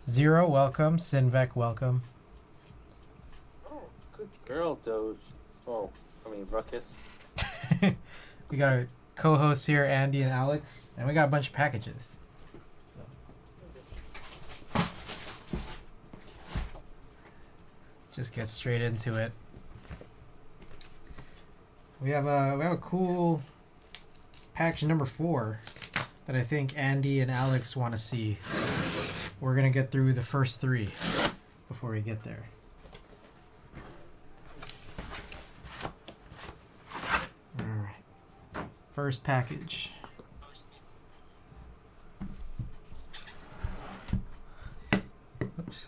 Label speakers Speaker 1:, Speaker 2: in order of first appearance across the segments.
Speaker 1: Zero, welcome. Sinvec, welcome.
Speaker 2: Oh, good girl, Doge. Oh, I mean, Ruckus.
Speaker 1: We got our co-hosts here, Andy and Alex, and we got a bunch of packages. So, just get straight into it. We have a cool package number 4 that I think Andy and Alex want to see. We're gonna get through the first 3 before we get there. Alright. First package. Oops.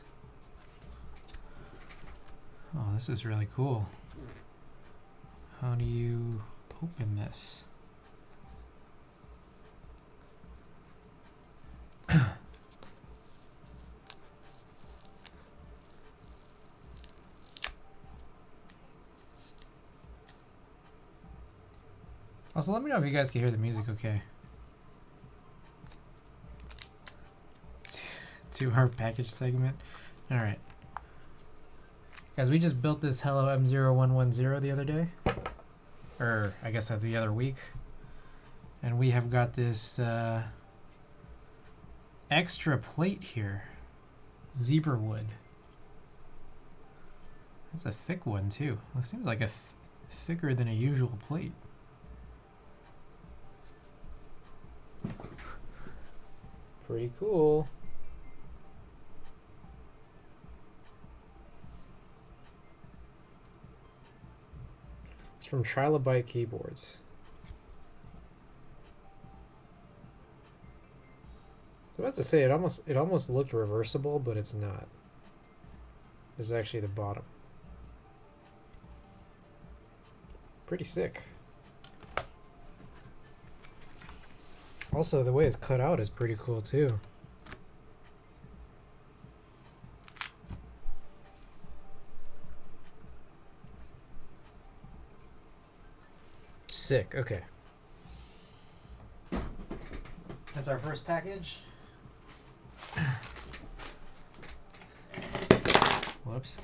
Speaker 1: Oh, this is really cool. How do you open this? Also, let me know if you guys can hear the music okay. 2-hour package segment. Alright. Guys, we just built this Hello M0110 the other day. Or, I guess the other week. And we have got this extra plate here. Zebra wood. That's a thick one, too. It seems like a thicker than a usual plate. Pretty cool. It's from Trilobite Keyboards. I was about to say it almost looked reversible, but it's not. This is actually the bottom. Pretty sick. Also, the way it's cut out is pretty cool too. Sick, okay. That's our first package. Whoops.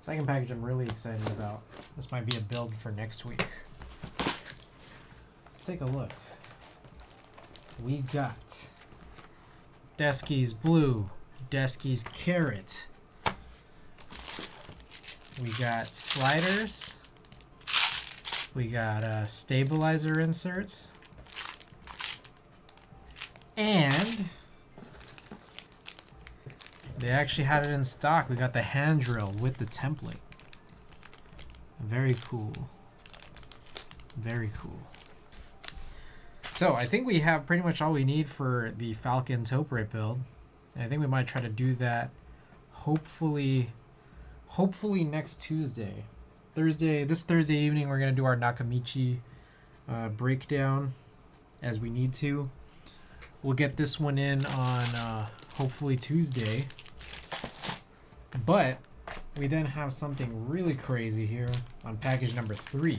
Speaker 1: Second package I'm really excited about. This might be a build for next week. Let's take a look. We got Deskies Blue, Deskies Carrot. We got sliders. We got stabilizer inserts. And they actually had it in stock. We got the hand drill with the template. Very cool. Very cool. So I think we have pretty much all we need for the Falcon Taupe build. And I think we might try to do that hopefully next Tuesday. This Thursday evening we're going to do our Nakamichi breakdown as we need to. We'll get this one in on hopefully Tuesday. But we then have something really crazy here on package number 3.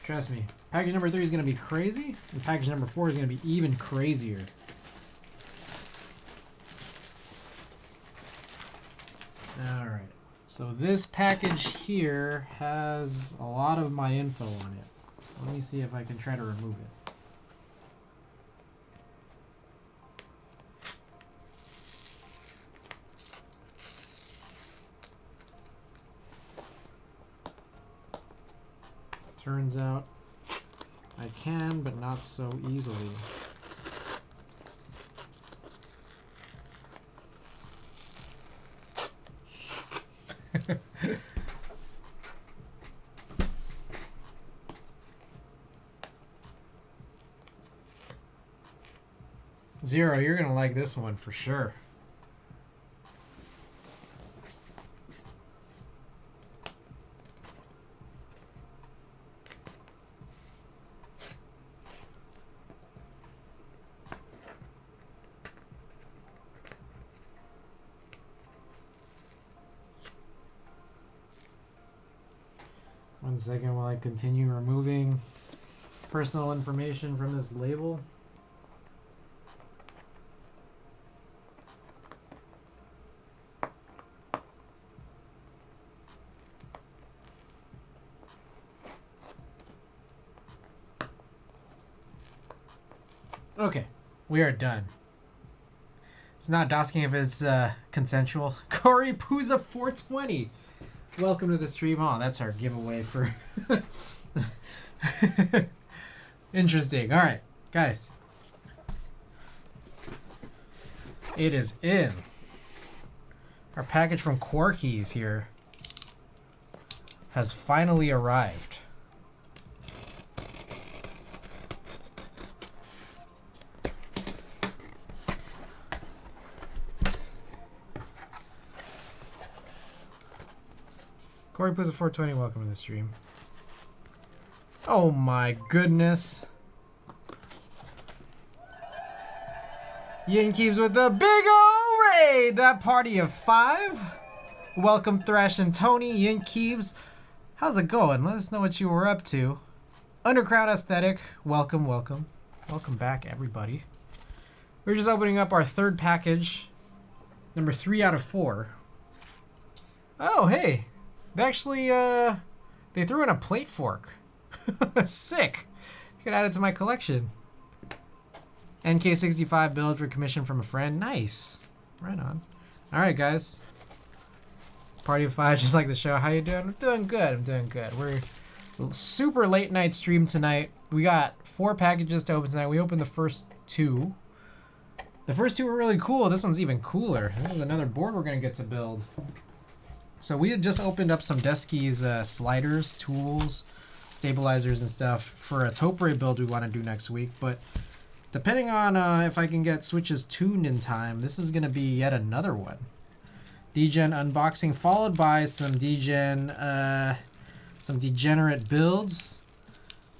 Speaker 1: Trust me, package number 3 is going to be crazy, and package number 4 is going to be even crazier. Alright, so this package here has a lot of my info on it. Let me see if I can try to remove it. Turns out I can, but not so easily. Zero, you're gonna like this one for sure. One second while I continue removing personal information from this label. Okay, we are done. It's not asking if it's consensual. Corey Pooza 420. Welcome to the stream. Oh, that's our giveaway for... Interesting. All right, guys. It is in. Our package from Quarkies here has finally arrived. Corey Pooza 420, welcome to the stream. Oh my goodness. Yin Keeps with the big ol' raid. That party of 5. Welcome Thrash and Tony. Yin Keeps. How's it going? Let us know what you were up to. Underground Aesthetic. Welcome, welcome. Welcome back, everybody. We're just opening up our third package. Number 3 out of 4. Oh, hey. They actually, they threw in a plate fork. Sick. You could add it to my collection. NK65 build for commission from a friend. Nice. Right on. All right, guys. Party of 5, just like the show. How you doing? I'm doing good. I'm doing good. We're super late night stream tonight. We got 4 packages to open tonight. We opened the first 2. The first 2 were really cool. This one's even cooler. This is another board we're going to get to build. So we had just opened up some Deskies sliders, tools, stabilizers, and stuff for a Topre build we want to do next week. But depending on if I can get switches tuned in time, this is going to be yet another one. Degen unboxing, followed by some Degen, some degenerate builds,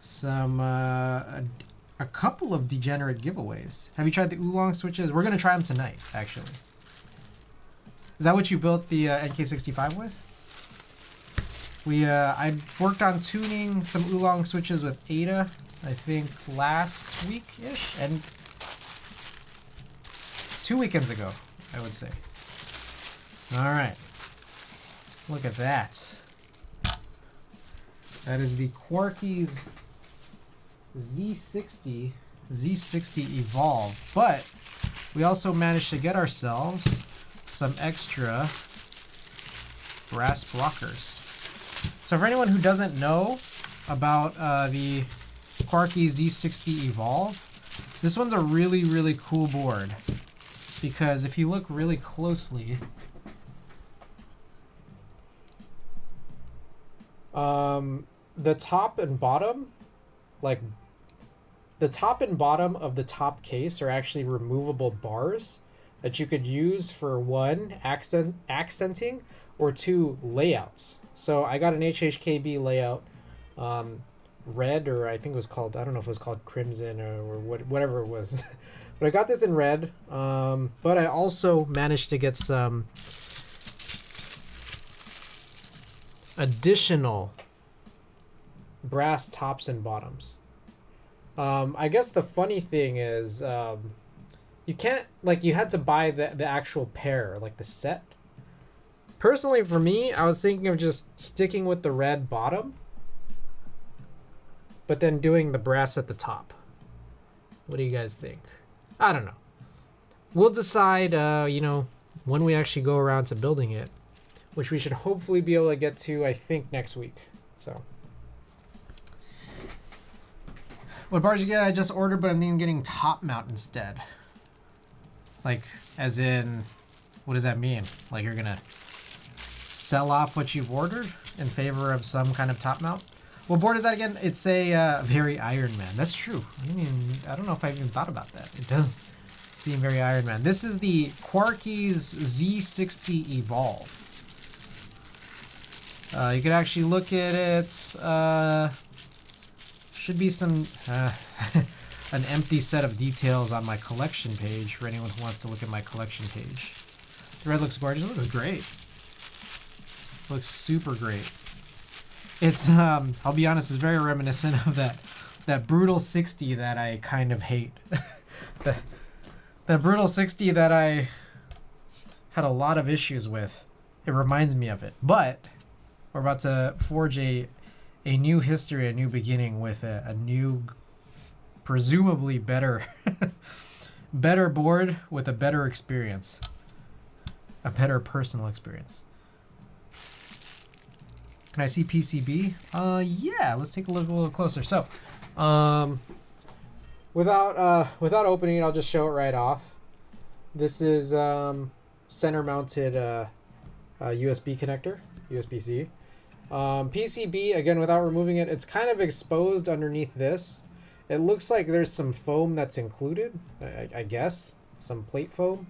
Speaker 1: some a couple of degenerate giveaways. Have you tried the Oolong switches? We're going to try them tonight, actually. Is that what you built the NK65 with? I worked on tuning some Oolong switches with Ada, I think last week-ish, and 2 weekends ago, I would say. All right, look at that. That is the Quarkies Z60 Evolve, but we also managed to get ourselves some extra brass blockers. So for anyone who doesn't know about the Quarkies Z60 Evolve, this one's a really, really cool board because if you look really closely, the top and bottom, like the top and bottom of the top case are actually removable bars that you could use for 1, accenting, or 2, layouts. So I got an HHKB layout, red, or I think it was called, I don't know if it was called crimson or whatever it was. But I got this in red, but I also managed to get some additional brass tops and bottoms. I guess the funny thing is, you can't, like, you had to buy the actual pair, like the set. Personally, for me, I was thinking of just sticking with the red bottom, but then doing the brass at the top. What do you guys think? I don't know. We'll decide, you know, when we actually go around to building it, which we should hopefully be able to get to, I think, next week. So. What bars you get? I just ordered, but I'm thinking getting top mount instead. Like, as in, what does that mean? Like, you're gonna sell off what you've ordered in favor of some kind of top mount. What board is that again? It's a very Iron Man. That's true. I don't know if I even thought about that. It does seem very Iron Man. This is the Quarkies Z60 Evolve. You can actually look at it. Should be some an empty set of details on my collection page for anyone who wants to look at my collection page. The red looks gorgeous. It looks great. Looks super great. It's I'll be honest, it's very reminiscent of that brutal 60 that I kind of hate. that brutal 60 that I had a lot of issues with. It reminds me of it. But we're about to forge a new history, a new beginning with a new, presumably better better board with a better experience. A better personal experience. Can I see PCB? Yeah, let's take a look a little closer. So, without opening it, I'll just show it right off. This is center mounted USB connector, USB-C. PCB, again, without removing it, it's kind of exposed underneath this. It looks like there's some foam that's included, I guess, some plate foam.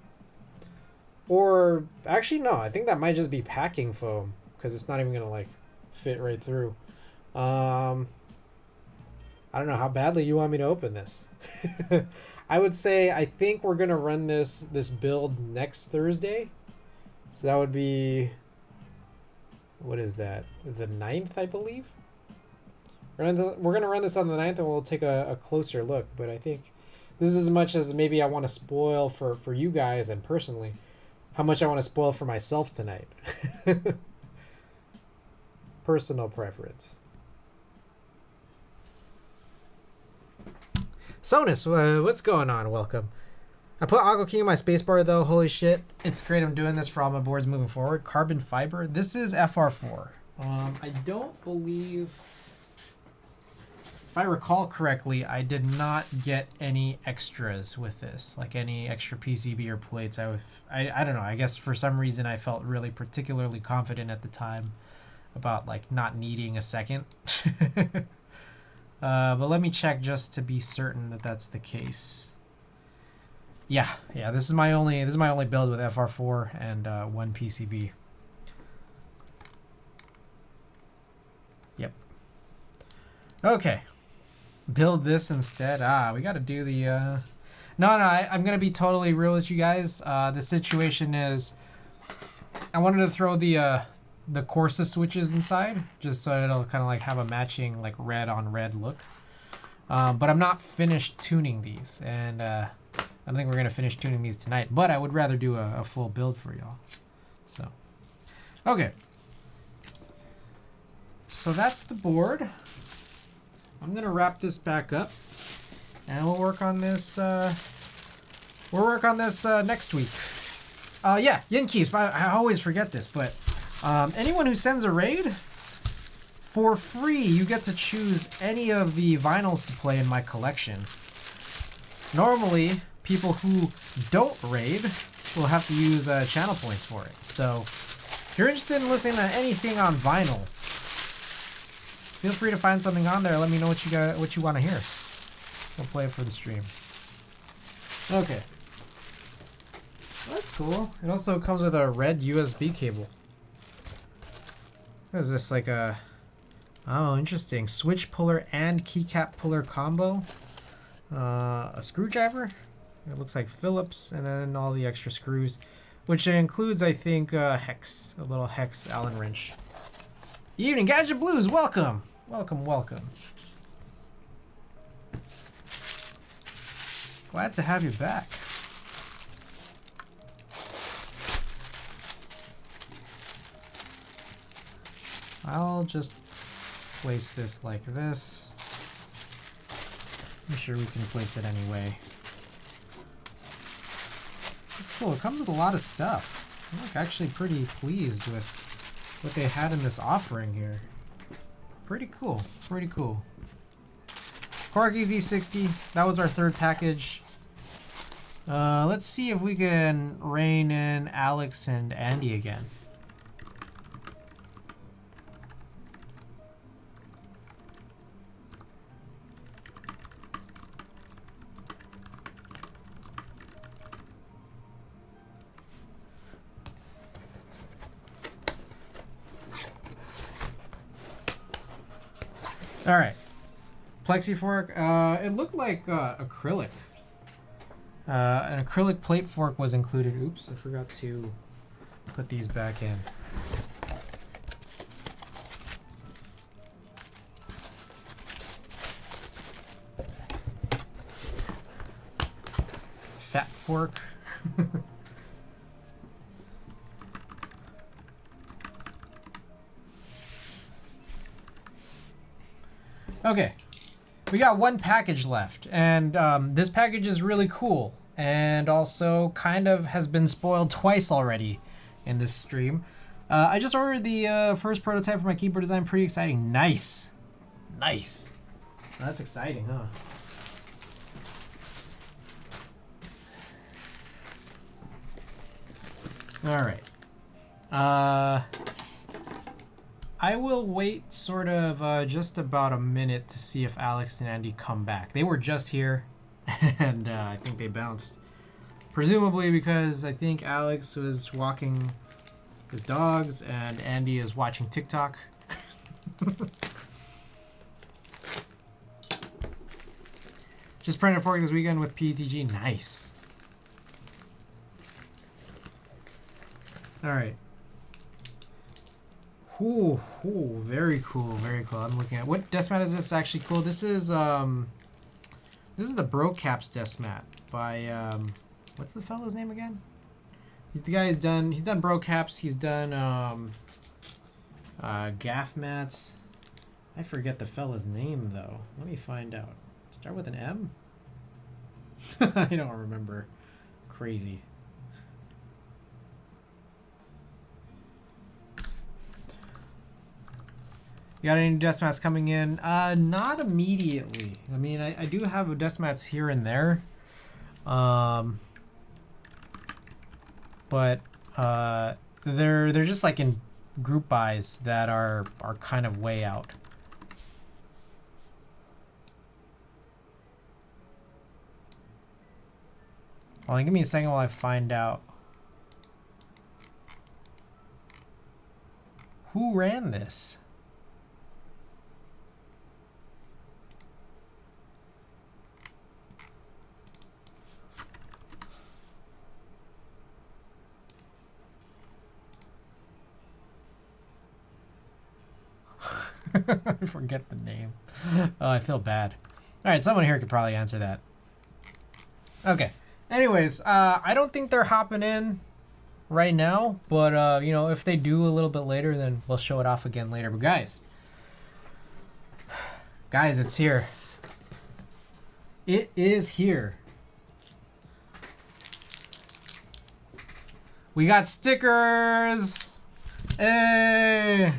Speaker 1: Or, actually, no, I think that might just be packing foam, because it's not even going to, like, fit right through. I don't know how badly you want me to open this. I would say I think we're gonna run this build next Thursday. So that would be, what is that? The 9th, I believe. We're gonna run this on the 9th, and we'll take a closer look. But I think this is as much as maybe I want to spoil for you guys, and personally, how much I want to spoil for myself tonight. Personal preference. Sonus, what's going on? Welcome. I put Aqua King in my spacebar though. Holy shit. It's great I'm doing this for all my boards moving forward. Carbon fiber. This is FR4. I don't believe, if I recall correctly, I did not get any extras with this. Like any extra PCB or plates. I don't know. I guess for some reason I felt really particularly confident at the time about like not needing a second. But let me check just to be certain that that's the case. Yeah, this is my only build with FR4 and one PCB. Yep. Okay. Build this instead. We got to do the No, I'm going to be totally real with you guys. The situation is I wanted to throw the Corsa switches inside just so it'll kind of like have a matching like red on red look. But I'm not finished tuning these, and I don't think we're going to finish tuning these tonight, but I would rather do a full build for y'all. So, okay. So that's the board. I'm going to wrap this back up, and we'll work on this next week. Yeah, Yin Keeps, I always forget this, but anyone who sends a raid, for free, you get to choose any of the vinyls to play in my collection. Normally, people who don't raid will have to use channel points for it. So, if you're interested in listening to anything on vinyl, feel free to find something on there. Let me know what you want to hear. I'll play it for the stream. Okay. Well, that's cool. It also comes with a red USB cable. What is this, like a... Oh, interesting. Switch puller and keycap puller combo. A screwdriver. It looks like Phillips, and then all the extra screws, which includes, I think, hex. A little hex Allen wrench. Evening, Gadget Blues. Welcome. Welcome. Glad to have you back. I'll just place this like this. I'm sure we can place it anyway. It's cool. It comes with a lot of stuff. I'm like actually pretty pleased with what they had in this offering here. Pretty cool. Quarkies Z60. That was our third package. Let's see if we can rein in Alex and Andy again. All right. Plexi fork. It looked like acrylic. An acrylic plate fork was included. Oops, I forgot to put these back in. Fat fork. Okay, we got one package left, and this package is really cool, and also kind of has been spoiled twice already in this stream. I just ordered the first prototype for my keyboard design. Pretty exciting. Nice. Nice. That's exciting, huh? All right. I will wait sort of just about a minute to see if Alex and Andy come back. They were just here, and I think they bounced. Presumably because I think Alex was walking his dogs and Andy is watching TikTok. Just printed a fork this weekend with PETG. Nice. All right. Ooh, ooh, very cool, very cool. I'm looking at what desk mat is this? Actually cool. This is the Brocaps desk mat by what's the fella's name again? He's the guy who's done Brocaps. He's done gaff mats. I forget the fella's name though. Let me find out. Start with an M? I don't remember. Crazy. You got any desk mats coming in? Not immediately. I mean, I do have desk mats here and there. But they're just like in group buys that are kind of way out. Hold on, give me a second while I find out who ran this. I forget the name. Oh, I feel bad. All right, someone here could probably answer that. Okay. Anyways, I don't think they're hopping in right now, but you know, if they do a little bit later, then we'll show it off again later. But guys, it's here. It is here. We got stickers. Hey.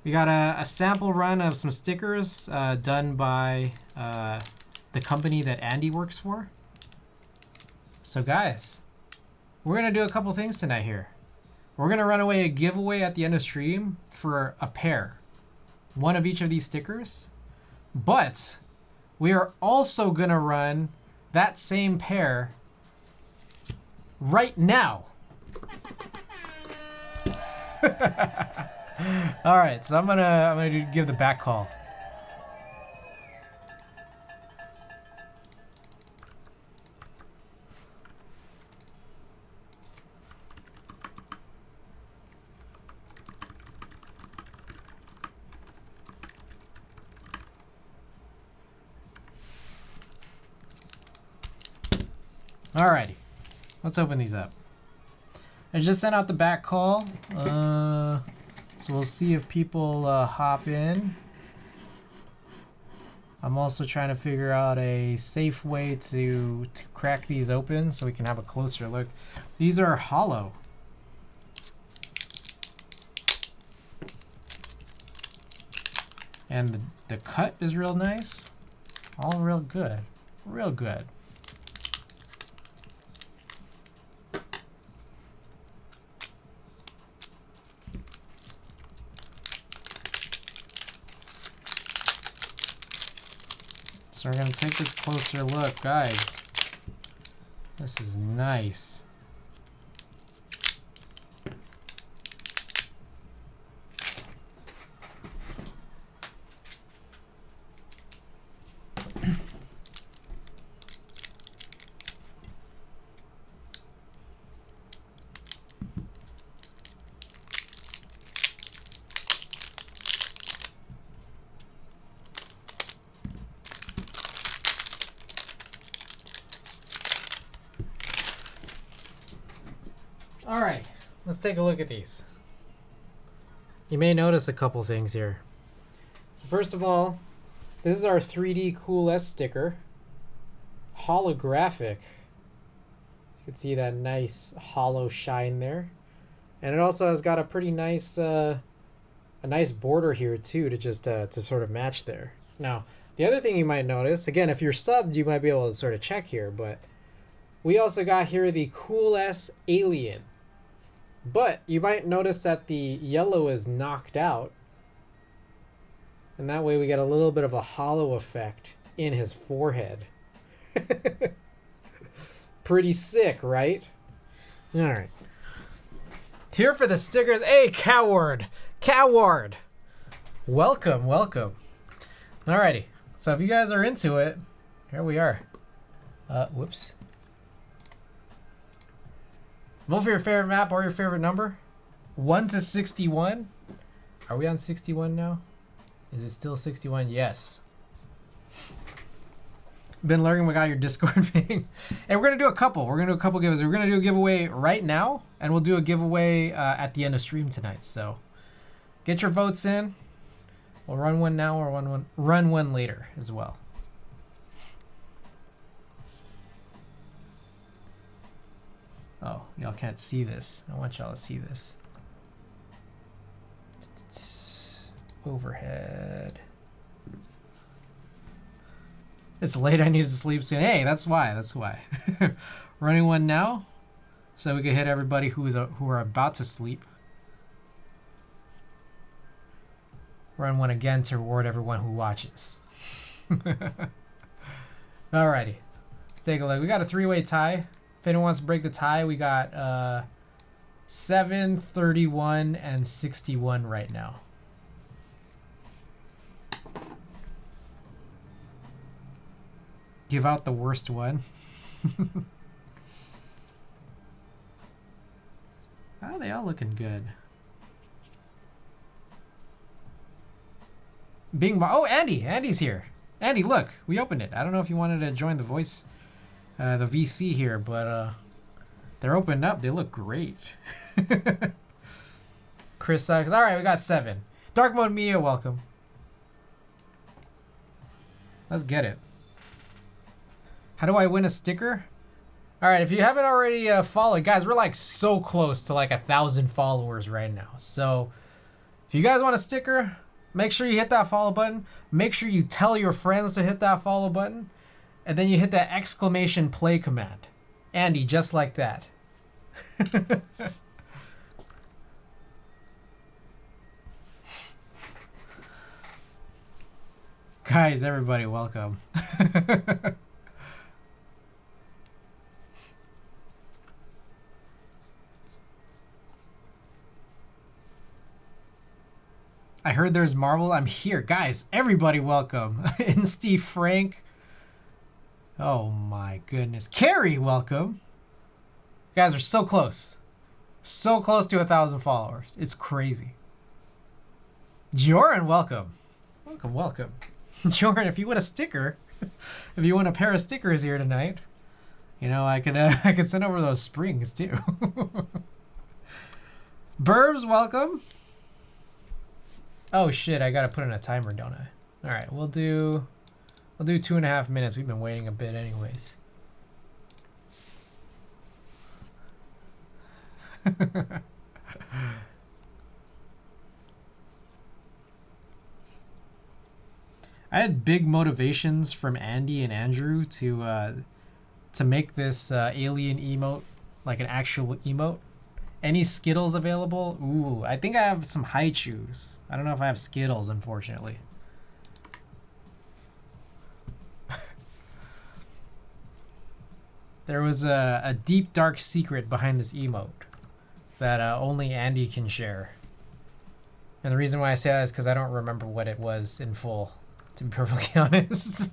Speaker 1: We got a sample run of some stickers done by the company that Andy works for. So guys, we're gonna do a couple things tonight here. We're gonna run away a giveaway at the end of stream for a pair, one of each of these stickers. But we are also gonna run that same pair right now. All right, so I'm gonna give the back call. Alrighty, let's open these up. I just sent out the back call, so we'll see if people hop in. I'm also trying to figure out a safe way to crack these open so we can have a closer look. These are hollow. And the cut is real nice. All real good. Real good. So we're gonna take this closer look, guys. This is nice. All right, let's take a look at these. You may notice a couple things here. So first of all, this is our 3D Cool S sticker. Holographic. You can see that nice hollow shine there. And it also has got a pretty nice a nice border here too to just to sort of match there. Now, the other thing you might notice, again, if you're subbed, you might be able to sort of check here, but we also got here the Cool S Alien. But you might notice that the yellow is knocked out. And that way we get a little bit of a hollow effect in his forehead. Pretty sick, right? All right. Here for the stickers. Hey, Coward! Coward! Welcome, welcome. Alrighty. So if you guys are into it, here we are. Whoops. Vote for your favorite map or your favorite number. 1 to 61. Are we on 61 now? Is it still 61? Yes. Been learning about your Discord ping. And we're going to do a couple. We're going to do a couple giveaways. We're going to do a giveaway right now. And we'll do a giveaway at the end of stream tonight. So get your votes in. We'll run one now or run one later as well. Oh, y'all can't see this. I want y'all to see this. Overhead. It's late. I need to sleep soon. Hey, that's why. That's why. Running one now, so we can hit everybody who are about to sleep. Run one again to reward everyone who watches. Alrighty, let's take a look. We got a three-way tie. If anyone wants to break the tie, we got 7, 31, and 61 right now. Give out the worst one. Oh, they all looking good. Bing bong. Oh, Andy. Andy's here. Andy, look. We opened it. I don't know if you wanted to join the voice, the VC here, but they're opened up. They look great. Chris sucks. All right, we got 7. Dark Mode Media, welcome. Let's get it. How do I win a sticker? All right, if you haven't already followed, guys, we're like so close to like 1,000 followers right now. So if you guys want a sticker, make sure you hit that follow button. Make sure you tell your friends to hit that follow button. And then you hit that exclamation play command. Andy, just like that. Guys, everybody, welcome. I heard there's Marvel. I'm here. Guys, everybody welcome. And Steve Frank. Oh my goodness. Carrie, welcome. You guys are so close. So close to 1,000 followers. It's crazy. Joran, welcome. Welcome, welcome. Joran, if you want a sticker, if you want a pair of stickers here tonight, you know, I could send over those springs too. Burbs, welcome. Oh shit, I gotta put in a timer, don't I? All right, we'll do 2.5 minutes. We've been waiting a bit anyways. I had big motivations from Andy and Andrew to make this alien emote like an actual emote. Any Skittles available? Ooh, I think I have some high chews. I don't know if I have Skittles, unfortunately. There was a deep, dark secret behind this emote that only Andy can share. And the reason why I say that is because I don't remember what it was in full, to be perfectly honest.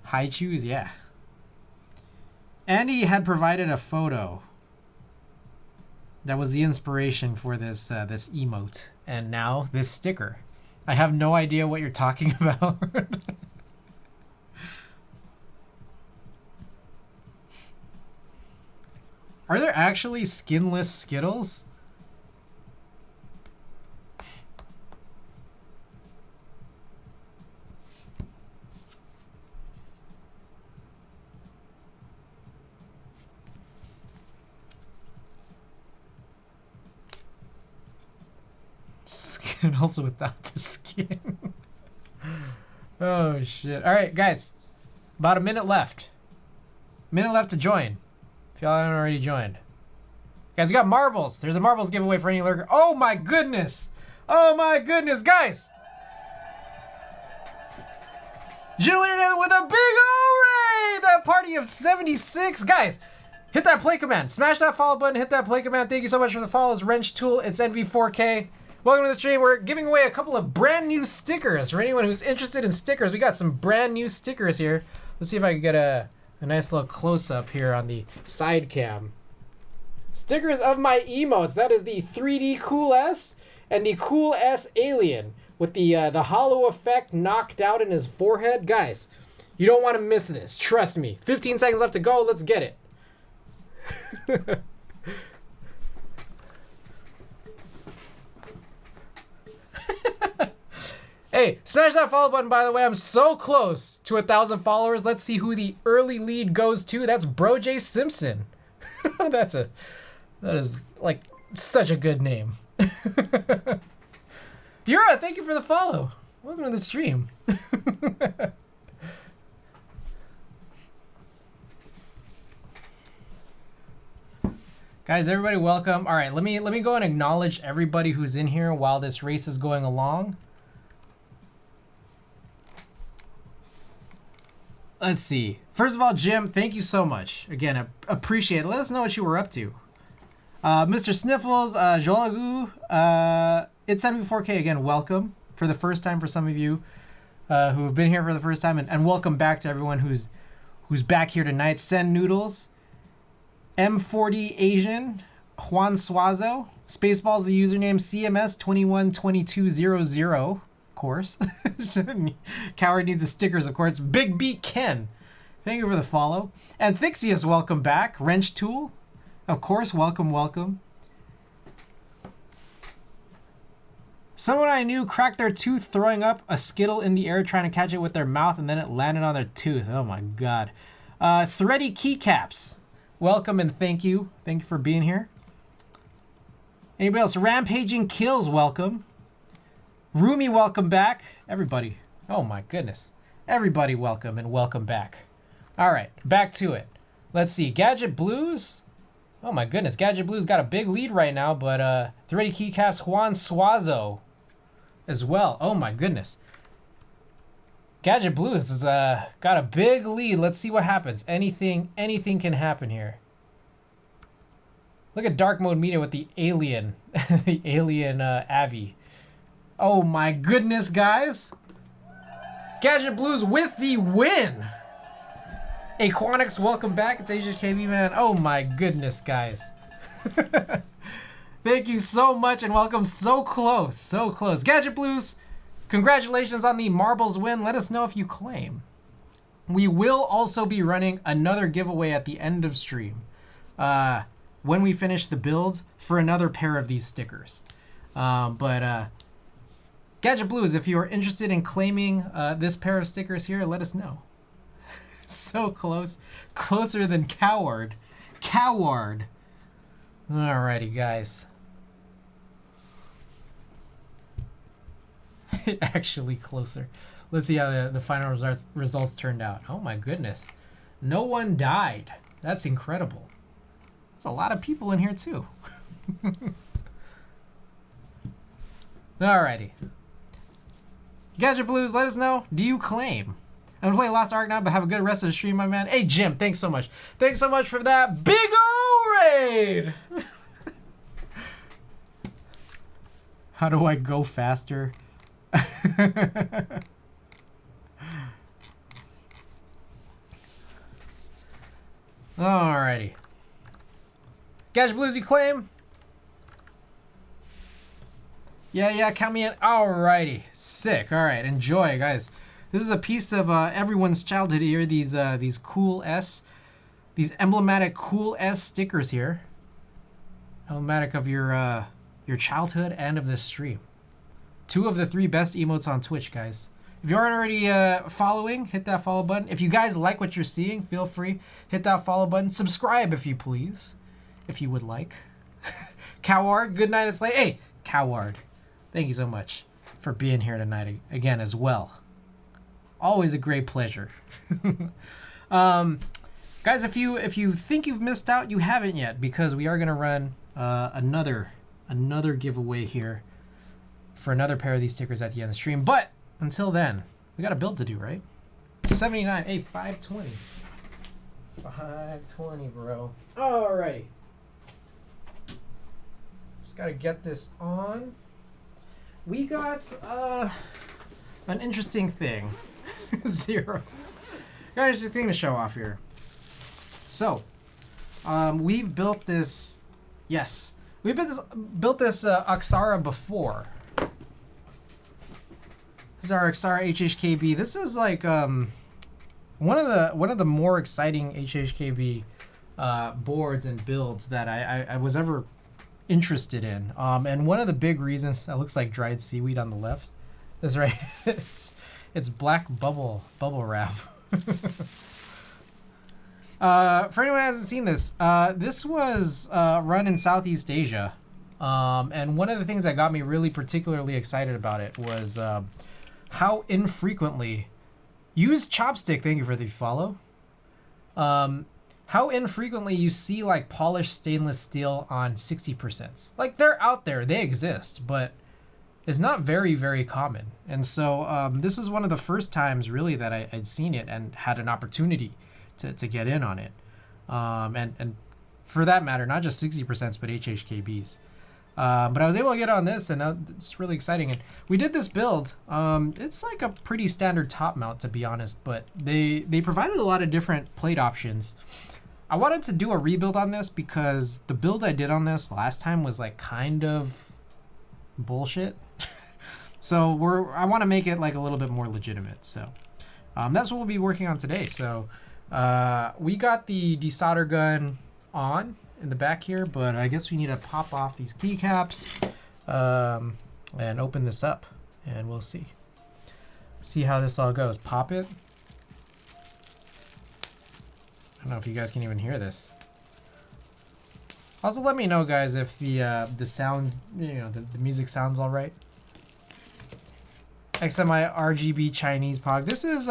Speaker 1: High chews, yeah. Andy had provided a photo that was the inspiration for this this emote, and now this sticker. I have no idea what you're talking about. Are there actually skinless Skittles? Skin also without the skin. Oh shit. Alright, guys. About a minute left. Minute left to join. If y'all haven't already joined. Guys, we got marbles. There's a marbles giveaway for any lurker. Oh my goodness. Oh my goodness, guys. Julian with a big O-ray! That party of 76. Guys, hit that play command. Smash that follow button. Hit that play command. Thank you so much for the follows. Wrench Tool. It's NV4K. Welcome to the stream. We're giving away a couple of brand new stickers. For anyone who's interested in stickers, we got some brand new stickers here. Let's see if I can get a nice little close-up here on the side cam. Stickers of my emotes. That is the 3D Cool S and the Cool S Alien with the hollow effect knocked out in his forehead. Guys, you don't want to miss this. Trust me. 15 seconds left to go. Let's get it. Hey, smash that follow button, by the way. I'm so close to 1,000 followers. Let's see who the early lead goes to. That's Bro J Simpson. That is like such a good name. Yura, thank you for the follow. Welcome to the stream. Guys, everybody welcome. All right, let me go and acknowledge everybody who's in here while this race is going along. Let's see. First of all, Jim, thank you so much. Again, I appreciate it. Let us know what you were up to. Mr. Sniffles, Jolagu, it's NV4K again, welcome for the first time for some of you who have been here for the first time, and welcome back to everyone who's back here tonight. Send Noodles, M40 Asian, Juan Suazo, Spaceball's the username, CMS212200, of course. Coward needs the stickers, of course. Big Beat Ken, thank you for the follow. And Thixius, welcome back. Wrench Tool, of course, welcome, welcome. Someone I knew cracked their tooth throwing up a Skittle in the air trying to catch it with their mouth, and then it landed on their tooth. Oh my god. Thready Keycaps, welcome and thank you. Thank you for being here. Anybody else? Rampaging Kills, welcome. Rumi, welcome back. Everybody. Oh my goodness. Everybody welcome and welcome back. All right, back to it. Let's see. Gadget Blues. Oh my goodness. Gadget Blues got a big lead right now, but Thready Keycaps, Juan Suazo as well. Oh my goodness. Gadget Blues has got a big lead. Let's see what happens. Anything can happen here. Look at Dark Mode Media with the alien, the alien Avi. Oh my goodness, guys. Gadget Blues with the win. Aquanix, welcome back. It's HHKB, man. Oh my goodness, guys. Thank you so much and welcome. So close, so close. Gadget Blues, congratulations on the marbles win. Let us know if you claim. We will also be running another giveaway at the end of stream when we finish the build for another pair of these stickers. Gadget Blues, if you are interested in claiming this pair of stickers here, let us know. So close. Closer than Coward. Coward. Alrighty, guys. Actually closer. Let's see how the final results turned out. Oh my goodness. No one died. That's incredible. There's a lot of people in here too. Alrighty. Gadget Blues, let us know. Do you claim? I'm gonna play Lost Ark now, but have a good rest of the stream, my man. Hey, Jim, thanks so much. Thanks so much for that big O raid. How do I go faster? Alrighty. Gadget Blues, you claim? Yeah, count me in. Alrighty, sick. All right, enjoy, guys. This is a piece of everyone's childhood here. These Cool S. these emblematic cool S stickers here. Emblematic of your childhood and of this stream. 2 of the 3 best emotes on Twitch, guys. If you aren't already following, hit that follow button. If you guys like what you're seeing, feel free, hit that follow button. Subscribe if you please, if you would like. Coward, good night, it's late. Hey, Coward, thank you so much for being here tonight again as well. Always a great pleasure. Guys, if you think you've missed out, you haven't yet, because we are gonna run another giveaway here for another pair of these stickers at the end of the stream. But until then, we got a build to do, right? 79, hey, 520. 520, bro. Alrighty. Just gotta get this on. We got an interesting thing. 0. Got an interesting thing to show off here. So, we've built this. Yes, we've built this Aksara before. This is our Aksara HHKB. This is like one of the more exciting HHKB boards and builds that I was ever interested in. And one of the big reasons, that looks like dried seaweed on the left. That's right. it's black bubble wrap. For anyone who hasn't seen this, this was run in Southeast Asia. And one of the things that got me really particularly excited about it was how infrequently, use chopstick, thank you for the follow, how infrequently you see like polished stainless steel on 60%. Like, they're out there, they exist, but it's not very, very common. And so this is one of the first times really that I'd seen it and had an opportunity to get in on it. And for that matter, not just 60%, but HHKBs. But I was able to get on this, and it's really exciting. And we did this build. It's like a pretty standard top mount, to be honest, but they provided a lot of different plate options. I wanted to do a rebuild on this because the build I did on this last time was like kind of bullshit. So I want to make it like a little bit more legitimate. So that's what we'll be working on today. So we got the desolder gun on in the back here, but I guess we need to pop off these keycaps and open this up, and we'll see how this all goes. Pop it. I don't know if you guys can even hear this. Also, let me know, guys, if the sound, the music sounds all right. XMI RGB Chinese POG. This is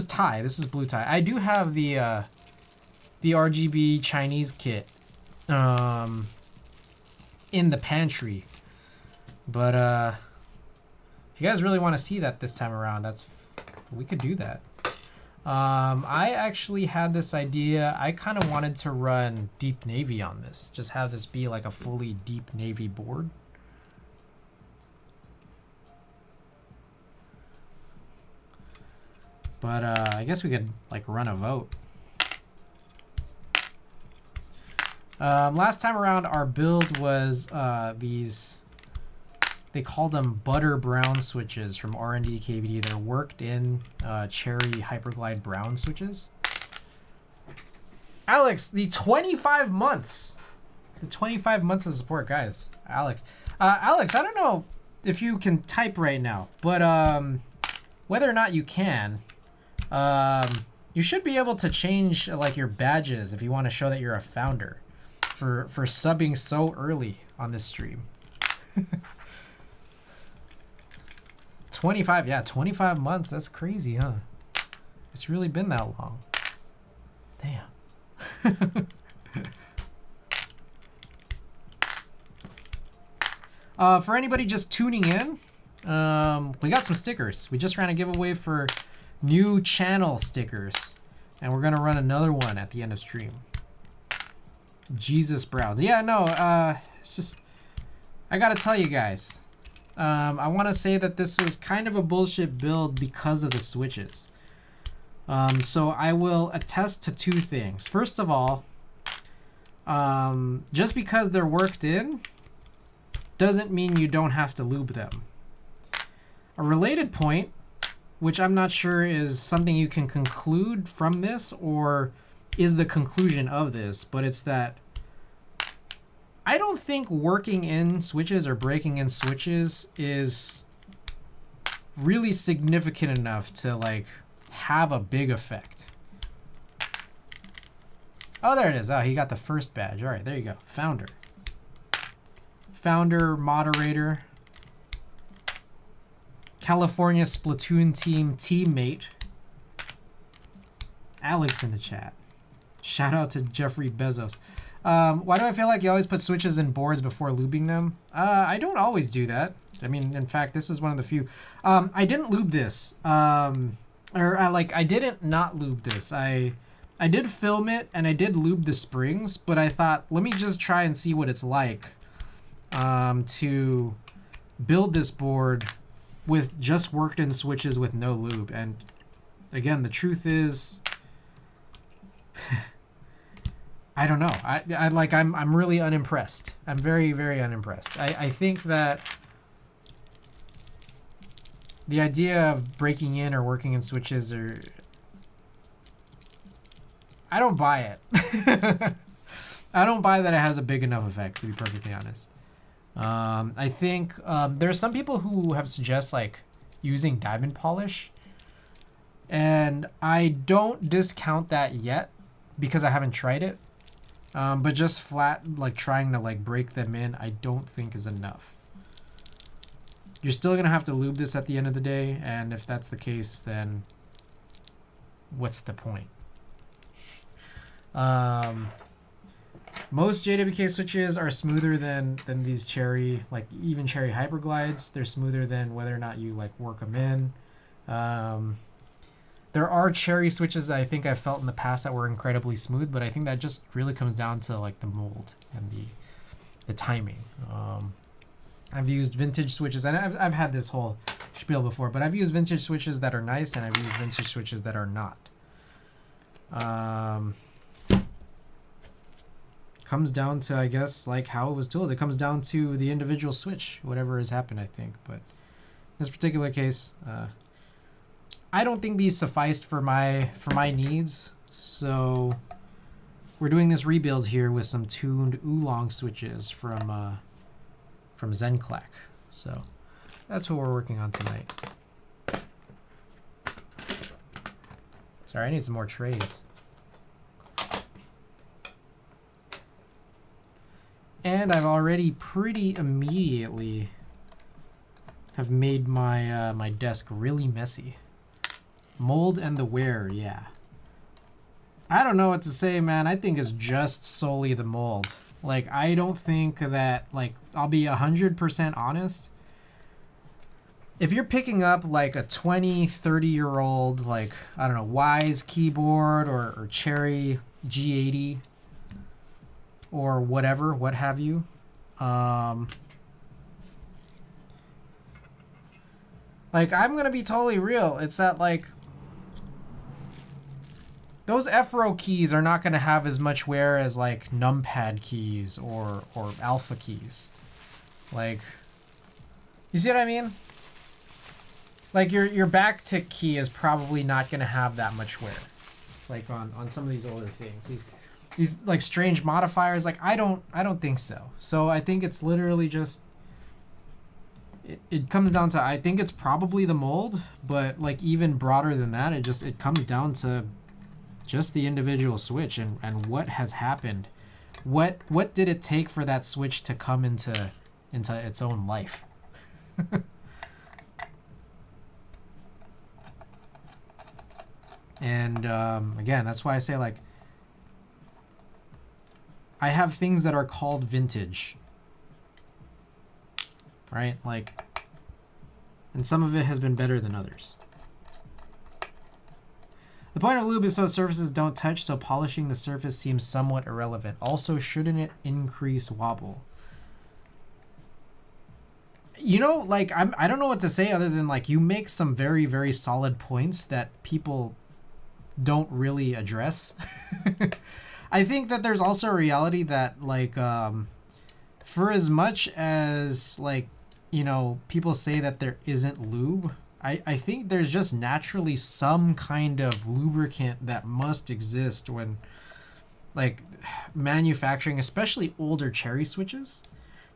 Speaker 1: Thai. This is blue Thai. I do have the RGB Chinese kit in the pantry, but if you guys really want to see that this time around, we could do that. I actually had this idea. I kind of wanted to run Deep Navy on this, just have this be like a fully Deep Navy board. But I guess we could like run a vote. Last time around, our build was these, they called them butter brown switches from R&D KBD. They're worked in cherry hyperglide brown switches. Alex, the 25 months. The 25 months of support, guys. Alex. Alex, I don't know if you can type right now, but whether or not you can, you should be able to change like your badges if you want to show that you're a founder for subbing so early on this stream. 25, yeah, 25 months. That's crazy, huh? It's really been that long. Damn. For anybody just tuning in, we got some stickers. We just ran a giveaway for new channel stickers, and we're gonna run another one at the end of stream. Jesus Browns. Yeah, no, it's just, I gotta tell you guys, I want to say that this is kind of a bullshit build because of the switches. So I will attest to 2 things. First of all, just because they're worked in doesn't mean you don't have to lube them. A related point, which I'm not sure is something you can conclude from this or is the conclusion of this, but it's that I don't think working in switches or breaking in switches is really significant enough to like have a big effect. Oh, there it is. Oh, he got the first badge. All right, there you go. Founder. Founder, moderator. California Splatoon team teammate. Alex in the chat. Shout out to Jeffrey Bezos. Why do I feel like you always put switches in boards before lubing them? I don't always do that. I mean, in fact, this is one of the few. I didn't lube this. I didn't not lube this. I did film it and I did lube the springs, but I thought, let me just try and see what it's like to build this board with just worked in switches with no lube. And again, the truth is, I don't know. I'm really unimpressed. I'm very, very unimpressed. I think that the idea of breaking in or working in switches are, I don't buy it. I don't buy that it has a big enough effect, to be perfectly honest. I think there are some people who have suggested like using diamond polish, and I don't discount that yet because I haven't tried it. But just flat like trying to like break them in, I don't think is enough. You're still gonna have to lube this at the end of the day, and if that's the case, then what's the point? Most JWK switches are smoother than these cherry, like even cherry hyperglides. They're smoother than whether or not you like work them in. There are cherry switches that I think I've felt in the past that were incredibly smooth, but I think that just really comes down to like the mold and the timing. I've used vintage switches, and I've had this whole spiel before, but I've used vintage switches that are nice, and I've used vintage switches that are not. Comes down to, I guess, like how it was tooled. It comes down to the individual switch, whatever has happened, I think. But in this particular case, I don't think these sufficed for my needs. So we're doing this rebuild here with some tuned Oolong switches from Zenclack. So that's what we're working on tonight. Sorry, I need some more trays. And I've already pretty immediately have made my my desk really messy. Mold and the wear, yeah. I don't know what to say, man. I think it's just solely the mold. Like, I don't think that, like, I'll be 100% honest. If you're picking up like a 20, 30-year-old, like, I don't know, Wise keyboard or Cherry G80 or whatever, what have you, like, I'm gonna be totally real. It's that, like, those F-row keys are not gonna have as much wear as like numpad keys or alpha keys. Like, you see what I mean? Like, your backtick key is probably not gonna have that much wear. Like on some of these older things. These like strange modifiers, like I don't think so. So I think it's literally just it comes down to, I think it's probably the mold, but like even broader than that, it comes down to just the individual switch and what has happened. What did it take for that switch to come into its own life? And again, that's why I say, like, I have things that are called vintage, right? Like, and some of it has been better than others. The point of lube is so surfaces don't touch, so polishing the surface seems somewhat irrelevant. Also, shouldn't it increase wobble? You know, like, I don't know what to say other than, like, you make some very, very solid points that people don't really address. I think that there's also a reality that, like, for as much as, like, you know, people say that there isn't lube, I think there's just naturally some kind of lubricant that must exist when like manufacturing, especially older cherry switches,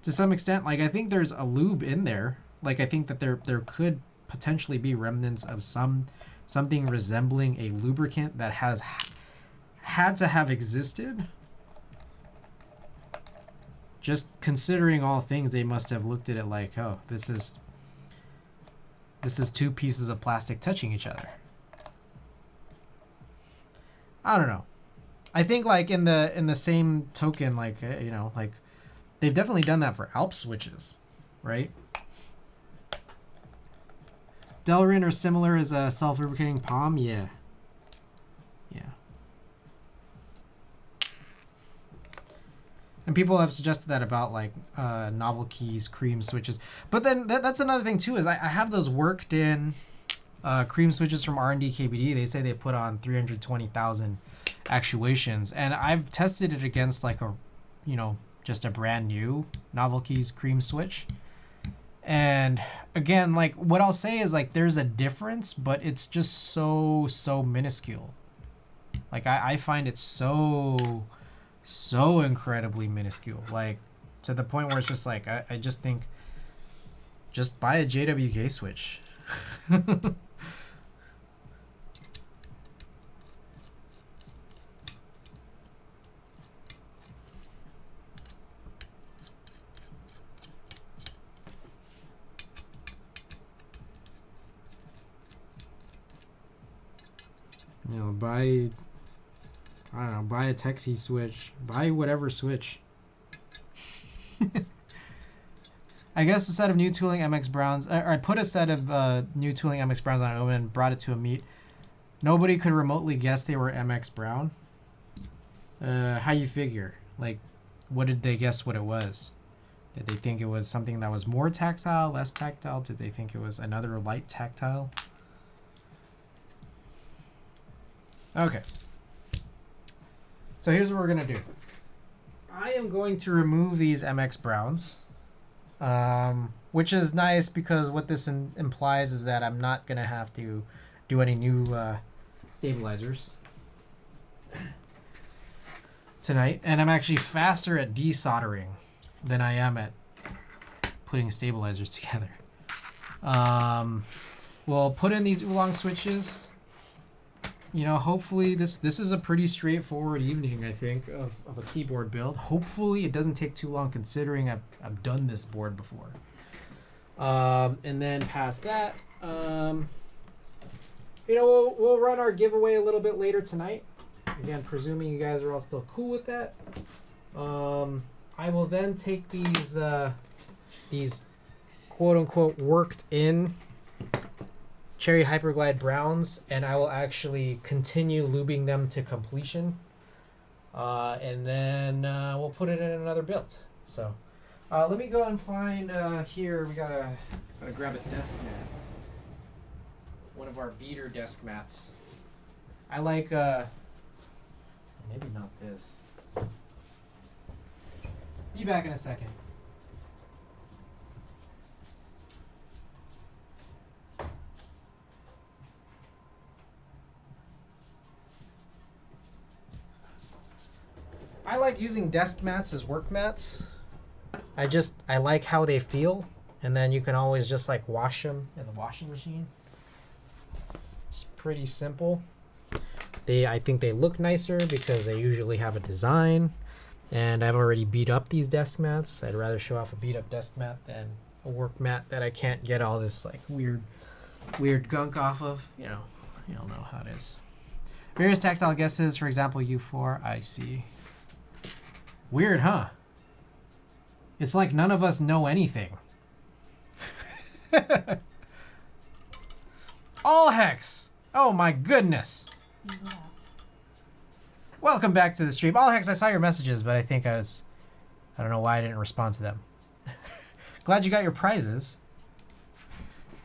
Speaker 1: to some extent. Like I think there's a lube in there. Like I think that there could potentially be remnants of something resembling a lubricant that has had to have existed. Just considering all things, they must have looked at it like, oh, this is two pieces of plastic touching each other. I don't know. I think like in the same token, like you know, like they've definitely done that for Alp switches, right? Delrin are similar as a self-lubricating palm, yeah. Yeah. And people have suggested that about like novel keys, cream switches. But then that's another thing too, is I have those worked in cream switches from R&D KBD. They say they put on 320,000 actuations, and I've tested it against like a, you know, just a brand new novel keys cream switch. And again, like what I'll say is like there's a difference, but it's just so minuscule. Like I find it so incredibly minuscule, like to the point where it's just like I just think just buy a JWK switch. You know, buy, I don't know, buy a Texie switch, buy whatever switch. I guess a set of new tooling MX Browns, I put a set of new tooling MX Browns on Omen and brought it to a meet. Nobody could remotely guess they were MX Brown. How you figure? Like, what did they guess what it was? Did they think it was something that was more tactile, less tactile? Did they think it was another light tactile? Okay. So here's what we're going to do. I am going to remove these MX Browns, which is nice because what this implies is that I'm not going to have to do any new stabilizers tonight. And I'm actually faster at desoldering than I am at putting stabilizers together. We'll put in these Oolong switches. You know, hopefully this is a pretty straightforward evening, I think, of a keyboard build. Hopefully it doesn't take too long considering I've done this board before. And then past that, you know, we'll run our giveaway a little bit later tonight. Again, presuming you guys are all still cool with that. I will then take these quote-unquote worked in Cherry Hyperglide Browns, and I will actually continue lubing them to completion. And then we'll put it in another build. So let me go and find here, we gotta grab a desk mat. One of our beater desk mats. I like, maybe not this. Be back in a second. I like using desk mats as work mats. I like how they feel, and then you can always just like wash them in the washing machine. It's pretty simple. I think they look nicer because they usually have a design, and I've already beat up these desk mats. I'd rather show off a beat up desk mat than a work mat that I can't get all this like weird gunk off of. You know how it is. Various tactile guesses, for example, U4. I see. Weird, huh? It's like none of us know anything. All hex! Oh my goodness! Yeah. Welcome back to the stream. All hex, I saw your messages, but I think I don't know why I didn't respond to them. Glad you got your prizes.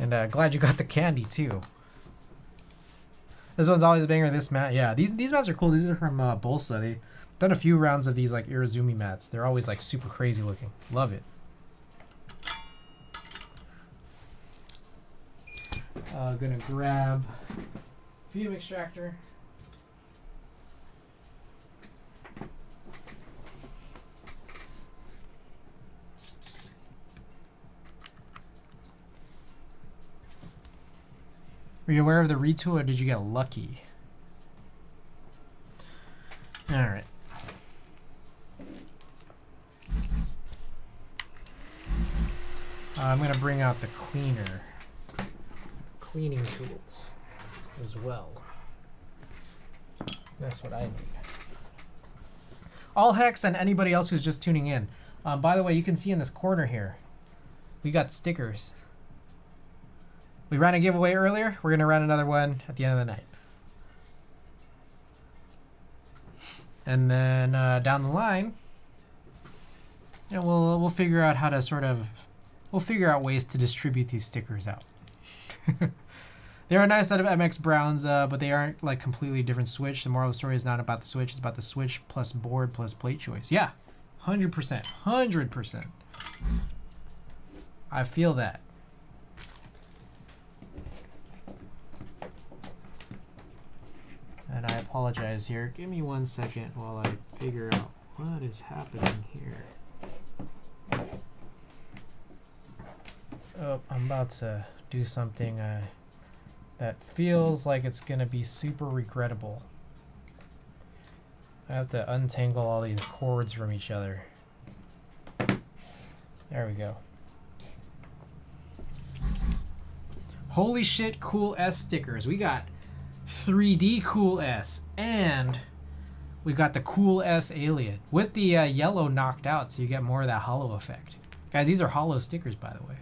Speaker 1: And glad you got the candy too. This one's always a banger, this mat. Yeah, these mats are cool. These are from Bolsa. They've done a few rounds of these like Irizumi mats. They're always like super crazy looking. Love it. Gonna grab fume extractor. Were you aware of the retool or did you get lucky? All right. I'm gonna bring out the cleaning tools as well. That's what I need. All Hex and anybody else who's just tuning in. By the way, you can see in this corner here, we got stickers. We ran a giveaway earlier. We're gonna run another one at the end of the night. And then down the line, you know, we'll figure out how to we'll figure out ways to distribute these stickers out. They are a nice set of MX Browns, but they aren't like completely different Switch. The moral of the story is not about the Switch. It's about the Switch plus board plus plate choice. Yeah, 100%, 100%. I feel that. And I apologize here. Give me 1 second while I figure out what is happening here. Oh, I'm about to do something that feels like it's gonna be super regrettable. I have to untangle all these cords from each other. There we go. Holy shit, Cool S stickers. We got 3D Cool S and we got the Cool S Alien with the yellow knocked out so you get more of that hollow effect. Guys, these are hollow stickers, by the way.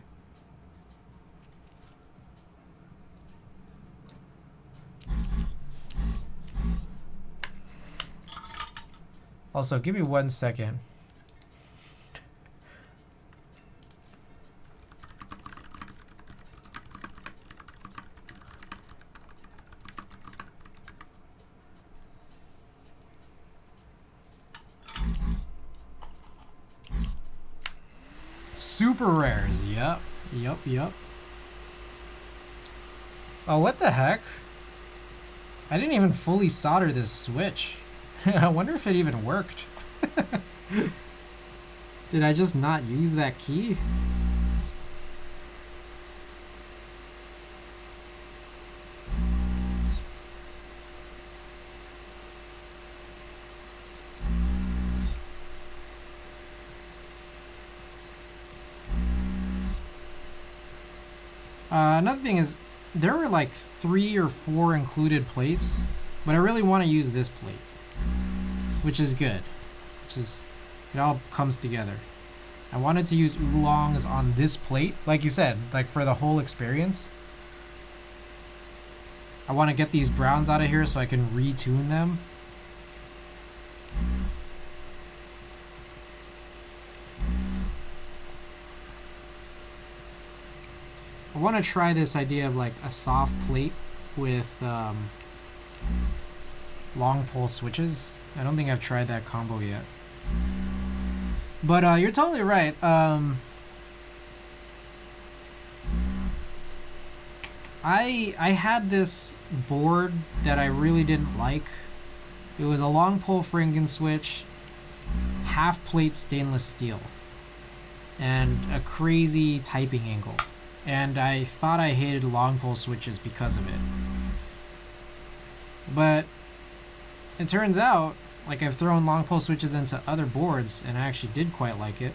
Speaker 1: Also, give me 1 second. Super rares. Yep. Oh, what the heck? I didn't even fully solder this switch. I wonder if it even worked. Did I just not use that key? Another thing is, there were like 3 or 4 included plates, but I really want to use this plate, which is good. It all comes together. I wanted to use Oolongs on this plate, like you said, like for the whole experience. I want to get these browns out of here so I can retune them. I want to try this idea of like a soft plate with long pole switches. I don't think I've tried that combo yet. But you're totally right. I had this board that I really didn't like. It was a long pole Franken switch, half plate stainless steel, and a crazy typing angle. And I thought I hated long pole switches because of it. But it turns out, like, I've thrown long pole switches into other boards and I actually did quite like it.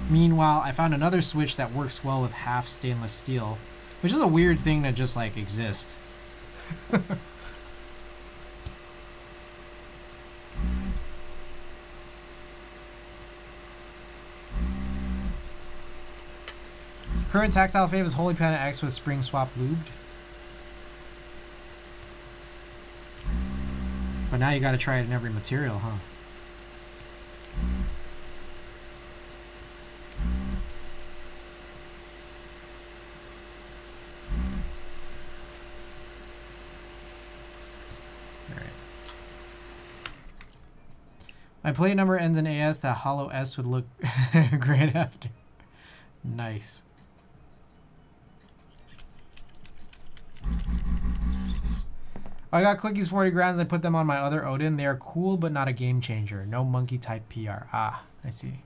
Speaker 1: Meanwhile, I found another switch that works well with half stainless steel, which is a weird thing to just like exist. Current tactile fave is Holy Panda X with spring swap lubed. But now you gotta try it in every material, huh? Alright. My plate number ends in AS. That hollow S would look great after. Nice. I got Clickies 40 grams. I put them on my other Odin. They are cool, but not a game changer. No monkey type PR. Ah, I see.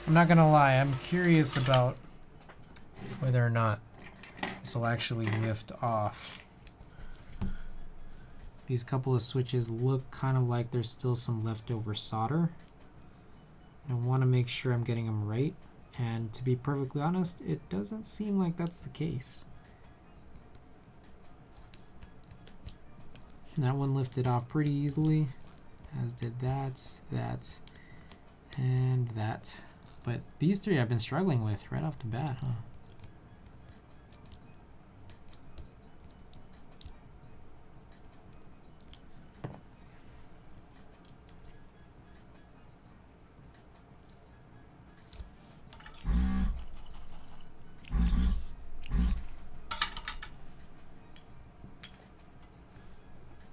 Speaker 1: I'm not gonna lie, I'm curious about whether or not this will actually lift off. These couple of switches look kind of like there's still some leftover solder. I want to make sure I'm getting them right, and to be perfectly honest, it doesn't seem like that's the case. That one lifted off pretty easily, as did that, and that. But these three I've been struggling with right off the bat, huh?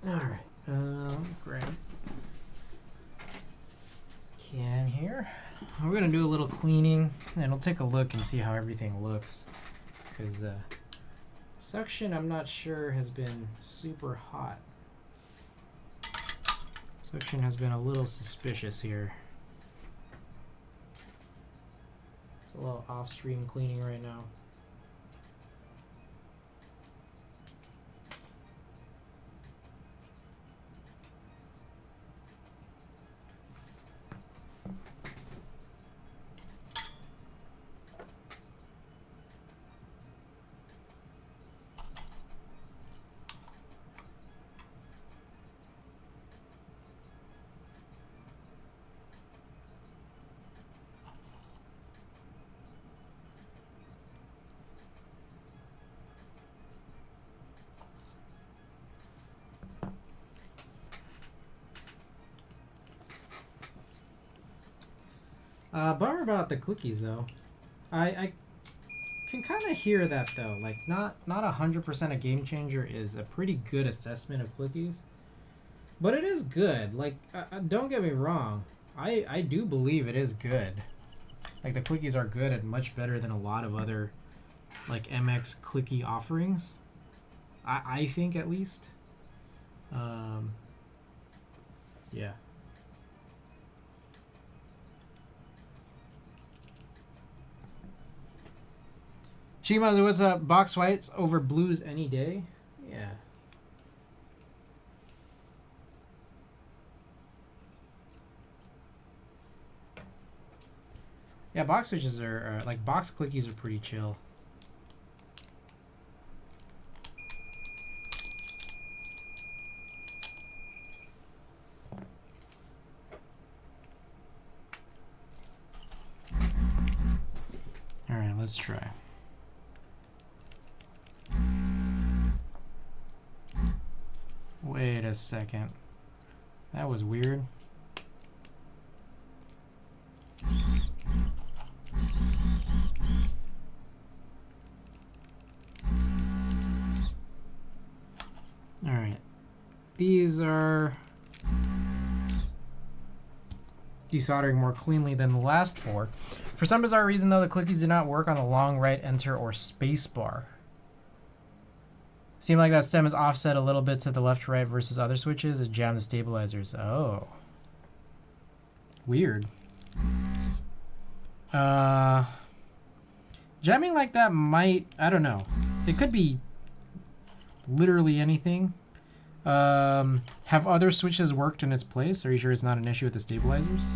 Speaker 1: Alright, grab this can here. We're going to do a little cleaning, and we'll take a look and see how everything looks. Because suction, I'm not sure, has been super hot. Suction has been a little suspicious here. It's a little off-stream cleaning right now. Bummer about the clickies though. I can kind of hear that though. Like not 100% a game changer is a pretty good assessment of clickies, but it is good. Like don't get me wrong, I do believe it is good. Like the clickies are good and much better than a lot of other like MX clicky offerings. I think at least. Yeah. Shima's, what's up? Box whites over blues any day? Yeah. Yeah, box switches are like box clickies are pretty chill. All right, let's try. Wait a second. That was weird. All right. These are desoldering more cleanly than the last four. For some bizarre reason, though, the clickies did not work on the long right enter or space bar. Seemed like that stem is offset a little bit to the left right versus other switches. It jammed the stabilizers. Oh. Weird. Jamming like that might, I don't know. It could be literally anything. Have other switches worked in its place? Are you sure it's not an issue with the stabilizers?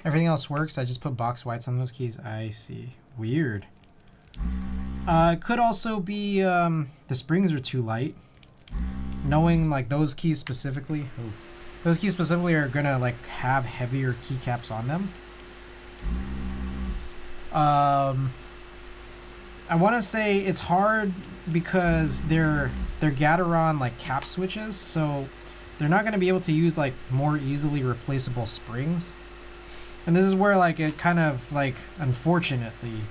Speaker 1: Everything else works. I just put box whites on those keys. I see. Weird. It could also be the springs are too light. Knowing like those keys specifically, those keys specifically are gonna like have heavier keycaps on them. I want to say it's hard because they're Gateron like cap switches, so they're not gonna be able to use like more easily replaceable springs. And this is where like it kind of like unfortunately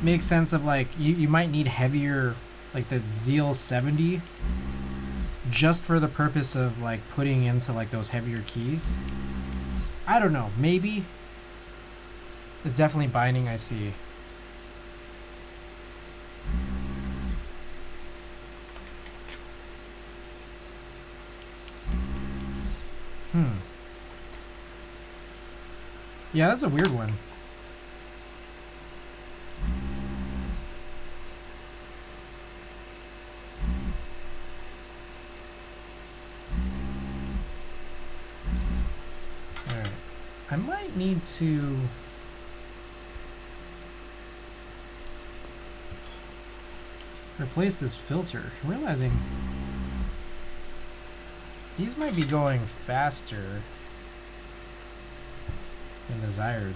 Speaker 1: makes sense of like you might need heavier like the Zeal 70 just for the purpose of like putting into like those heavier keys. I don't know. Maybe. It's definitely binding, I see. Yeah, that's a weird one. Alright. I might need to... replace this filter. I'm realizing these might be going faster than desired.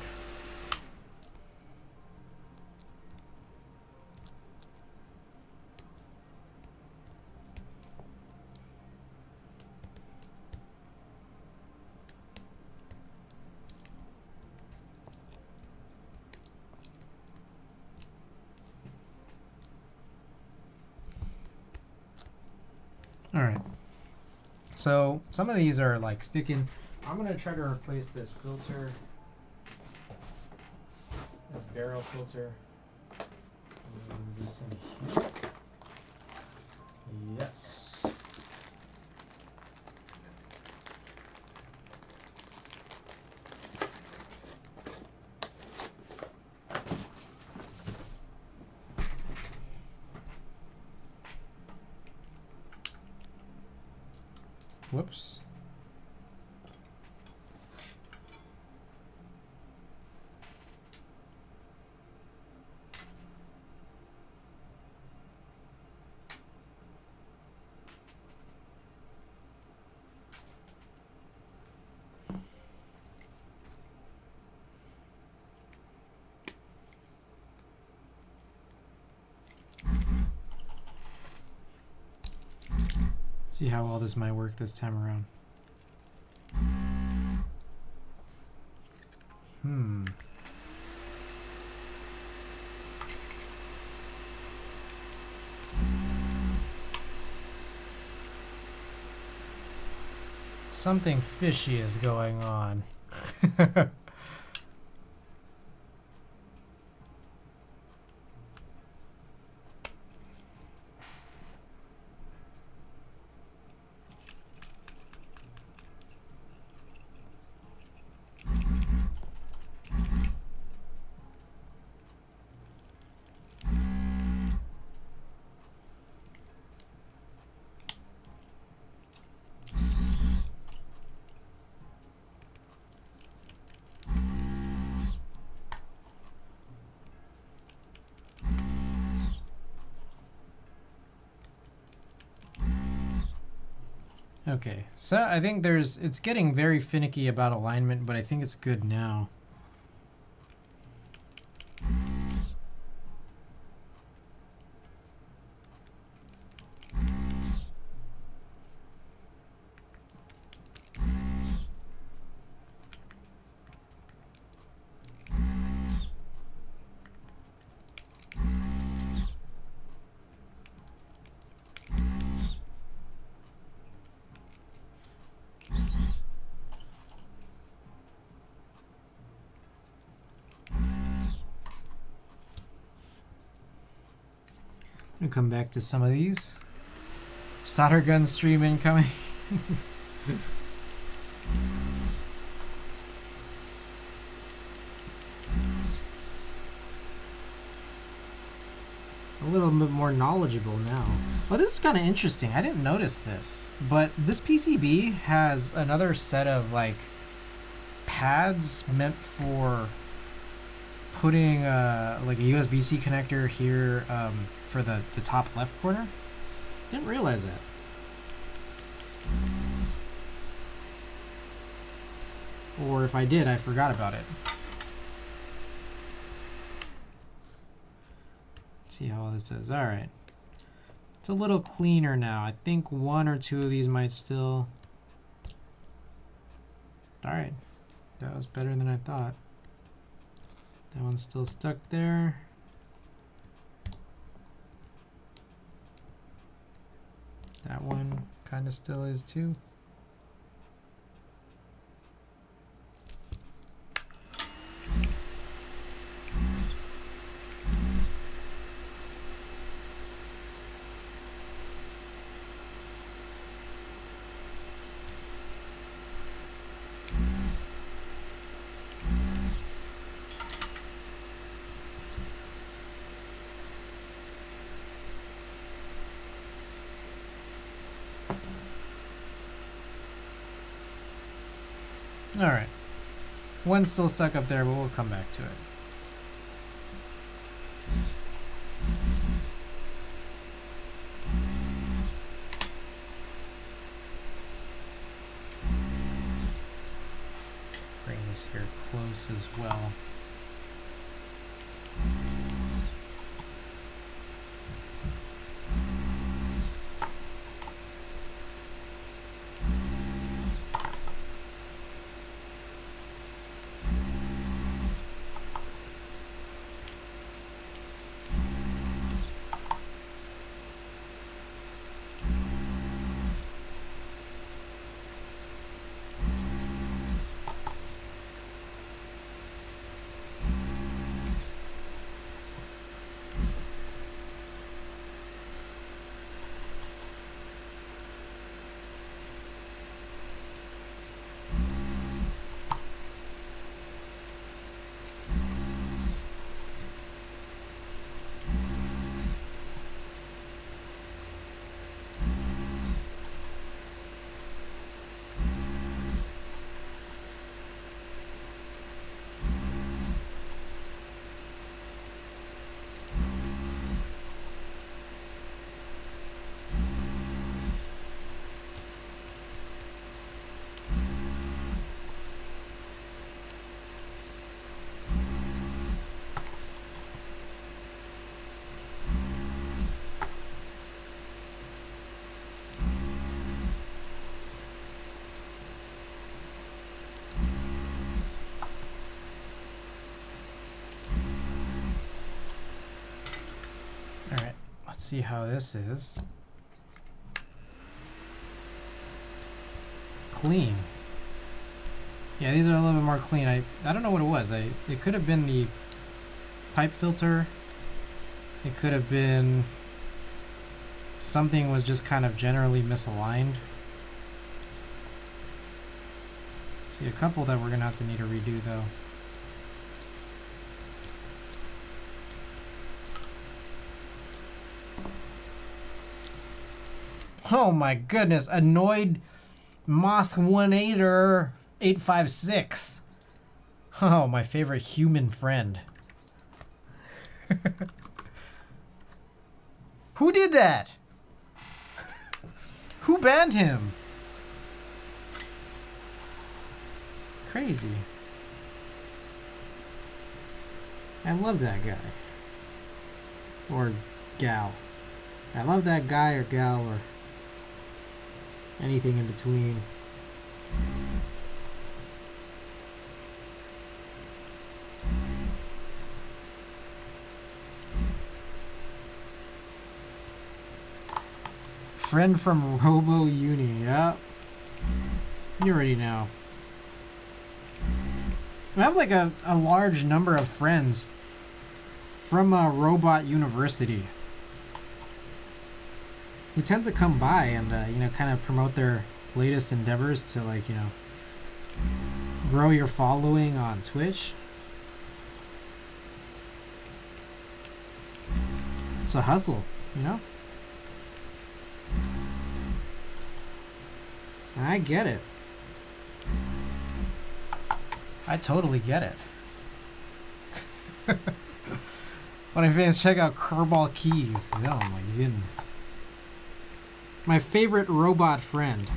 Speaker 1: All right. So some of these are like sticking. I'm gonna try to replace this filter, this barrel filter. Is this in here? Yes. Whoops. See how well this might work this time around. Something fishy is going on. Okay, so I think it's getting very finicky about alignment, but I think it's good now. Come back to some of these. Solder gun stream incoming. A little bit more knowledgeable now. Oh, this is kind of interesting. I didn't notice this, but this PCB has another set of like pads meant for putting like a USB-C connector here for the top left corner. Didn't realize that. Or if I did, I forgot about it. See how all this is. All right. It's a little cleaner now. I think one or two of these might still... All right. That was better than I thought. That one's still stuck there. That one kind of still is too. Alright. One's still stuck up there, but we'll come back to it. Bring this here close as well. Let's see how this is. Clean. Yeah, these are a little bit more clean. I don't know what it was. It could have been the pipe filter. It could have been something was just kind of generally misaligned. See a couple that we're gonna have to need to redo though. Oh my goodness, annoyed moth 18er 856. Oh, my favorite human friend. Who did that? Who banned him? Crazy. I love that guy. Or gal. I love that guy or gal or anything in between. Friend from Robo Uni, yep. You already know. I have like a large number of friends from Robot University who tend to come by and you know, kind of promote their latest endeavors to, like, you know, grow your following on Twitch. It's a hustle, you know? And I get it. I totally get it. When I fans, check out Kerbal Keys. Oh my goodness. My favorite robot friend.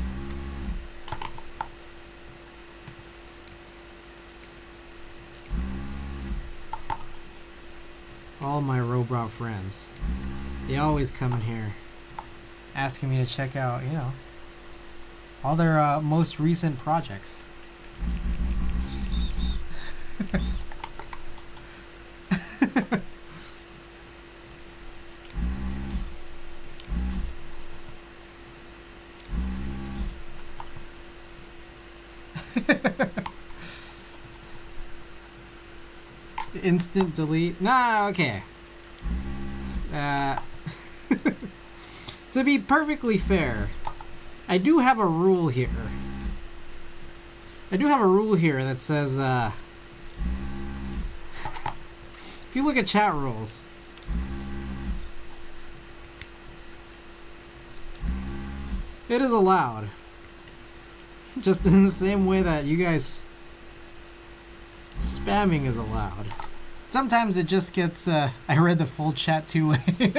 Speaker 1: All my robot friends. They always come in here asking me to check out, you know, all their most recent projects. Instant delete? Nah, okay. To be perfectly fair, I do have a rule here. I do have a rule here that says, if you look at chat rules, it is allowed Just in the same way that you guys spamming is allowed. Sometimes it just gets, I read the full chat too late.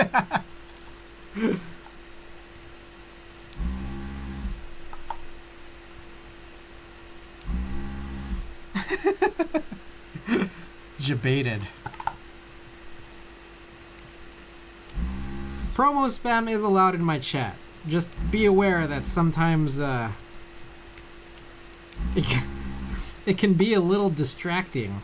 Speaker 1: Jebaited. Promo spam is allowed in my chat. Just be aware that sometimes it can be a little distracting.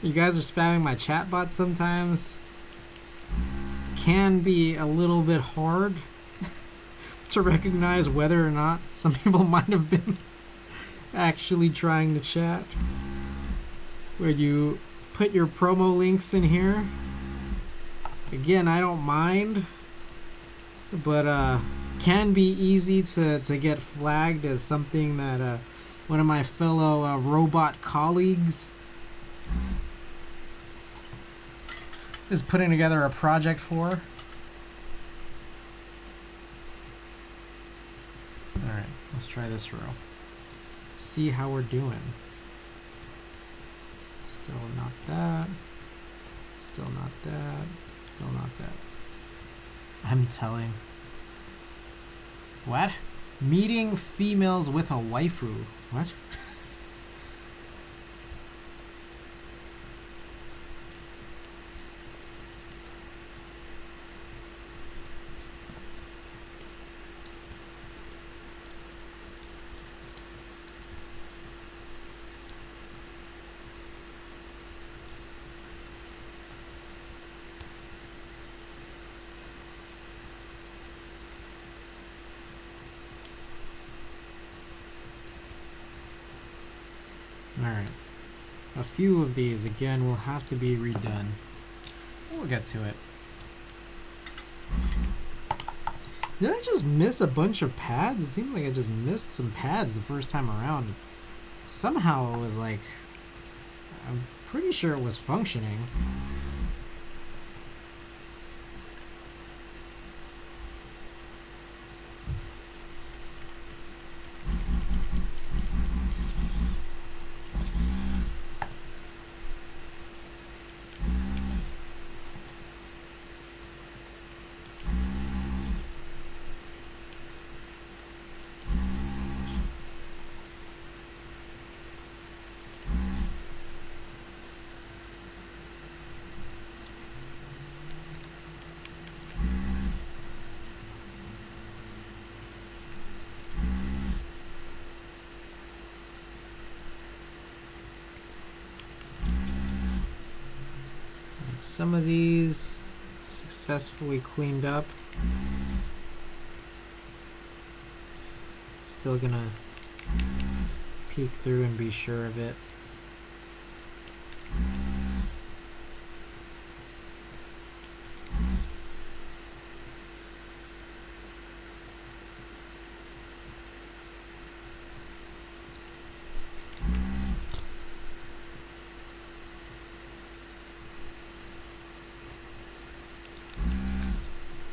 Speaker 1: You guys are spamming my chat bot sometimes. Can be a little bit hard to recognize whether or not some people might have been actually trying to chat. Where you put your promo links in here. Again, I don't mind, but can be easy to get flagged as something that one of my fellow robot colleagues is putting together a project for. Alright, let's try this row. See how we're doing. Still not that. Still not that. Still not that. I'm telling. What? Meeting females with a waifu. What? Alright. A few of these, again, will have to be redone. We'll get to it. Did I just miss a bunch of pads? It seemed like I just missed some pads the first time around. Somehow it was like... I'm pretty sure it was functioning. Some of these successfully cleaned up. Still gonna peek through and be sure of it.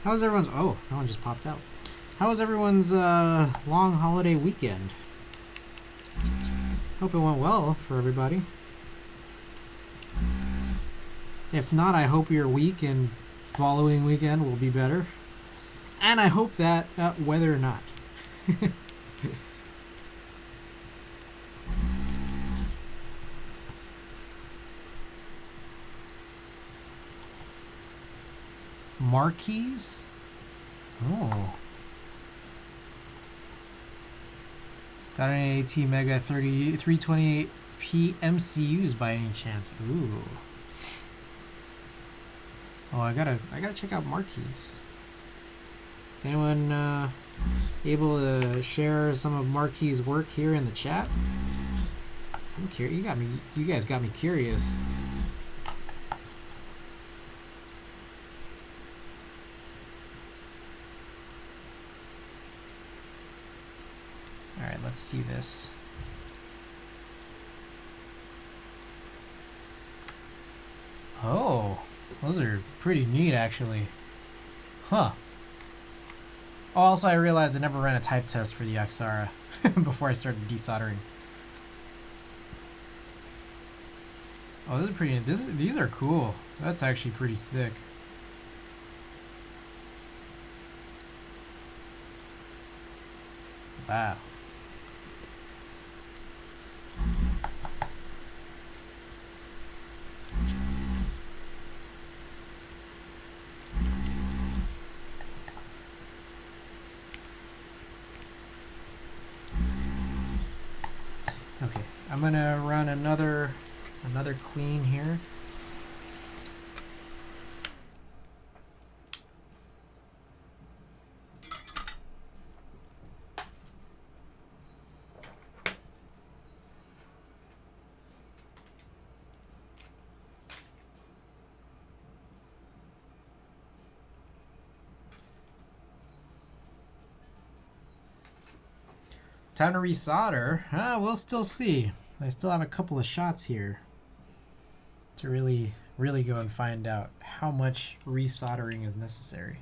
Speaker 1: How was everyone's... Oh, that one just popped out. How was everyone's long holiday weekend? Hope it went well for everybody. If not, I hope your week and following weekend will be better. And I hope that whether or not. Marquees? Oh. Got an AT Mega 328P MCUs by any chance? Ooh. Oh, I gotta check out Marquees. Is anyone able to share some of Marquees' work here in the chat? I'm curious. You guys got me curious. Alright, let's see this. Oh, those are pretty neat, actually. Huh. Oh, also, I realized I never ran a type test for the Aksara before I started desoldering. Oh, this is pretty. These are cool. That's actually pretty sick. Wow. Okay, I'm gonna run another clean here. Time to resolder. We'll still see. I still have a couple of shots here to really go and find out how much resoldering is necessary.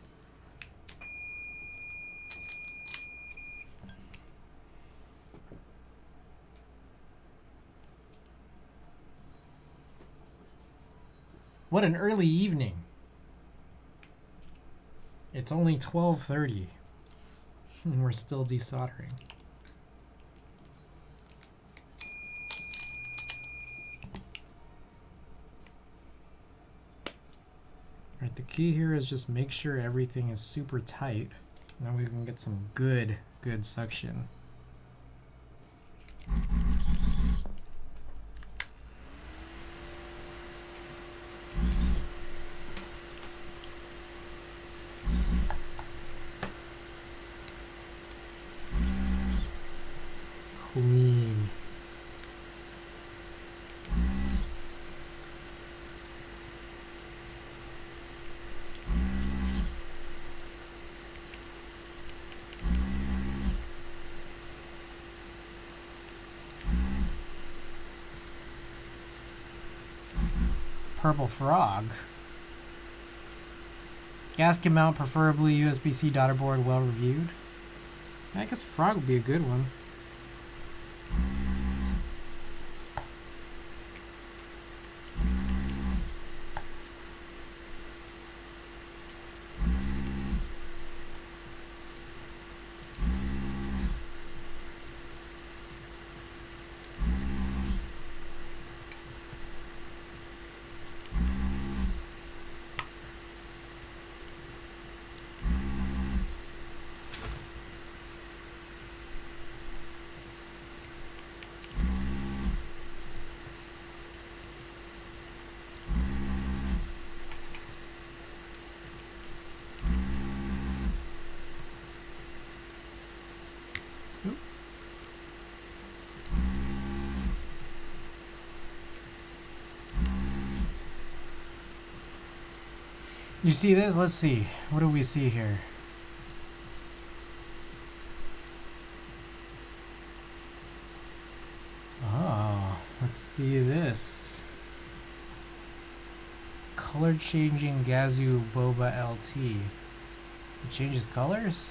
Speaker 1: What an early evening. It's only 12:30 and we're still desoldering. Right, the key here is just make sure everything is super tight. Now we can get some good suction. Clean. Purple frog. Gasket mount, preferably USB-C daughter board, well reviewed. I guess frog would be a good one. You see this? Let's see. What do we see here? Oh, let's see this. Color changing Gazoo Boba LT. It changes colors?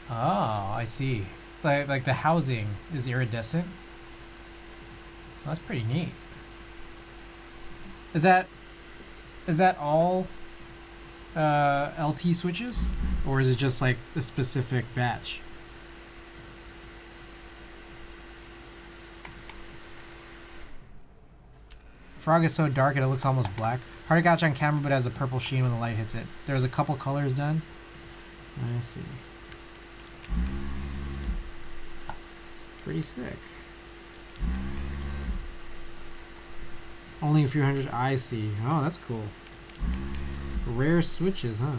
Speaker 1: Oh, I see. Like the housing is iridescent. Well, that's pretty neat. Is that all LT switches, or is it just like a specific batch? Frog is so dark it looks almost black. Hard to catch on camera, but has a purple sheen when the light hits it. There's a couple colors done. I see. Pretty sick. Only a few hundred. I see. Oh, that's cool. Rare switches, huh?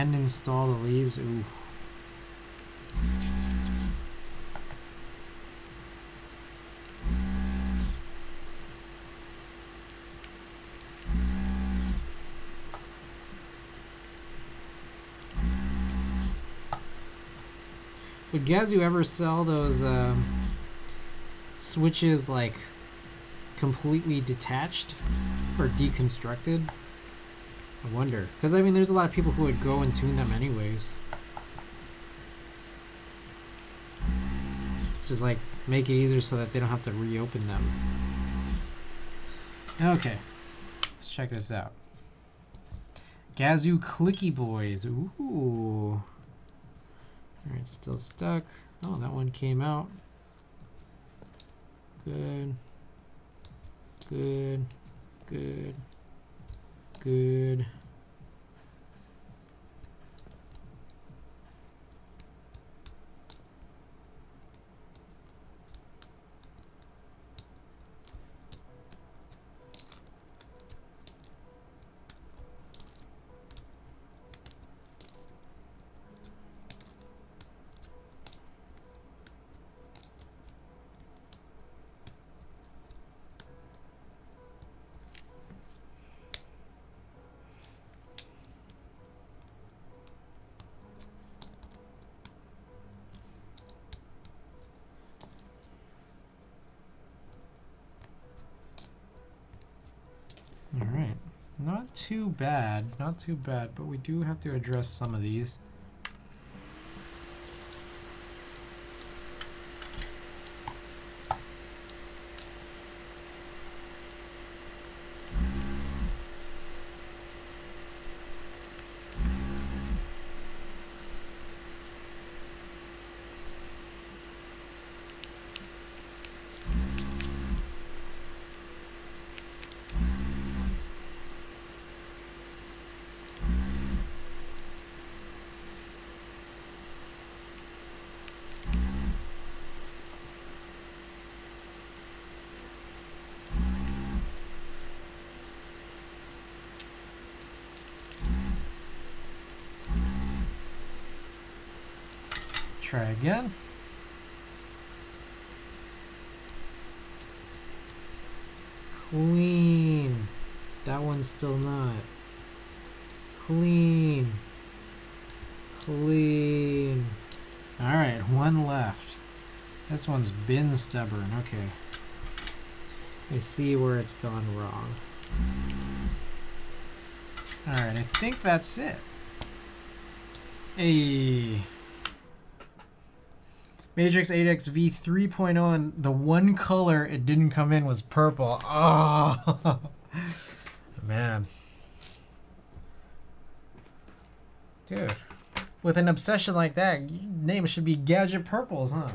Speaker 1: hand install the leaves. Ooh. Would Gazoo ever sell those switches like completely detached or deconstructed? I wonder, because I mean there's a lot of people who would go and tune them anyways. It's just like make it easier so that they don't have to reopen them. Okay, let's check this out. Gazoo Clicky Boys. Ooh. Alright, still stuck. Oh, that one came out. Good. Good. Good. Good. Alright, not too bad, not too bad, but we do have to address some of these. Try again. Clean. That one's still not. Clean. Clean. Alright, one left. This one's been stubborn. Okay. I see where it's gone wrong. Alright, I think that's it. Hey. Matrix 8X V 3.0, and the one color it didn't come in was purple. Oh, man. Dude, with an obsession like that, your name should be Gadget Purples, huh?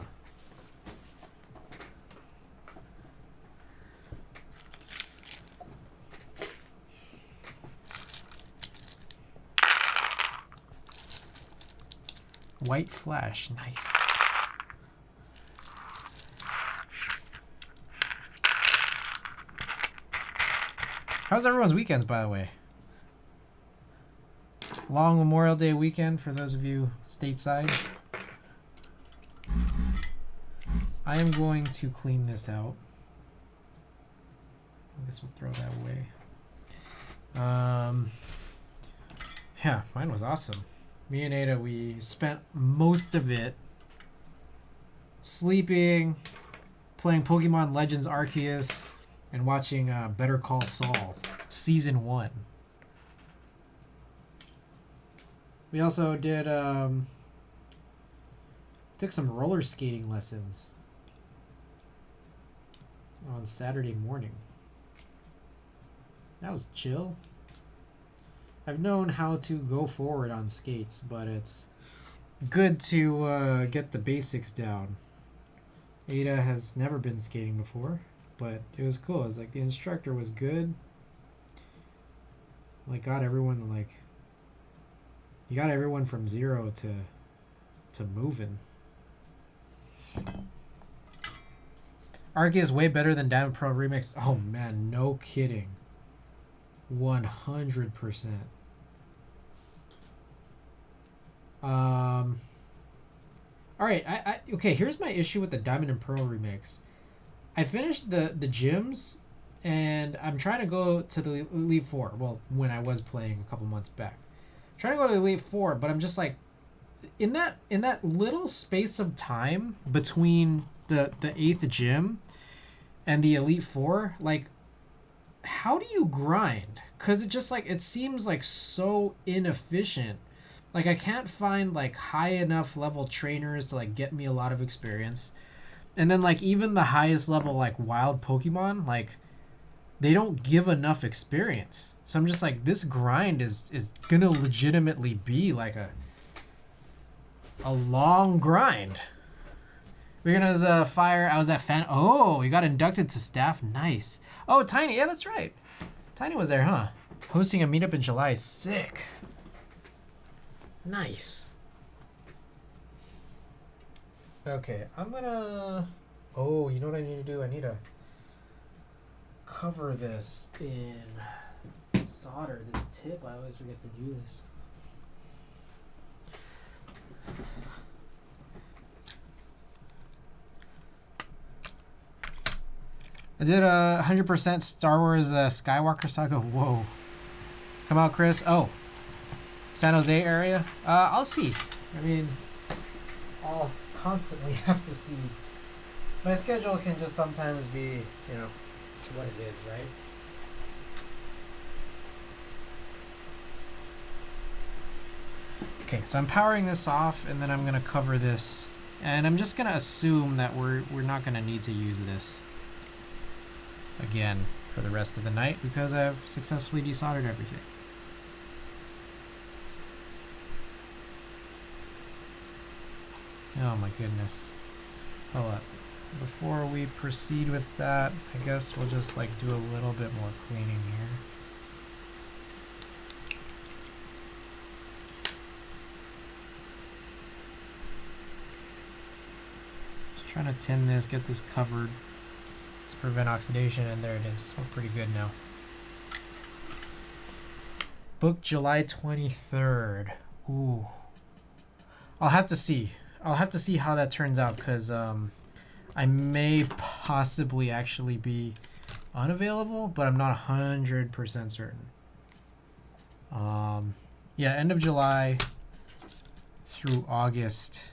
Speaker 1: White flash, nice. How's everyone's weekends, by the way? Long Memorial Day weekend for those of you stateside. I am going to clean this out. I guess we'll throw that away. Yeah, mine was awesome. Me and Ada, we spent most of it sleeping, playing Pokemon Legends Arceus, and watching Better Call Saul, Season 1. We also did, took some roller skating lessons on Saturday morning. That was chill. I've known how to go forward on skates, but it's good to get the basics down. Ada has never been skating before, but it was cool. It was like the instructor was good. Like got everyone like you got everyone from zero to moving. Arceus is way better than Diamond Pro Remix. Oh man, no kidding. 100%. All right. Okay. Here's my issue with the Diamond and Pearl remix. I finished the gyms, and I'm trying to go to the Elite Four. Well, when I was playing a couple months back, trying to go to the Elite Four, but I'm just like, in that little space of time between the 8th gym and the Elite Four, like, how do you grind? Because it just, like, it seems like so inefficient. Like, I can't find, like, high enough level trainers to, like, get me a lot of experience. And then, like, even the highest level, like, wild Pokemon, like, they don't give enough experience. So I'm just like, this grind is gonna legitimately be like a long grind. We're gonna fire. I was at fan. Oh, you got inducted to staff. Nice. Oh, Tiny. Yeah, that's right. Tiny was there, huh? Hosting a meetup in July. Sick. Nice. Okay, I'm gonna. Oh, you know what I need to do? I need to cover this in solder. This tip. I always forget to do this. Is it 100% Star Wars Skywalker Saga? Whoa. Come out, Chris. Oh. San Jose area? I'll see. I mean, I'll constantly have to see. My schedule can just sometimes be, you know, it's what it is, right? Okay, so I'm powering this off, and then I'm going to cover this. And I'm just going to assume that we're not going to need to use this again for the rest of the night because I've successfully desoldered everything. Oh my goodness. Hold up. Before we proceed with that, I guess we'll just like do a little bit more cleaning here. Just trying to tin this, get this covered to prevent oxidation, and there it is. We're pretty good now. Booked July 23rd. Ooh. I'll have to see. I'll have to see how that turns out because I may possibly actually be unavailable, but I'm not 100% certain. Yeah, end of July through August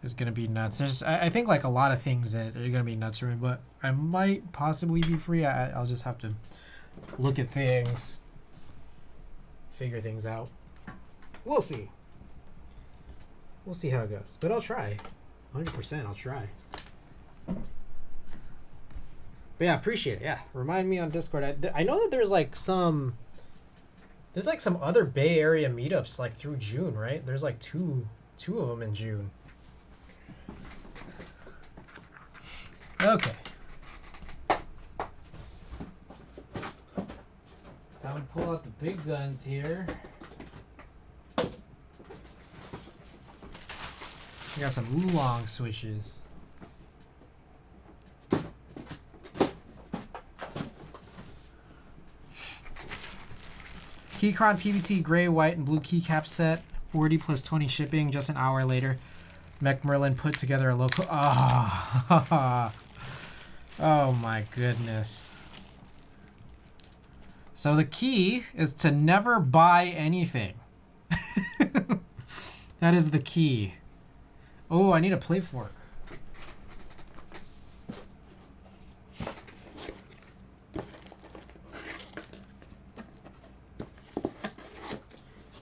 Speaker 1: is going to be nuts. There's, I think, like a lot of things that are going to be nuts for me, but I might possibly be free. I'll just have to look at things, figure things out. We'll see. We'll see how it goes, but I'll try. 100%, I'll try. But yeah, appreciate it. Yeah, remind me on Discord. I know that there's like some other Bay Area meetups like through June, right? There's like two of them in June. Okay. Time to pull out the big guns here. We got some Oolong switches. Keychron PBT gray, white, and blue keycap set. 40 plus 20 shipping. Just an hour later, Mech Merlin put together a local. Oh, oh my goodness. So the key is to never buy anything. That is the key. Oh, I need a play fork.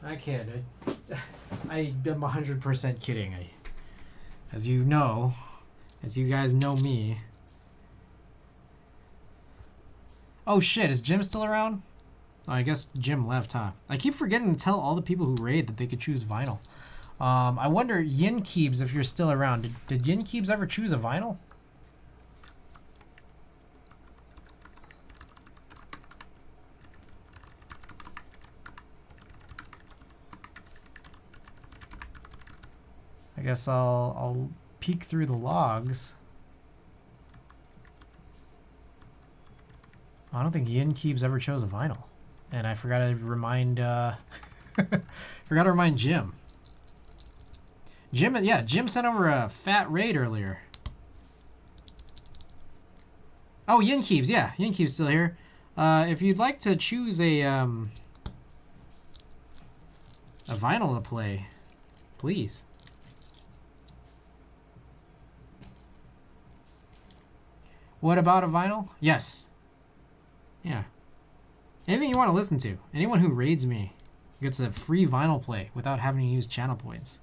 Speaker 1: I can't. I'm 100% kidding. As you know, as you guys know me. Oh shit, is Jim still around? Oh, I guess Jim left, huh? I keep forgetting to tell all the people who raid that they could choose vinyl. I wonder, Yin Keebs, if you're still around. Did Yin Keebs ever choose a vinyl? I guess I'll peek through the logs. I don't think Yin Keebs ever chose a vinyl. And I forgot to remind forgot to remind Jim. Jim, yeah, Jim sent over a fat raid earlier. Oh, Yinkeeps, yeah, Yinkeeps still here. If you'd like to choose a vinyl to play, please. What about a vinyl? Yes. Yeah. Anything you want to listen to. Anyone who raids me gets a free vinyl play without having to use channel points.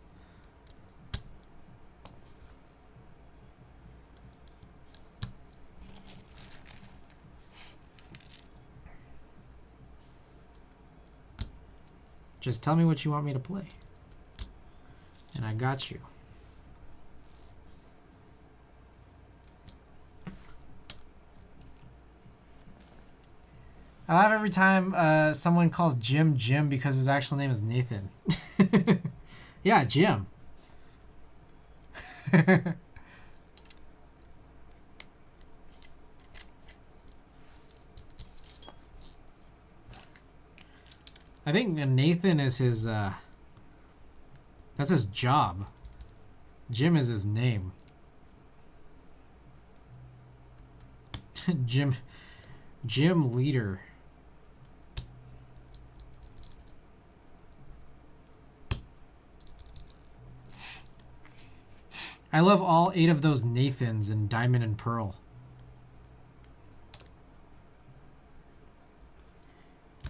Speaker 1: Just tell me what you want me to play. And I got you. I laugh every time someone calls Jim Jim because his actual name is Nathan. Yeah, Jim. I think Nathan is his, that's his job. Jim is his name. Jim Leader. I love all 8 of those Nathans in Diamond and Pearl.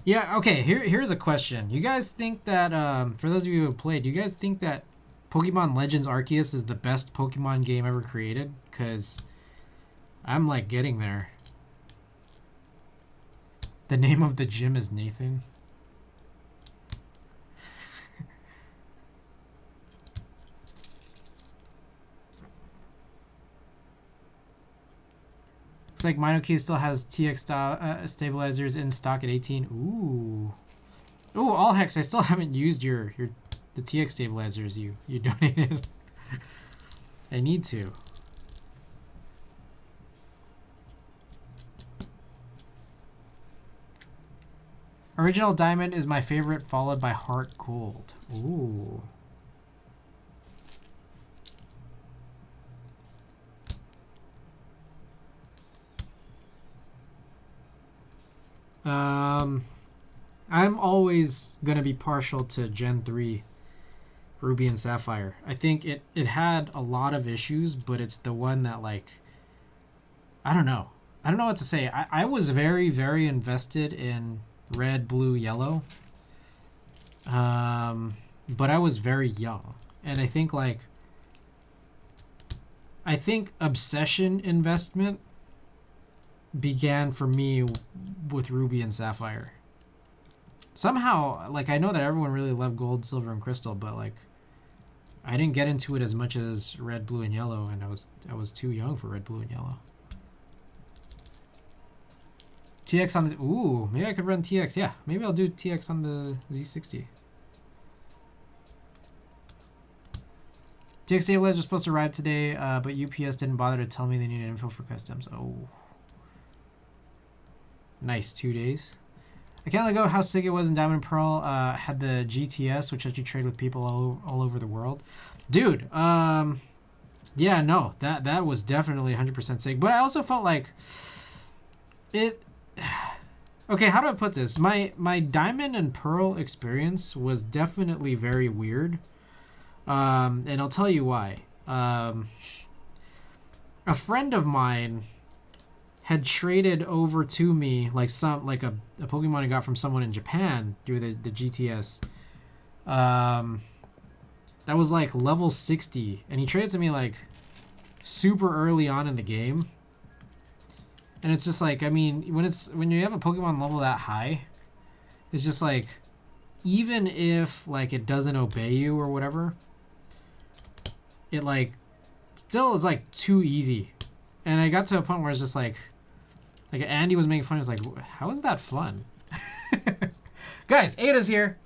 Speaker 1: Yeah, okay, here's a question. You guys think that, for those of you who have played, do you guys think that Pokemon Legends Arceus is the best Pokemon game ever created? Because I'm, like, getting there. The name of the gym is Nathan. Looks like Minokey still has TX stabilizers in stock at 18. Ooh. Ooh, all hex. I still haven't used the TX stabilizers you donated. I need to. Original Diamond is my favorite, followed by Heart Gold. Ooh. I'm always gonna be partial to Gen 3 Ruby and Sapphire. I think it had a lot of issues, but it's the one that, like, I don't know what to say. I was very, very invested in Red, Blue, Yellow, but I was very young, and I think obsession investment began for me with Ruby and Sapphire. Somehow, like, I know that everyone really loved Gold, Silver, and Crystal, but, like, I didn't get into it as much as Red, Blue, and Yellow, and I was too young for Red, Blue, and Yellow. TX on the... Ooh, maybe I could run TX. Yeah, maybe I'll do TX on the Z60. TX stabilizers were supposed to arrive today, but UPS didn't bother to tell me they needed info for customs. Oh. Nice, 2 days. I can't let go how sick it was in Diamond and Pearl. Had the GTS, which lets you trade with people all over the world. Dude, yeah, no, that was definitely 100% sick. But I also felt like it... Okay, how do I put this? My Diamond and Pearl experience was definitely very weird. And I'll tell you why. A friend of mine had traded over to me like a Pokemon I got from someone in Japan through the GTS. That was like level 60, and he traded to me like super early on in the game. And it's just like, I mean, when you have a Pokemon level that high, it's just like, even if like it doesn't obey you or whatever, it like still is like too easy. And I got to a point where it's just like Andy was making fun. He was like, how is that fun? Guys, Ada's here.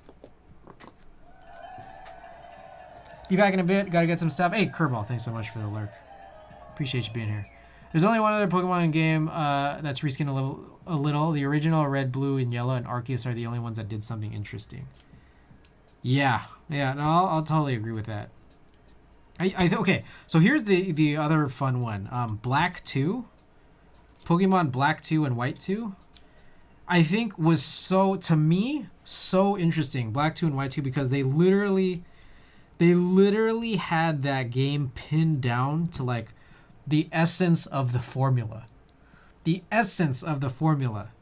Speaker 1: Be back in a bit. Gotta get some stuff. Hey, Kerbal, thanks so much for the lurk. Appreciate you being here. There's only one other Pokemon game that's reskinned a little. The original Red, Blue, and Yellow and Arceus are the only ones that did something interesting. Yeah, no, I'll totally agree with that. Okay, so here's the other fun one. Black 2, Pokemon Black 2 and White 2, I think was so, to me, so interesting. Black 2 and White 2, because they literally had that game pinned down to like the essence of the formula. The essence of the formula.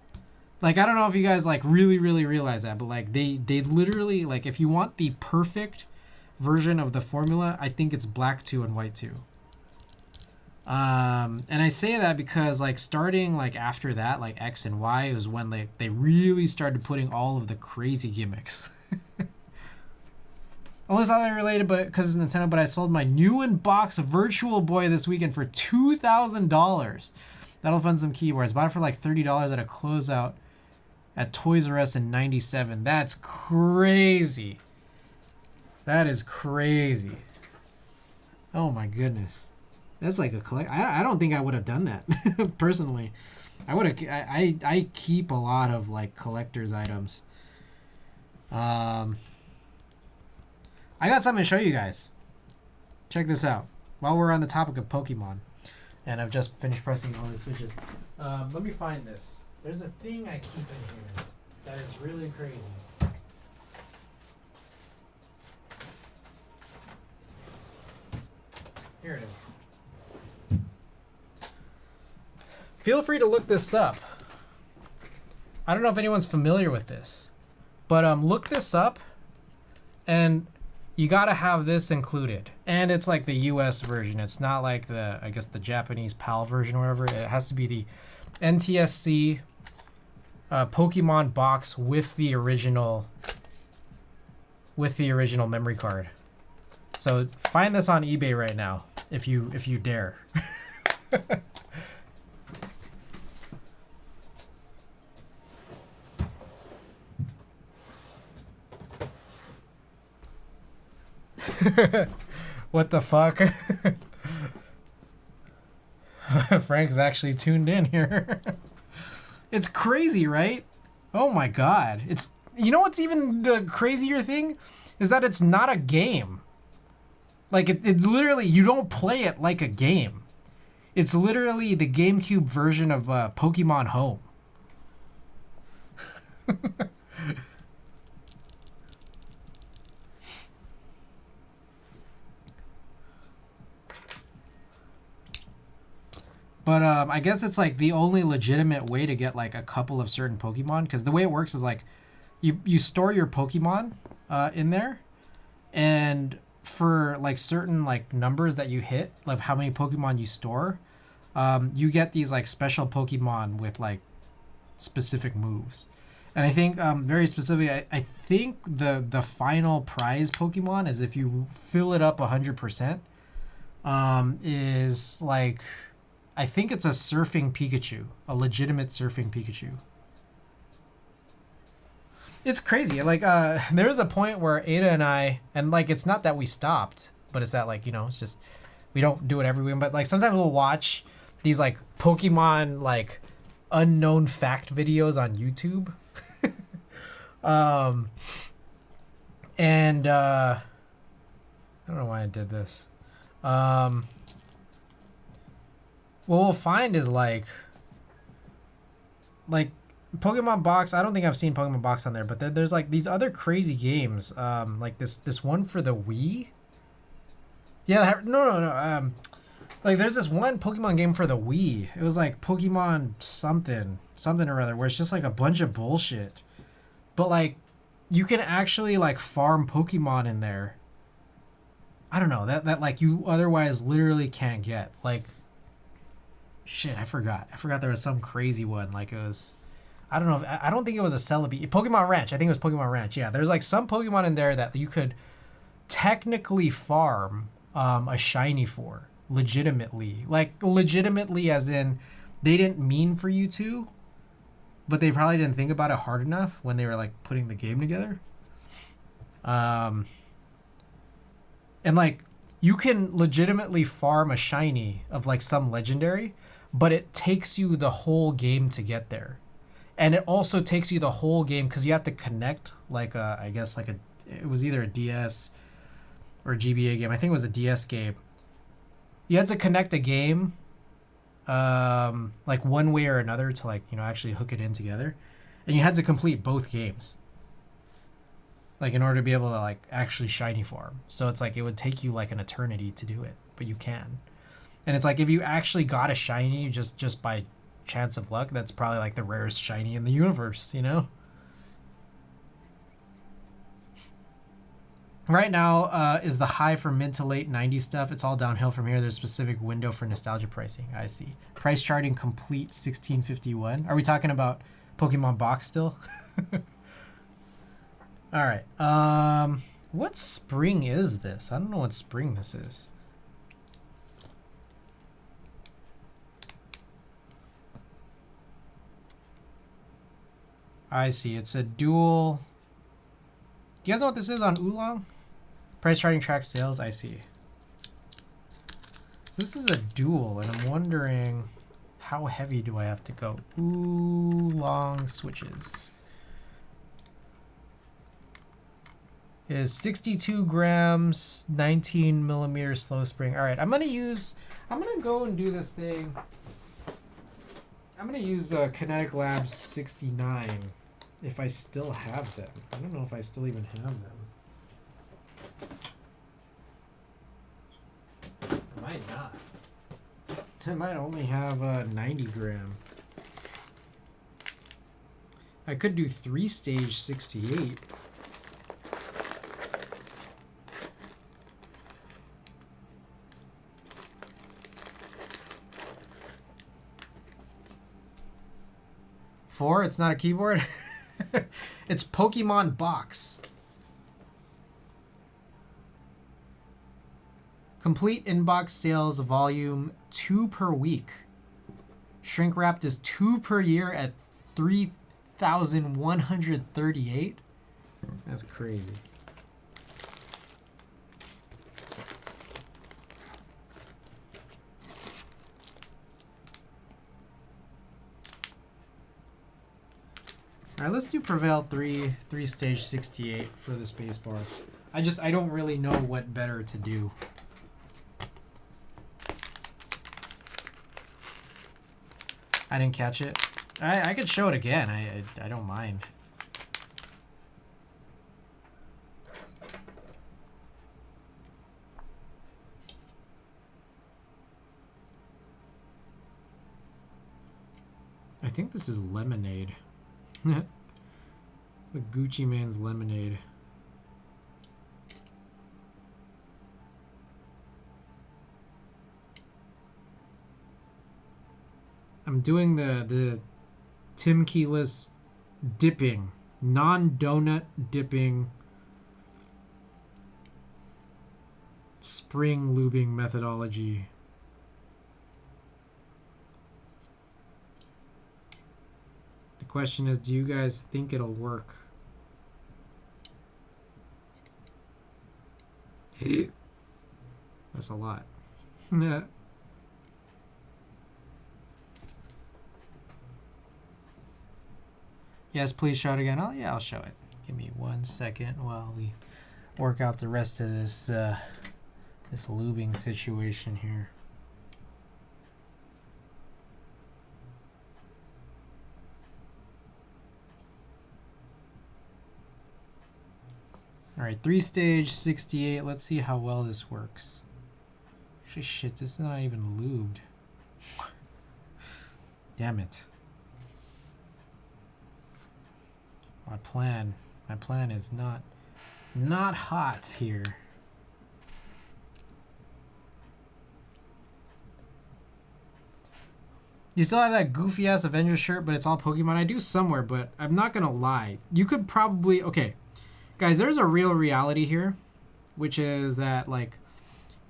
Speaker 1: Like, I don't know if you guys like really realize that, but like they literally, like, if you want the perfect version of the formula, I think it's Black 2 and White 2. And I say that because like starting like after that, like X and Y was when they really started putting all of the crazy gimmicks. Almost not related, but because it's Nintendo, but I sold my new in-box Virtual Boy this weekend for $2,000. That'll fund some keyboards. Bought it for like $30 at a closeout at Toys R Us in '97. That's crazy. That is crazy. Oh my goodness. That's like a collect. I don't think I would have done that personally. I would have. I keep a lot of like collector's items. I got something to show you guys. Check this out. While we're on the topic of Pokemon, and I've just finished pressing all the switches. Let me find this. There's a thing I keep in here that is really crazy. Here it is. Feel free to look this up. I don't know if anyone's familiar with this, but look this up, and you gotta have this included. And it's like the US version. It's not like the, I guess, the Japanese PAL version or whatever. It has to be the NTSC Pokemon box with the original memory card. So find this on eBay right now if you dare. What the fuck? Frank's actually tuned in here. It's crazy, right? Oh my god. It's, you know what's even the crazier thing? Is that it's not a game. Like, it's literally, you don't play it like a game. It's literally the GameCube version of Pokemon Home. But I guess it's like the only legitimate way to get like a couple of certain Pokemon, because the way it works is like you store your Pokemon in there, and for like certain like numbers that you hit, like how many Pokemon you store, you get these like special Pokemon with like specific moves. And I think very specifically, I think the final prize Pokemon is, if you fill it up 100%, is like, I think it's a surfing Pikachu, a legitimate surfing Pikachu. It's crazy. Like, there was a point where Ada and I, and like, it's not that we stopped, but it's that like, you know, it's just, we don't do it every week, but like sometimes we'll watch these like Pokemon, like unknown fact videos on YouTube. And, I don't know why I did this. What we'll find is like Pokemon Box. I don't think I've seen Pokemon Box on there, but there's like these other crazy games. Like this one for the Wii. Yeah, no. Like there's this one Pokemon game for the Wii. It was like Pokemon something or other, where it's just like a bunch of bullshit. But like you can actually like farm Pokemon in there. I don't know, that like you otherwise literally can't get. Like, shit, I forgot there was some crazy one. Like, it was, I don't know, I don't think it was a Celebi. Pokemon Ranch. I think it was Pokemon Ranch. Yeah, there's like some Pokemon in there that you could technically farm a shiny for legitimately. Like, legitimately as in they didn't mean for you to, but they probably didn't think about it hard enough when they were like putting the game together. And like you can legitimately farm a shiny of like some legendary, but it takes you the whole game to get there. And it also takes you the whole game because you have to connect like I guess like it was either a DS or a GBA game. I think it was a DS game. You had to connect a game, like one way or another to like, you know, actually hook it in together. And you had to complete both games. Like in order to be able to like actually shiny farm. So it's like, it would take you like an eternity to do it, but you can. And it's like, if you actually got a shiny just by chance of luck, that's probably like the rarest shiny in the universe, you know? Right now is the high for mid to late 90s stuff. It's all downhill from here. There's a specific window for nostalgia pricing. I see. Price charting complete 1651. Are we talking about Pokemon Box still? All right. What spring is this? I don't know what spring this is. I see. It's a dual. Do you guys know what this is on Oolong? Price charting track sales. I see. So this is a dual, and I'm wondering how heavy do I have to go? Oolong switches. Is 62 grams, 19 millimeters slow spring. All right, I'm gonna go and do this thing. I'm gonna use Kinetic Labs 69 if I still have them. I don't know if I still even have them. I might not. I might only have 90 gram. I could do 3-stage 68. It's not a keyboard. It's Pokemon Box. Complete inbox sales volume 2 per week. Shrink wrapped is 2 per year at 3,138. That's crazy. All right, let's do Prevail 3-stage 68 for the spacebar. I don't really know what better to do. I didn't catch it. I could show it again. I don't mind. I think this is Lemonade. The Gucci Man's Lemonade. I'm doing the Tim Keyless dipping, non-donut dipping spring lubing methodology. The question is, do you guys think it'll work? That's a lot. Yes, please show it again. Oh yeah, I'll show it. Give me 1 second while we work out the rest of this this lubing situation here. All right, 3-stage 68. Let's see how well this works. Actually, shit, this is not even lubed. Damn it. My plan is not hot here. You still have that goofy ass Avengers shirt, but it's all Pokemon. I do somewhere, but I'm not gonna lie. You could probably, okay, guys, there's a real reality here, which is that like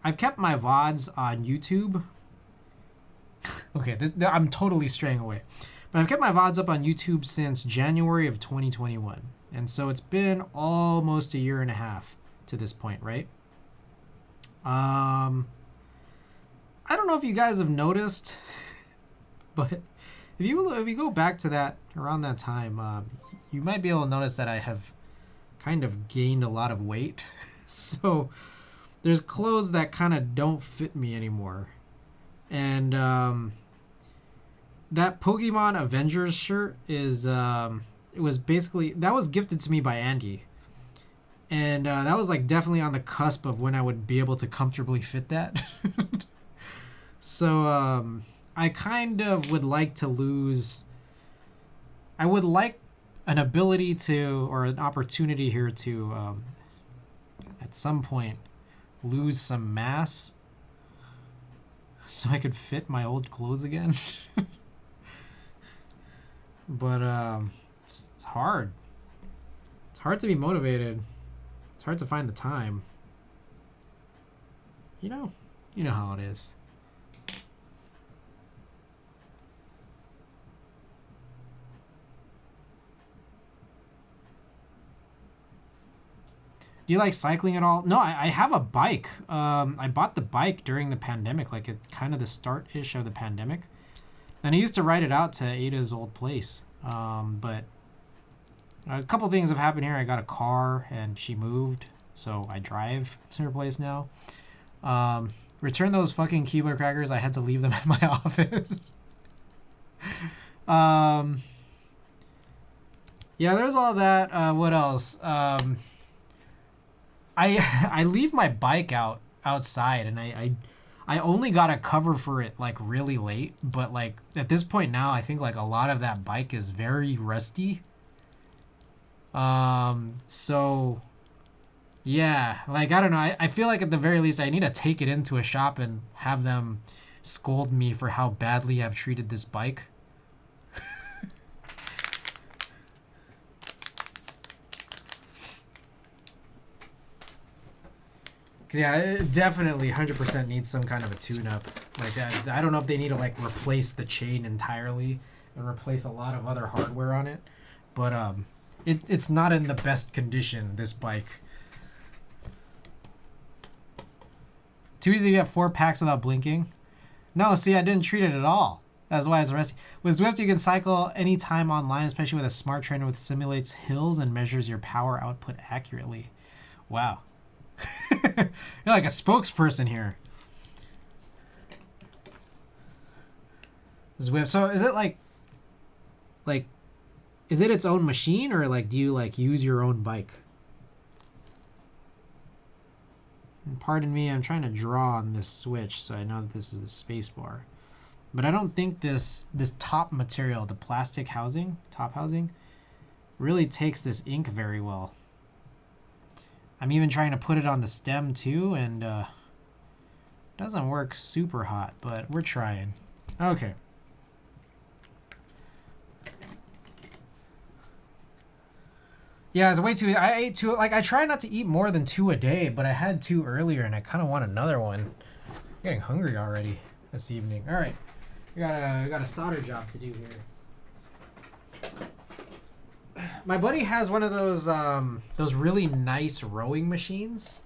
Speaker 1: I've kept my VODs on YouTube. Okay, I'm totally straying away. But I've kept my VODs up on YouTube since January of 2021. And so it's been almost a year and a half to this point, right? I don't know if you guys have noticed, but if you go back to that, around that time, you might be able to notice that I have kind of gained a lot of weight. So there's clothes that kind of don't fit me anymore. And that Pokemon Avengers shirt is it was basically, that was gifted to me by Andy. And that was like definitely on the cusp of when I would be able to comfortably fit that. So I kind of would like to lose, I would like an ability to, or an opportunity here to at some point lose some mass so I could fit my old clothes again. But it's hard. It's hard to be motivated. It's hard to find the time. You know how it is. Do you like cycling at all? No, I have a bike. I bought the bike during the pandemic, like at kind of the start-ish of the pandemic. And I used to ride it out to Ada's old place. But a couple things have happened here. I got a car and she moved, so I drive to her place now. Return those fucking Keebler crackers. I had to leave them at my office. Yeah, there's all that. What else? I leave my bike outside, and I only got a cover for it like really late, but like at this point now I think like a lot of that bike is very rusty. So yeah, like I don't know, I feel like at the very least I need to take it into a shop and have them scold me for how badly I've treated this bike. Cause yeah, it definitely 100% needs some kind of a tune-up. Like I don't know if they need to like replace the chain entirely and replace a lot of other hardware on it, but it's not in the best condition, this bike. Too easy to get 4 packs without blinking. No, see, I didn't treat it at all. That's why it's rusty. With Zwift, you can cycle anytime online, especially with a smart trainer which simulates hills and measures your power output accurately. Wow. You're like a spokesperson here. Zwift. So is it like is it its own machine, or like do you like use your own bike? And pardon me, I'm trying to draw on this switch so I know that this is the space bar. But I don't think this top material, the plastic housing, top housing, really takes this ink very well. I'm even trying to put it on the stem too, and doesn't work super hot, but we're trying. Okay. Yeah, it's way too. I ate 2. Like I try not to eat more than 2 a day, but I had 2 earlier, and I kind of want another one. I'm getting hungry already this evening. All right, we got a solder job to do here. My buddy has one of those really nice rowing machines.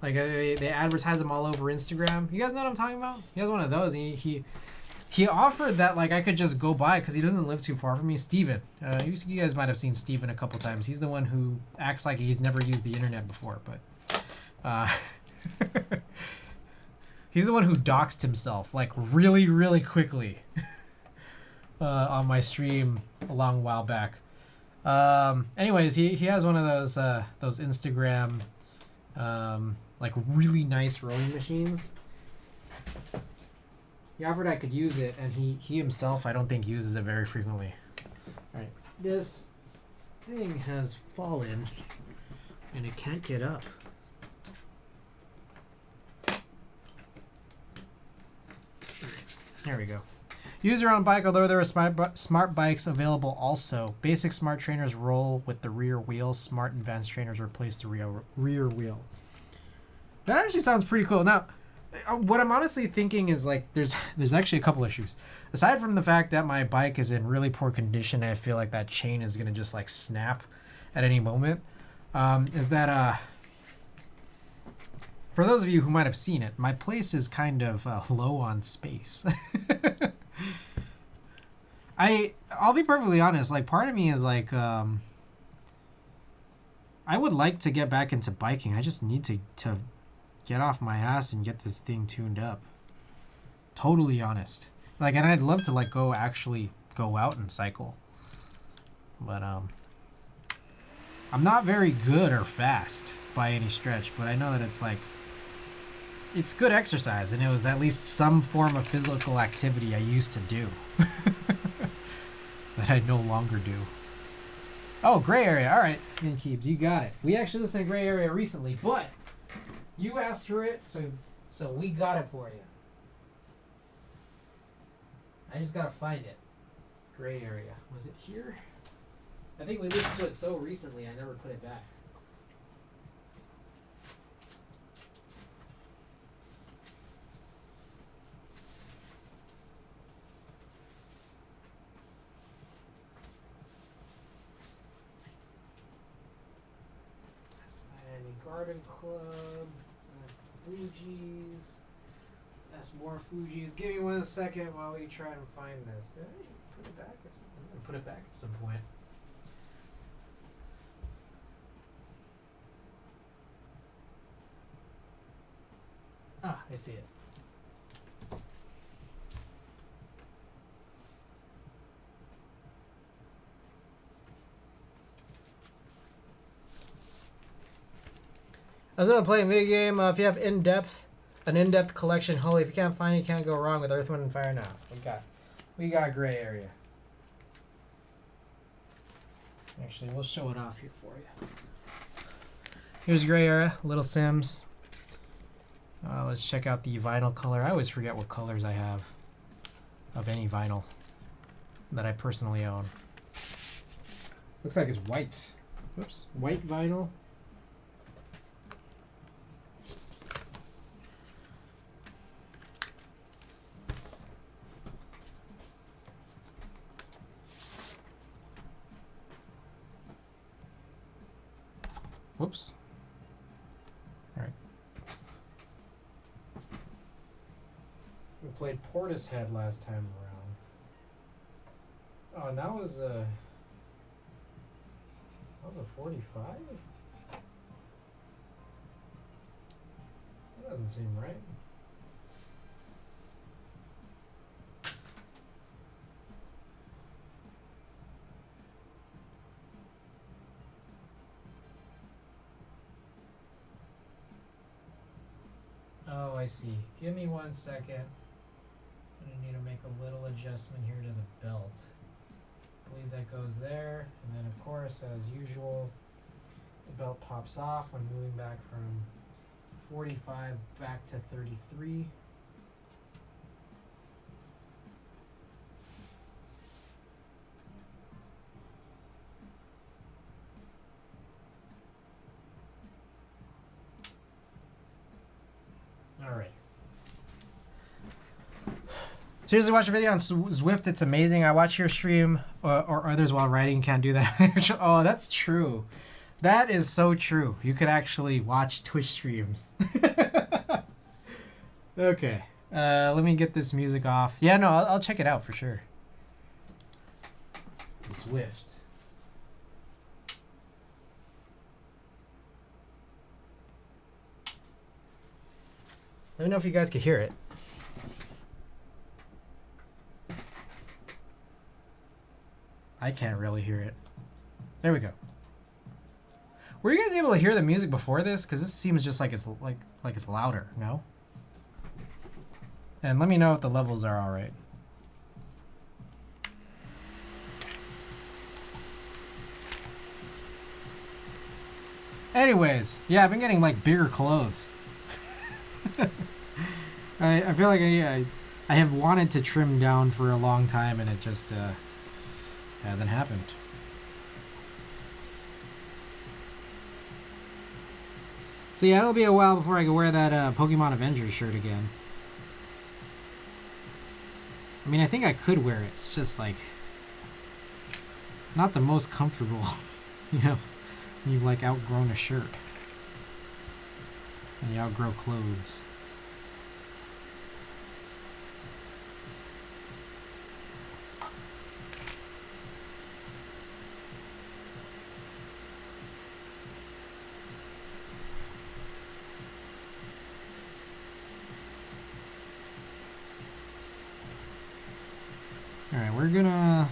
Speaker 1: Like they advertise them all over Instagram. You guys know what I'm talking about? He has one of those. He offered that like I could just go by because he doesn't live too far from me. Steven. You guys might have seen Steven a couple times. He's the one who acts like he's never used the internet before, but he's the one who doxed himself like really, really quickly. On my stream a long while back. Anyways, he has one of those Instagram like really nice rowing machines. He offered I could use it, and he himself I don't think uses it very frequently. All right, this thing has fallen and it can't get up. There we go. Use your own bike, although there are smart bikes available also. Basic smart trainers roll with the rear wheel. Smart advanced trainers replace the rear wheel. That actually sounds pretty cool. Now, what I'm honestly thinking is like there's actually a couple issues. Aside from the fact that my bike is in really poor condition and I feel like that chain is going to just like snap at any moment, is that for those of you who might have seen it, my place is kind of low on space. I'll be perfectly honest, like part of me is like I would like to get back into biking. I just need to get off my ass and get this thing tuned up. Totally honest. Like, and I'd love to like go out and cycle. But I'm not very good or fast by any stretch, but I know that it's like it's good exercise, and it was at least some form of physical activity I used to do that I no longer do. Oh, gray area. All right, Keebs, you got it. We actually listened to gray area recently, but you asked for it, so we got it for you. I just gotta find it. Gray area. Was it here? I think we listened to it so recently I never put it back. That's Miami Garden Club. That's the Fuji's. That's more Fuji's. Give me 1 second while we try and find this. Did I put it back? I'm gonna put it back at some point. Ah, I see it. I was gonna play a video game. If you have an in-depth collection, holy, if you can't find it, you can't go wrong with Earth, Wind, and Fire now. We got gray area. Actually, we'll show it off here for you. Here's gray area, Little Sims. Let's check out the vinyl color. I always forget what colors I have of any vinyl that I personally own. Looks like it's white. Whoops. White vinyl. Whoops. All right. We played Portishead last time around. Oh, and that was a 45? That doesn't seem right. Oh, I see. Give me 1 second. I need to make a little adjustment here to the belt. I believe that goes there, and then of course, as usual, the belt pops off when moving back from 45 back to 33. Alright. Seriously, watch a video on Zwift. It's amazing. I watch your stream or others while riding. Can't do that. Oh, that's true. That is so true. You could actually watch Twitch streams. Okay. Let me get this music off. Yeah, no, I'll check it out for sure. Zwift. Let me know if you guys could hear it. I can't really hear it. There we go. Were you guys able to hear the music before this? Because this seems just like it's it's louder. No. And let me know if the levels are all right. Anyways, yeah, I've been getting like bigger clothes. I feel like I have wanted to trim down for a long time, and it just hasn't happened. So yeah, it'll be a while before I can wear that Pokemon Avengers shirt again. I mean, I think I could wear it. It's just like not the most comfortable, you know, when you've like outgrown a shirt and you outgrow clothes. All right, we're gonna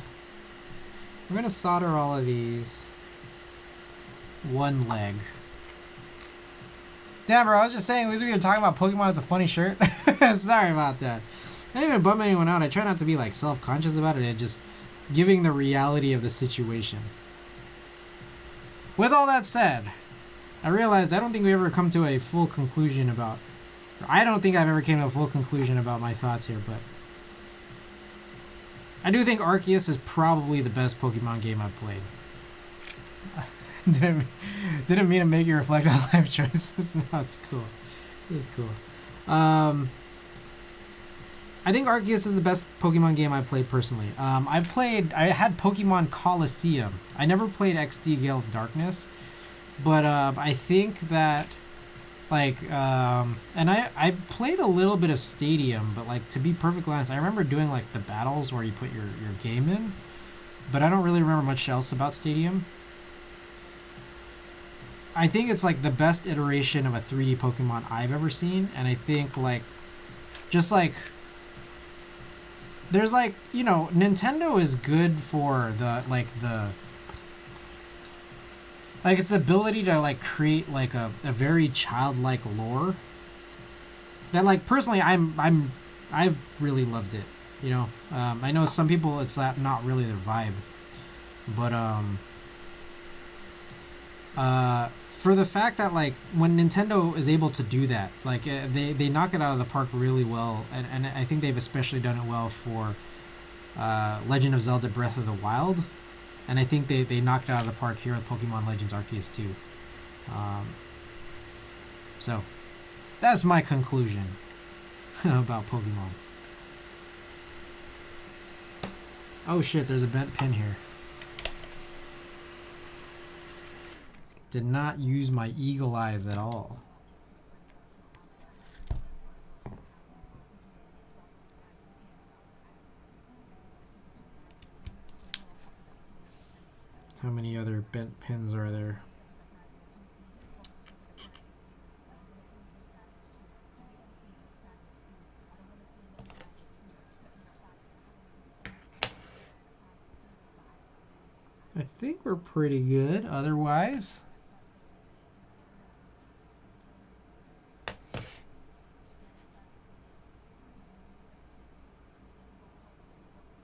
Speaker 1: solder all of these one leg. Damn, bro, I was just saying, we were talking about Pokemon as a funny shirt. Sorry about that. I didn't even bum anyone out. I try not to be like self-conscious about it and just giving the reality of the situation. With all that said, I realized I don't think we ever come to a full conclusion about... I don't think I've ever came to a full conclusion about my thoughts here, but... I do think Arceus is probably the best Pokemon game I've played. Didn't mean to make you reflect on life choices. No, it's cool. It's cool. I think Arceus is the best Pokemon game I've played personally. I had Pokemon Coliseum. I never played XD Gale of Darkness, but I think that, like, and I played a little bit of Stadium, but like, to be perfectly honest, I remember doing like the battles where you put your game in, but I don't really remember much else about Stadium. I think it's like the best iteration of a 3D Pokemon I've ever seen, and I think like, just like, there's like, you know, Nintendo is good for like its ability to like create like a very childlike lore that, like, personally I've really loved it, you know. I know some people it's not really their vibe, but for the fact that, like, when Nintendo is able to do that, like, they knock it out of the park really well, and I think they've especially done it well for Legend of Zelda Breath of the Wild, and I think they knocked it out of the park here with Pokemon Legends Arceus 2. So that's my conclusion about Pokemon. Oh shit, there's a bent pin here. Did not use my eagle eyes at all. How many other bent pins are there? I think we're pretty good otherwise.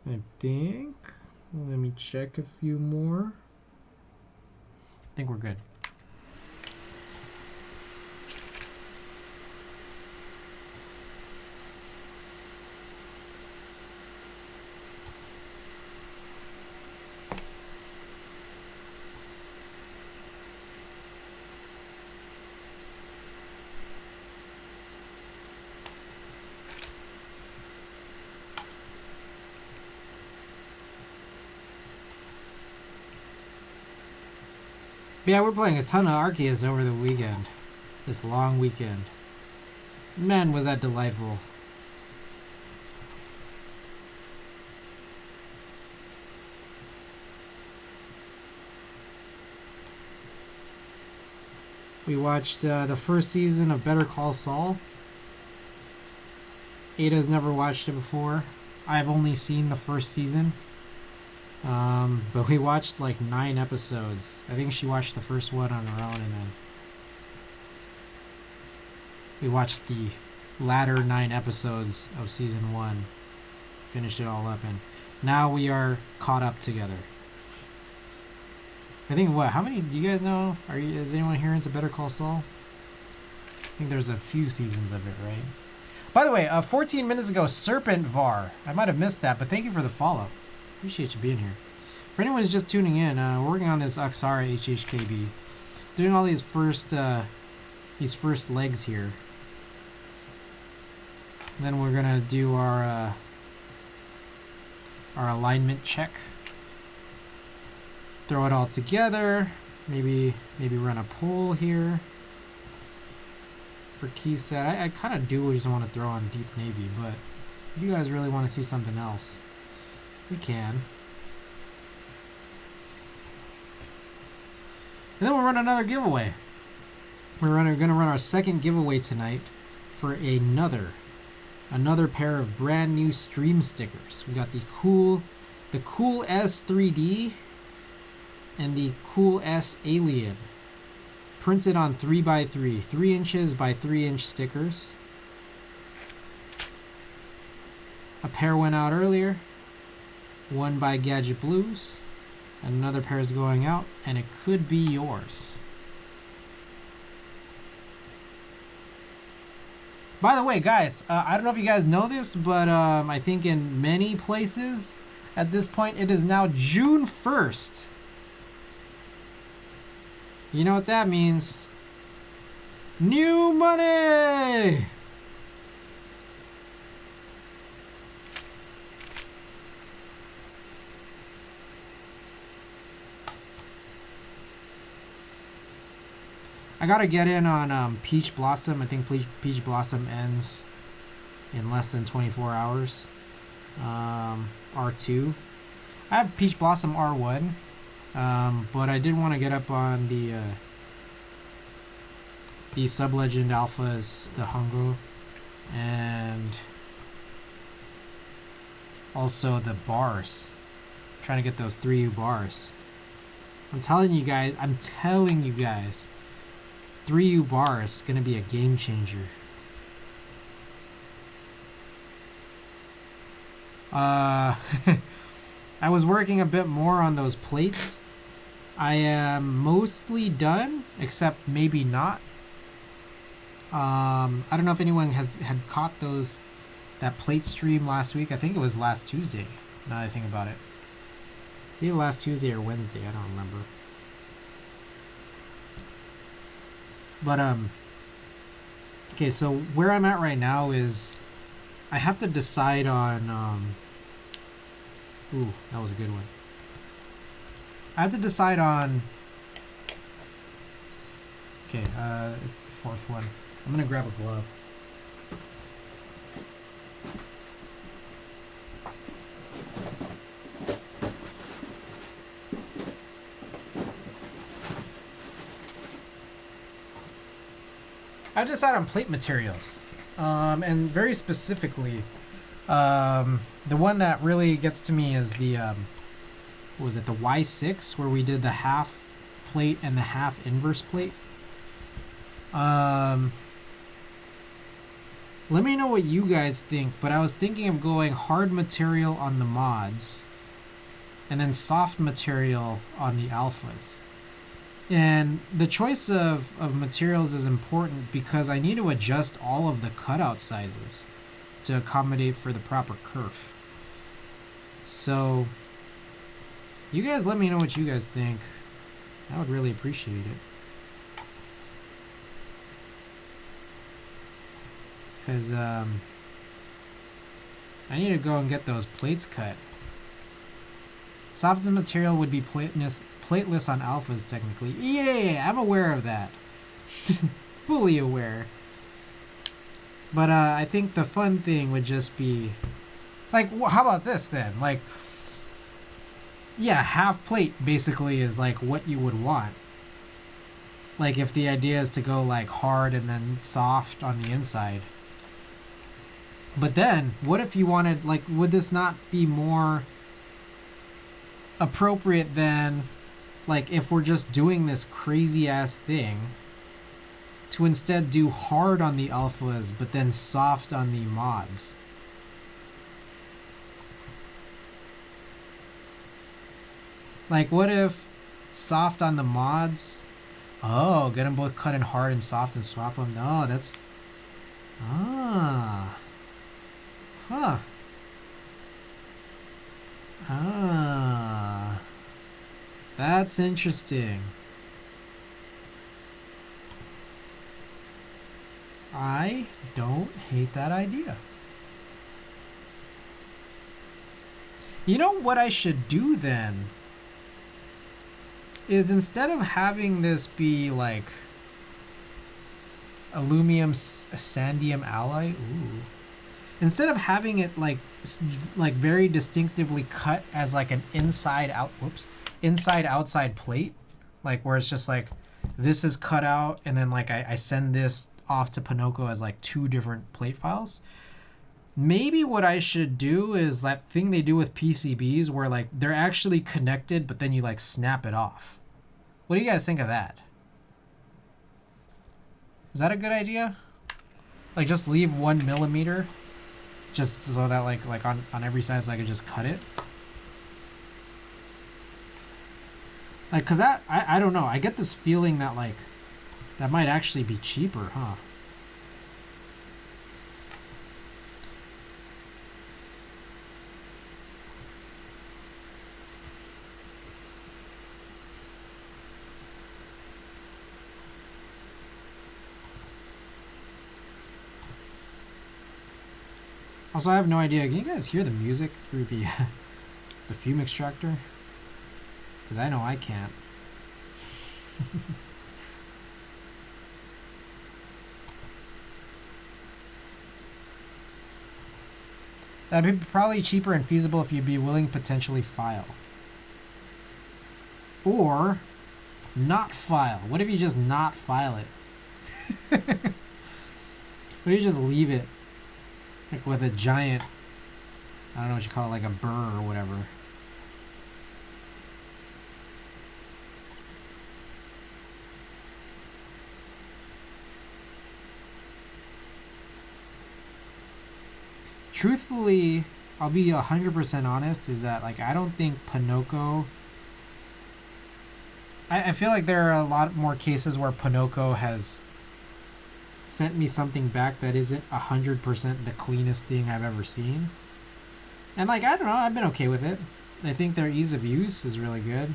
Speaker 1: I think. Let me check a few more. I think we're good. Yeah, we're playing a ton of Arceus over the weekend. This long weekend. Man, was that delightful. We watched the first season of Better Call Saul. Ada's never watched it before. I've only seen the first season. But we watched like 9 episodes. I think she watched the first one on her own, and then we watched the latter 9 episodes of season 1. Finished it all up, and now we are caught up together. I think, what, how many do you guys know? Is anyone here into Better Call Saul? I think there's a few seasons of it, right? By the way, 14 minutes ago, Serpent Var. I might have missed that, but thank you for the follow. Appreciate you being here. For anyone who's just tuning in, we're working on this Aksara HHKB. Doing all these first legs here. And then we're gonna do our alignment check. Throw it all together. Maybe run a poll here for key set. I kind of do just want to throw on Deep Navy, but if you guys really want to see something else, we can. And then we'll run another giveaway. We're gonna run our second giveaway tonight for another another pair of brand new stream stickers. We got the Cool S 3D and the Cool S Alien, printed on 3x3, 3 inches by 3 inch stickers. A pair went out earlier, one by Gadget Blues, and another pair is going out, and it could be yours. By the way, guys, I don't know if you guys know this, but I think in many places at this point it is now June 1st. You know what that means? New money! I gotta get in on Peach Blossom. I think Peach Blossom ends in less than 24 hours. R2. I have Peach Blossom R1, but I did want to get up on the Sub-Legend Alphas, the Hongo, and also the bars. I'm trying to get those 3U bars. I'm telling you guys, 3U bar is going to be a game changer. I was working a bit more on those plates. I am mostly done, except maybe not. I don't know if anyone had caught that plate stream last week. I think it was last Tuesday, now that I think about it. It's either last Tuesday or Wednesday, I don't remember. But, okay, so where I'm at right now is I have to decide on, ooh, that was a good one. I have to decide on, okay, it's the 4th one. I'm gonna grab a glove. I decided on plate materials, and very specifically, the one that really gets to me is the, what was it, the Y6, where we did the half plate and the half inverse plate. Let me know what you guys think, but I was thinking of going hard material on the mods, and then soft material on the alphas. And the choice of materials is important because I need to adjust all of the cutout sizes to accommodate for the proper kerf. So, you guys let me know what you guys think. I would really appreciate it. Because, I need to go and get those plates cut. Softest material would be plateless on alphas, technically. Yeah, I'm aware of that. Fully aware. But I think the fun thing would just be, like, how about this then? Like, yeah, half plate basically is like what you would want. Like, if the idea is to go like hard and then soft on the inside. But then, what if you wanted, like, would this not be more appropriate than, like, if we're just doing this crazy ass thing, to instead do hard on the alphas but then soft on the mods? Like, what if soft on the mods? Oh, get them both cut in hard and soft and swap them. No, that's, huh. That's interesting. I don't hate that idea. You know what I should do then? Is instead of having this be like aluminum sandium alloy, ooh. Instead of having it like very distinctively cut as like an inside outside plate, like where it's just like this is cut out and then like I send this off to Pinocchio as like 2 different plate files. Maybe what I should do is that thing they do with PCBs where like they're actually connected, but then you like snap it off. What do you guys think of that? Is that a good idea? Like just leave 1 millimeter, just so that like on every side, so I could just cut it. Like, cause that I don't know. I get this feeling that like that might actually be cheaper, huh? Also, I have no idea. Can you guys hear the music through the the fume extractor? Because I know I can't. That'd be probably cheaper and feasible if you'd be willing to potentially file. Or not file. What if you just not file it? What if you just leave it? Like with a giant, I don't know what you call it, like a burr or whatever. Truthfully, I'll be 100% honest, is that like I don't think Pinoco... I feel like there are a lot more cases where Pinoco has sent me something back that isn't 100% the cleanest thing I've ever seen. And like, I don't know, I've been okay with it. I think their ease of use is really good.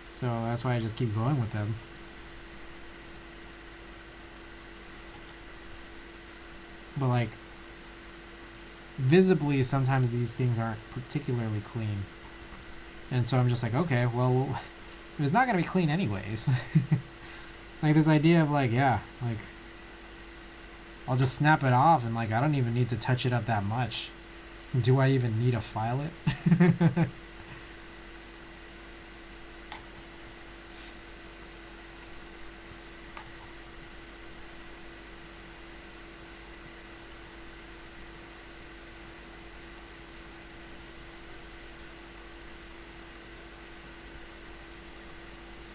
Speaker 1: So that's why I just keep going with them. But like, visibly sometimes these things aren't particularly clean. And so I'm just like, okay, well, it's not going to be clean anyways. Like this idea of like, yeah, like, I'll just snap it off and like I don't even need to touch it up that much. Do I even need to file it?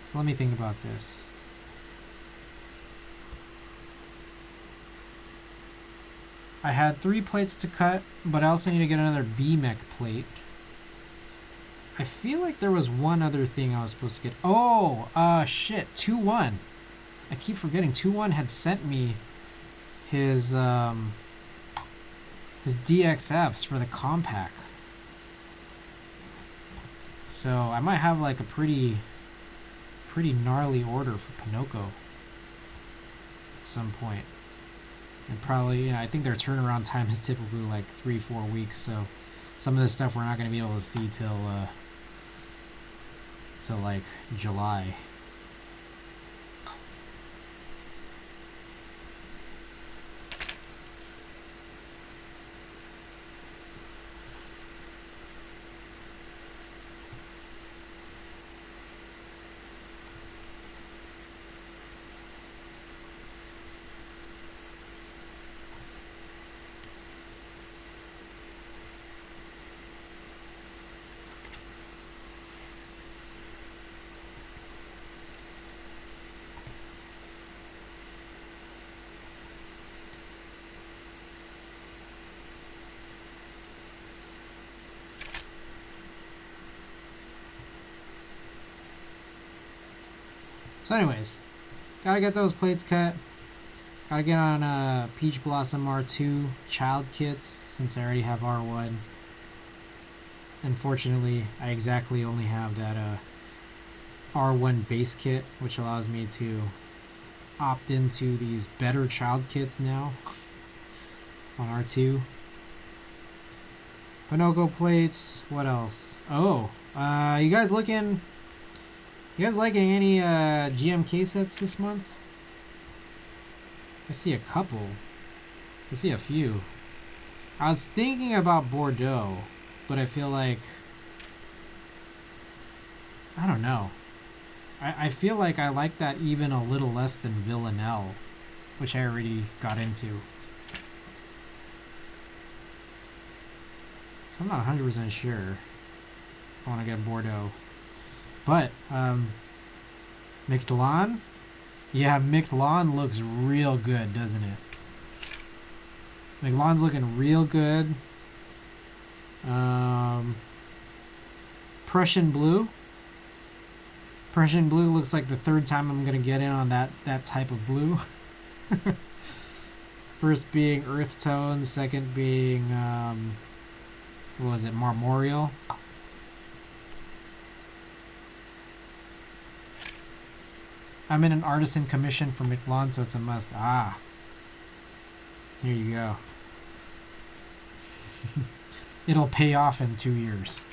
Speaker 1: So let me think about this. I had 3 plates to cut, but I also need to get another B-mech plate. I feel like there was one other thing I was supposed to get. Oh, shit, 2-1. I keep forgetting. 2-1 had sent me his DXFs for the compact. So I might have like a pretty gnarly order for Pinoco at some point. And probably, you know, I think their turnaround time is typically like 3-4 weeks, so some of this stuff we're not going to be able to see till like July. So anyways, gotta get those plates cut. Gotta get on Peach Blossom R2 child kits since I already have R1. Unfortunately, I exactly only have that R1 base kit, which allows me to opt into these better child kits now on R2. Pinoco plates, what else? Oh, you guys liking any GMK sets this month? I see a couple. I see a few. I was thinking about Bordeaux, but I feel like, I don't know. I feel like I like that even a little less than Villanelle, which I already got into. I'm not 100% sure if I want to get Bordeaux. But, Mixed Lawn? Yeah, Mixed Lawn looks real good, doesn't it? Mixed Lawn's looking real good. Prussian Blue. Prussian Blue looks like the third time I'm going to get in on that type of blue. First being Earth Tone, second being, what was it, Marmoreal. I'm in an artisan commission for McLawn, so it's a must. Ah. Here you go. It'll pay off in 2 years.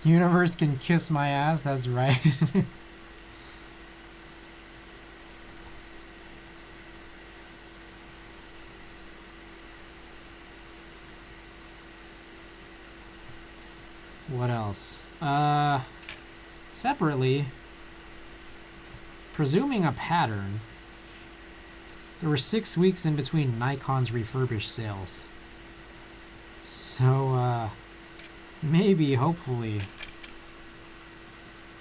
Speaker 1: Universe can kiss my ass, that's right. What else? Separately, presuming a pattern, there were 6 weeks in between Nikon's refurbished sales. So, maybe, hopefully,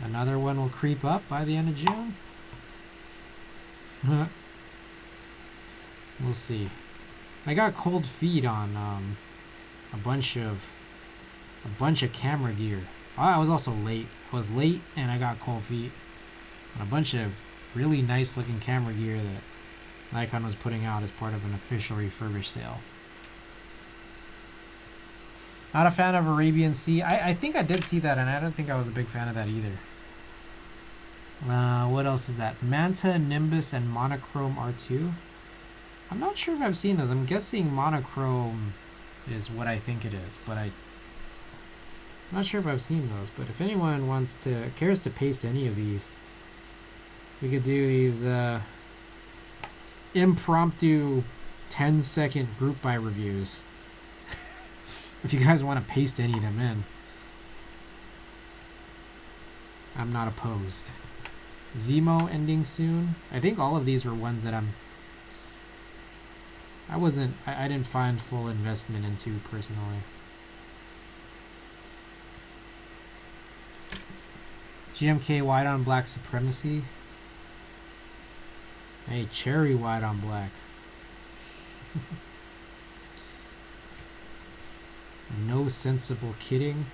Speaker 1: another one will creep up by the end of June. We'll see. I got cold feet on a bunch of camera gear. I was also late. I was late and I got cold feet on a bunch of really nice looking camera gear that Nikon was putting out as part of an official refurbished sale. Not a fan of Arabian Sea. I think I did see that, and I don't think I was a big fan of that either. What else is that? Manta, Nimbus, and Monochrome R2. I'm not sure if I've seen those. I'm guessing Monochrome is what I think it is, but I'm not sure if I've seen those. But if anyone cares to paste any of these, we could do these impromptu 10-second group buy reviews. If you guys want to paste any of them in, I'm not opposed. Zemo ending soon. I think all of these were ones that I didn't find full investment into personally. GMK white on black supremacy. Hey, cherry white on black. No sensible kidding.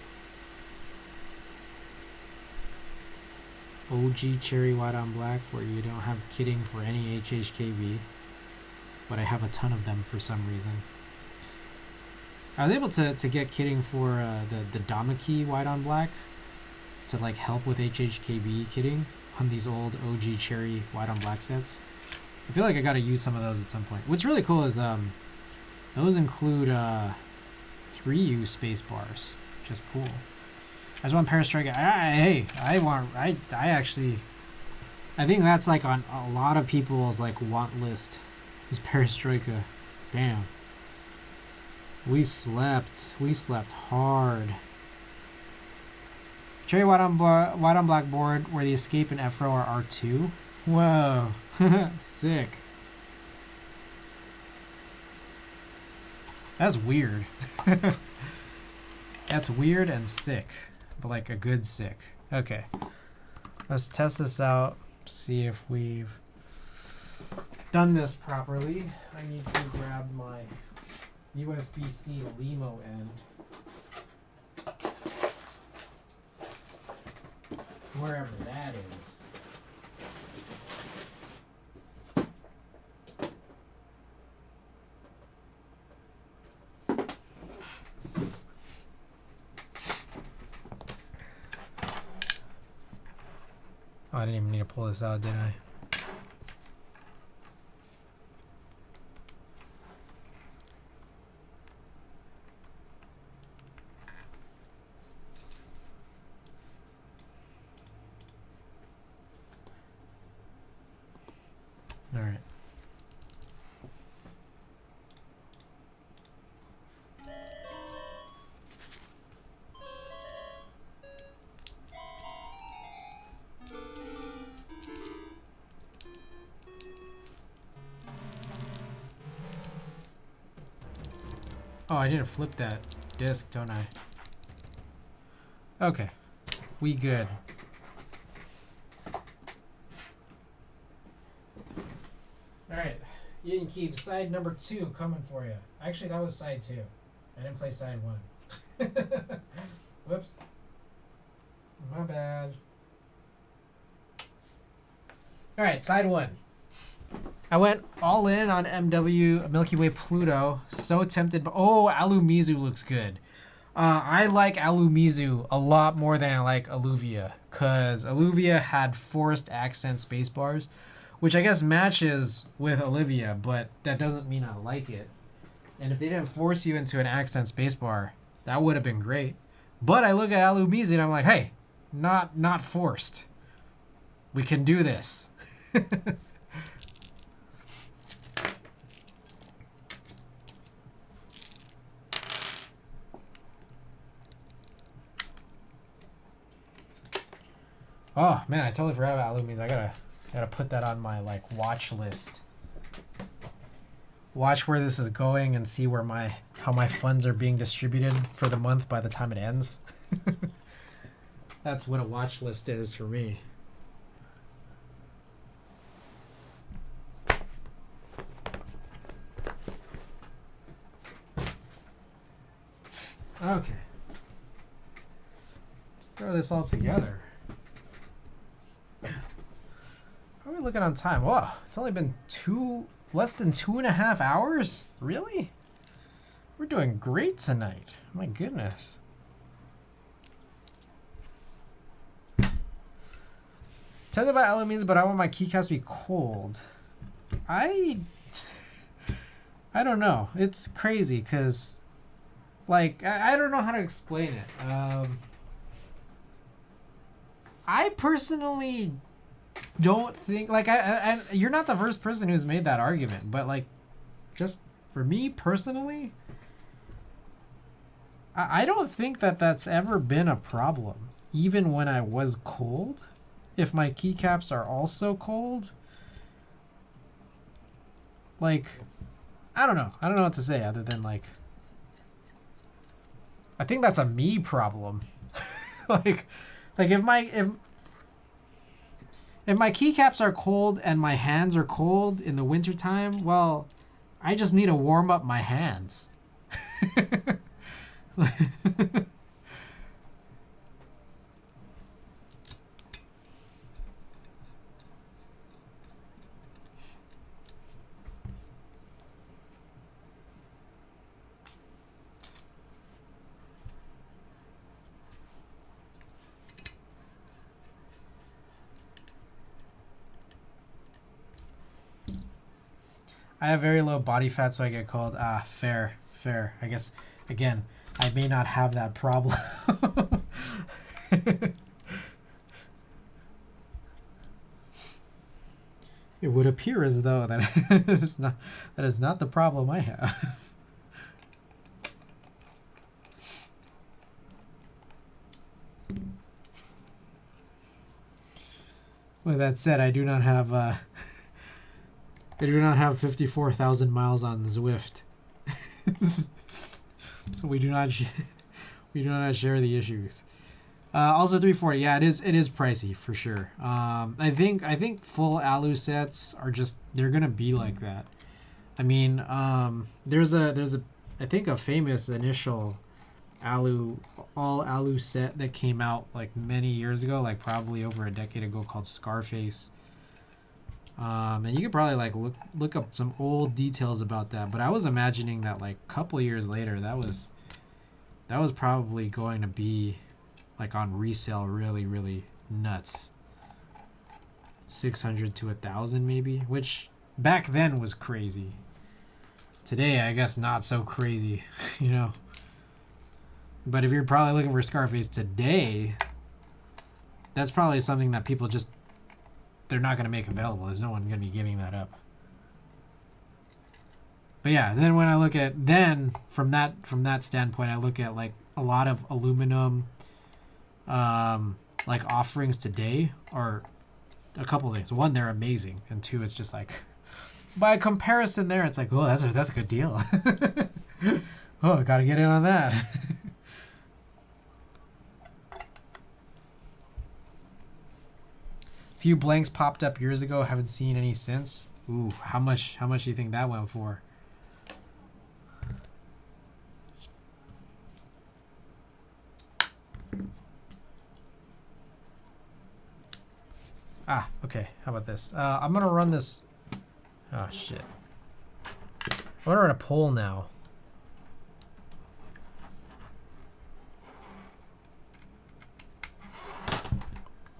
Speaker 1: OG cherry white on black, where you don't have kidding for any HHKB, but I have a ton of them for some reason. I was able to get kidding for the Damaki white on black to like help with HHKB kidding on these old OG cherry white on black sets. I feel like I gotta use some of those at some point. What's really cool is those include 3U space bars, which is cool. I just want Perestroika. I think that's like on a lot of people's like want list is Perestroika. Damn. We slept hard. Cherry white on black board where the Escape and Afro are R2. Whoa. Sick. That's weird. That's weird and sick. But like a good sick. Okay. Let's test this out. See if we've done this properly. I need to grab my USB-C Limo end. Wherever that is. Oh, I didn't even need to pull this out, did I? Oh, I need to flip that disc, don't I? Okay. We good. Alright. You can keep side number 2 coming for you. Actually, that was side 2. I didn't play side 1. Whoops. My bad. Alright, side 1. I went all in on MW Milky Way Pluto. So tempted, but oh, Alumizu looks good. I like Alumizu a lot more than I like Alluvia, because Alluvia had forced accent spacebars, which I guess matches with Olivia, but that doesn't mean I like it. And if they didn't force you into an accent spacebar, that would have been great. But I look at Alumizu and I'm like, hey, not forced. We can do this. Oh man, I totally forgot about Alumizu. I gotta put that on my like watch list. Watch where this is going and see where how my funds are being distributed for the month by the time it ends. That's what a watch list is for me. Okay. Let's throw this all together. How are we looking on time? Whoa, it's only been less than 2.5 hours? Really? We're doing great tonight. My goodness. Tell me about Alumizu, but I want my keycaps to be cold. I don't know. It's crazy because, like, I don't know how to explain it. I personally don't think, like, I you're not the first person who's made that argument, but like, just for me personally, I don't think that's ever been a problem, even when I was cold. If my keycaps are also cold, like, I don't know what to say other than like, I think that's a me problem. like if my keycaps are cold and my hands are cold in the wintertime, well, I just need to warm up my hands. I have very low body fat, so I get cold. Ah, fair. I guess, again, I may not have that problem. It would appear as though that is not the problem I have. With that said, I do not have 54,000 miles on Zwift, so we do not share the issues. Also 340, yeah, it is pricey for sure. I think full alu sets are they're gonna be like that. I mean, there's a I think a famous initial all alu set that came out like many years ago, like probably over a decade ago, called Scarface. And you could probably like look up some old details about that, but I was imagining that like a couple years later that was probably going to be like on resale really nuts. 600 to 1,000 maybe, which back then was crazy. Today I guess not so crazy, you know. But if you're probably looking for Scarface today, that's probably something that people they're not going to make available. There's no one going to be giving that up. But yeah, then when I look at, from that standpoint, I look at like a lot of aluminum like offerings today are a couple things. One, they're amazing, and two, it's just like by comparison there, it's like, oh, that's a good deal. Oh, I gotta get in on that. Few blanks popped up years ago. Haven't seen any since. Ooh, how much? How much do you think that went for? Ah, okay. How about this? I'm gonna run this. Oh shit. I'm gonna run a poll now.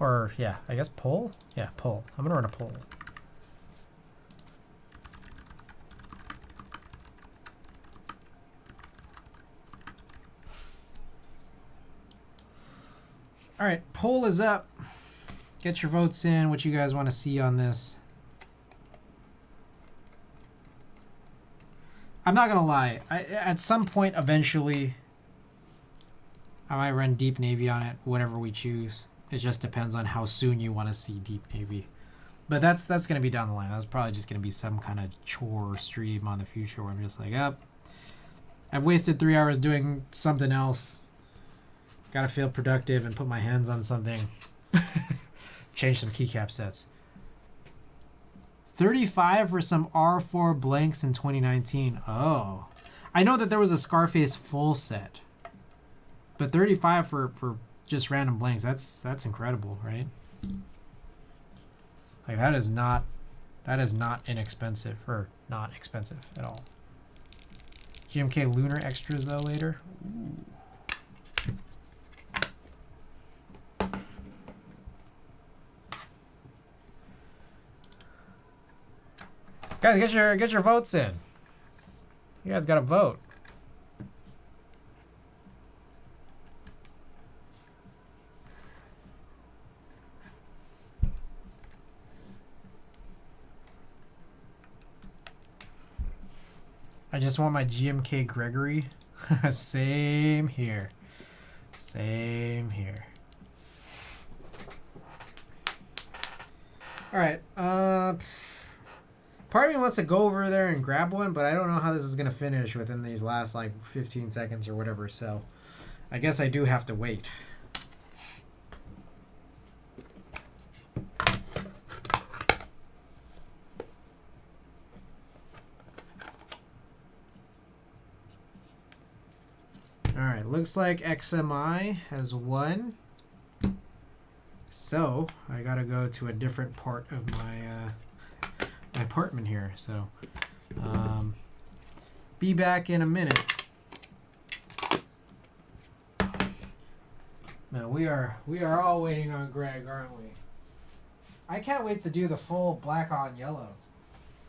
Speaker 1: Or yeah, I guess poll. Yeah, poll. I'm gonna run a poll. All right, poll is up. Get your votes in. What you guys want to see on this? I'm not gonna lie. At some point, eventually, I might run Deep Navy on it. Whatever we choose. It just depends on how soon you want to see Deep Navy. But that's gonna be down the line. That's probably just gonna be some kind of chore stream on the future where I'm just like, up. I've wasted 3 hours doing something else. Gotta feel productive and put my hands on something. Change some keycap sets. 35 for some R4 blanks in 2019. Oh. I know that there was a Scarface full set. But 35 for just random blanks, that's incredible, right? Like that is not inexpensive, or not expensive at all. GMK Lunar extras though later. Ooh. Guys, get your votes in. You guys gotta vote. I just want my GMK Gregory. Same here. Same here. All right. Part of me wants to go over there and grab one, but I don't know how this is going to finish within these last like 15 seconds or whatever, so I guess I do have to wait. Alright, looks like XMI has won. So, I gotta go to a different part of my apartment here, so be back in a minute. Man, we are all waiting on Greg, aren't we? I can't wait to do the full black on yellow.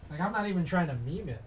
Speaker 1: Like, I'm not even trying to meme it.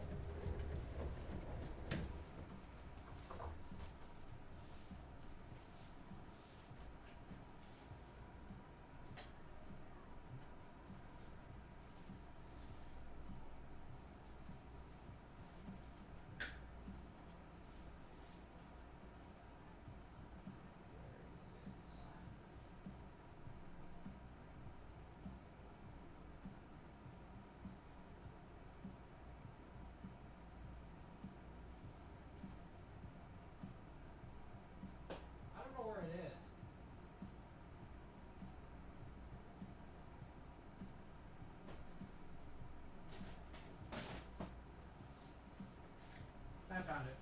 Speaker 1: I found it.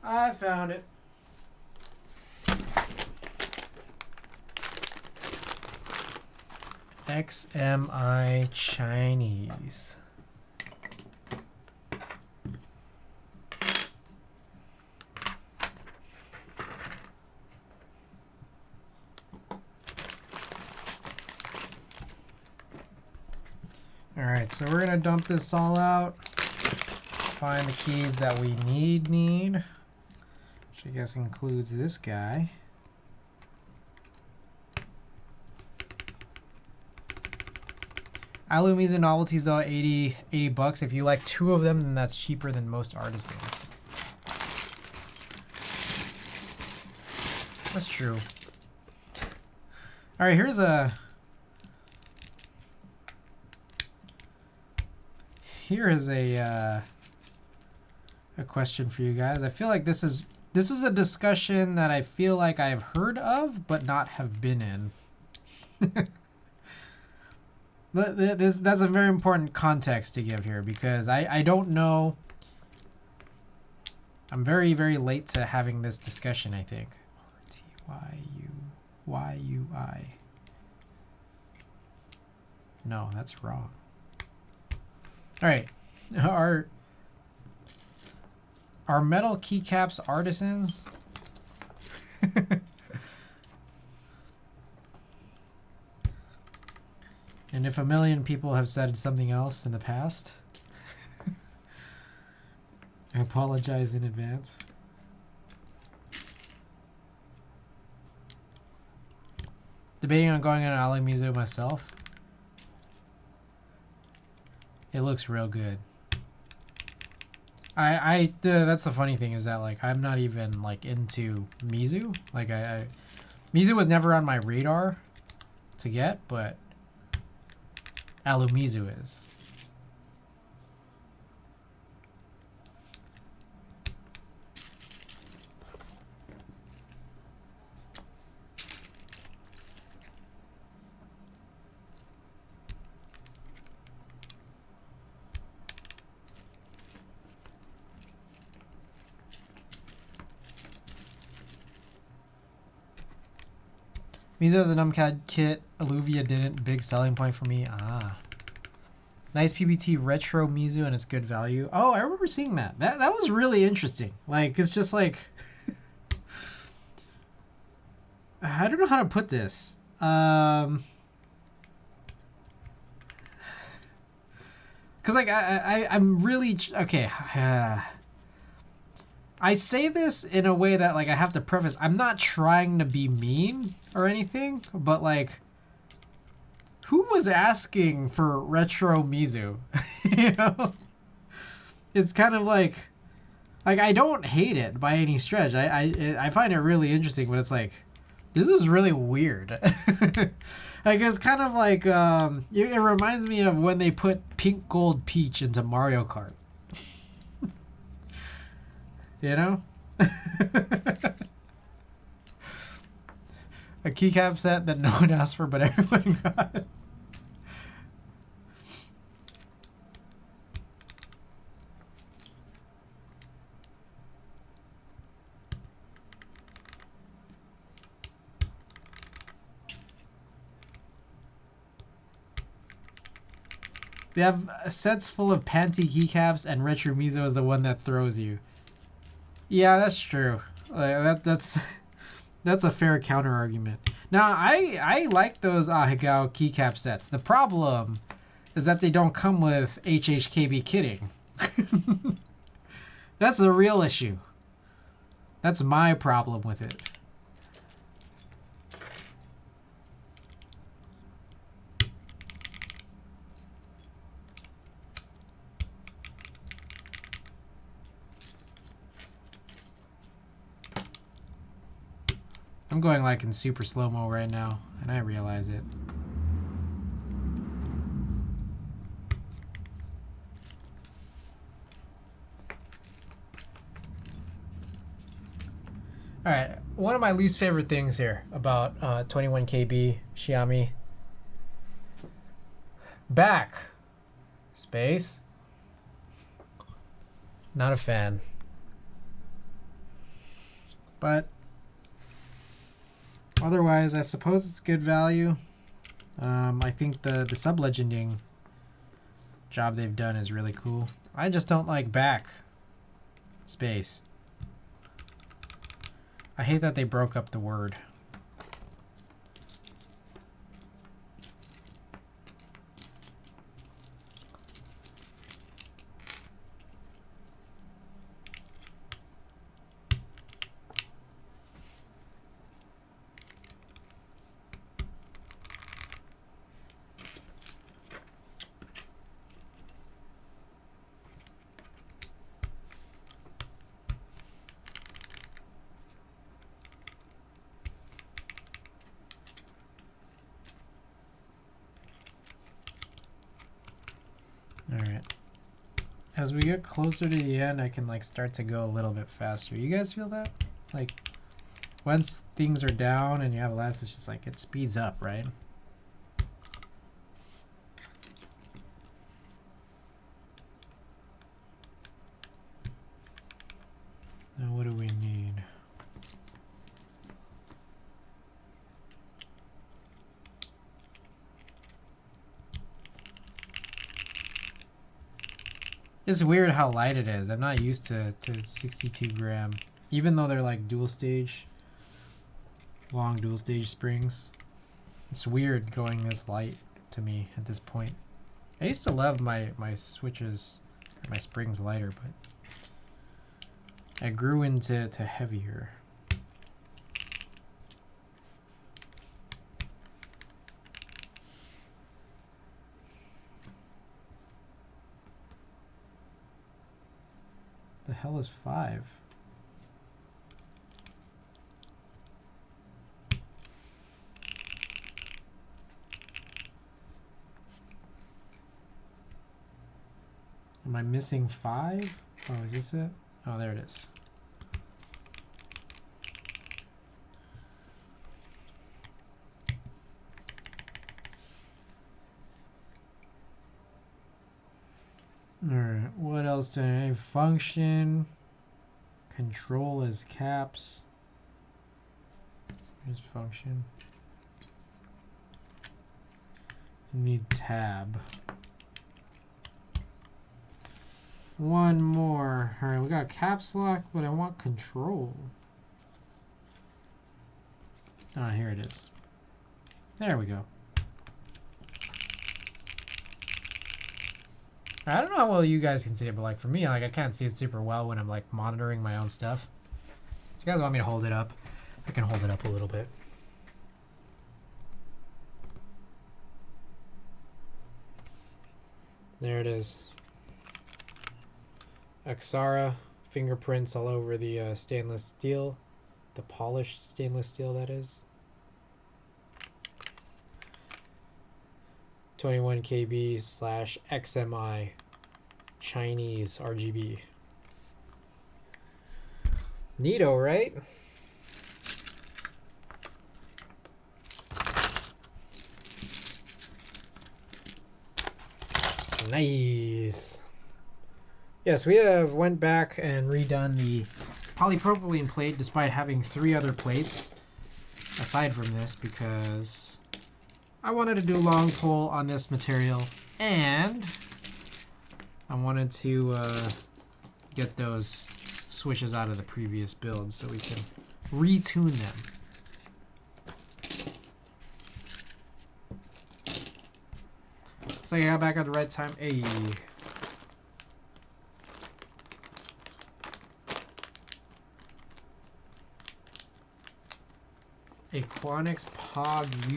Speaker 1: I found it. XMI Chinese. Alright, so we're gonna dump this all out. Find the keys that we need. Which I guess includes this guy. Alumiza novelties though, 80 bucks. If you like 2 of them, then that's cheaper than most artisans. That's true. Alright, here's a here is a question for you guys. I feel like this is a discussion that I feel like I've heard of but not have been in. That's a very important context to give here because I don't know. I'm very, very late to having this discussion, I think. RTYUYUI. No, that's wrong. All right. Are metal keycaps artisans? And if a million people have said something else in the past, I apologize in advance. Debating on going on Alamizu myself. It looks real good. That's the funny thing is that like I'm not even like into Mizu. Like Mizu was never on my radar to get, but Alamizu is. Mizu has a numpad kit. Alluvia didn't. Big selling point for me. Ah. Nice PBT retro Mizu and it's good value. Oh, I remember seeing that. That was really interesting. Like, it's just like... I don't know how to put this. Because, like, I'm really... Okay. I say this in a way that, like, I have to preface. I'm not trying to be mean or anything, but, like... Who was asking for retro Mizu? You know? It's kind of like I don't hate it by any stretch. I find it really interesting, but it's like, this is really weird. Like, it's kind of like, it reminds me of when they put Pink Gold Peach into Mario Kart. You know? A keycap set that no one asked for, but everyone got. We have sets full of panty keycaps, and retro Mizo is the one that throws you. Yeah, that's true. That's a fair counter argument. Now, I like those Ahegao keycap sets. The problem is that they don't come with HHKB kitting. That's the real issue. That's my problem with it. I'm going like in super slow-mo right now, and I realize it. Alright, one of my least favorite things here about 21KB Xiaomi. Back. Space. Not a fan. But otherwise, I suppose it's good value. I think the sub-legending job they've done is really cool. I just don't like back space. I hate that they broke up the word. as we get closer to the end, I can like start to go a little bit faster. You guys feel that? Like once things are down and you have less, it's just like it speeds up, right? Now what do we need? It's weird how light it is. I'm not used to 62 gram, even though they're like dual stage, long dual stage springs. It's weird going this light to me at this point. I used to love my switches, my springs lighter, but I grew into heavier. The hell is 5? Am I missing 5? Oh, is this it? Oh, there it is. Alright, what else do I have? Function. Control as caps. Here's function. Need tab. One more. Alright, we got caps lock, but I want control. Ah, here it is. There we go. I don't know how well you guys can see it, but like for me, like I can't see it super well when I'm like monitoring my own stuff. So you guys want me to hold it up? I can hold it up a little bit. There it is. Aksara fingerprints all over the stainless steel, the polished stainless steel that is. 21 KB / XMI Chinese RGB. Neato, right? Nice. Yes, we have went back and redone the polypropylene plate despite having 3 other plates aside from this because I wanted to do a long pull on this material and I wanted to get those switches out of the previous build so we can retune them. So I got back at the right time. Hey. Aquanics Pog U.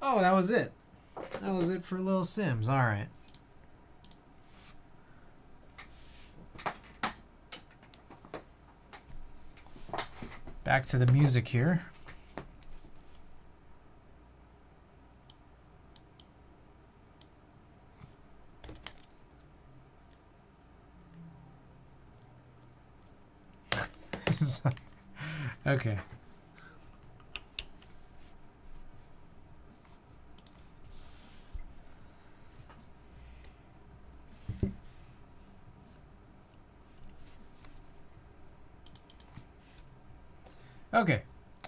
Speaker 1: Oh, that was it. That was it for Lil Sims. All right. Back to the music here. Okay. Okay.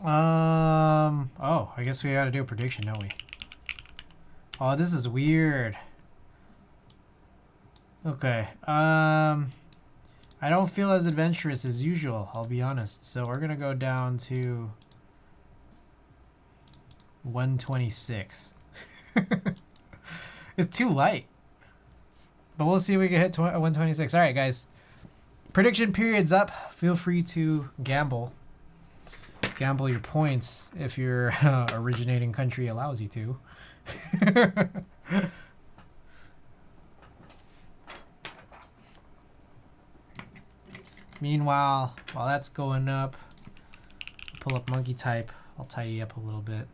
Speaker 1: Oh, I guess we gotta do a prediction, don't we? Oh, this is weird. Okay. I don't feel as adventurous as usual, I'll be honest. So we're gonna go down to 126. It's too light. But we'll see if we can hit 126. All right, guys. Prediction period's up. Feel free to gamble. Gamble your points if your originating country allows you to. Meanwhile, while that's going up, pull up monkey type. I'll tidy up a little bit.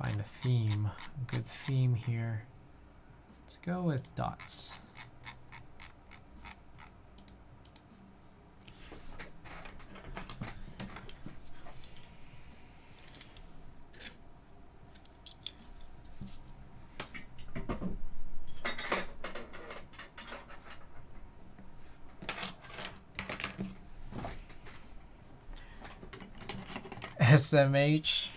Speaker 1: Find a theme, a good theme here. Let's go with dots. SMH.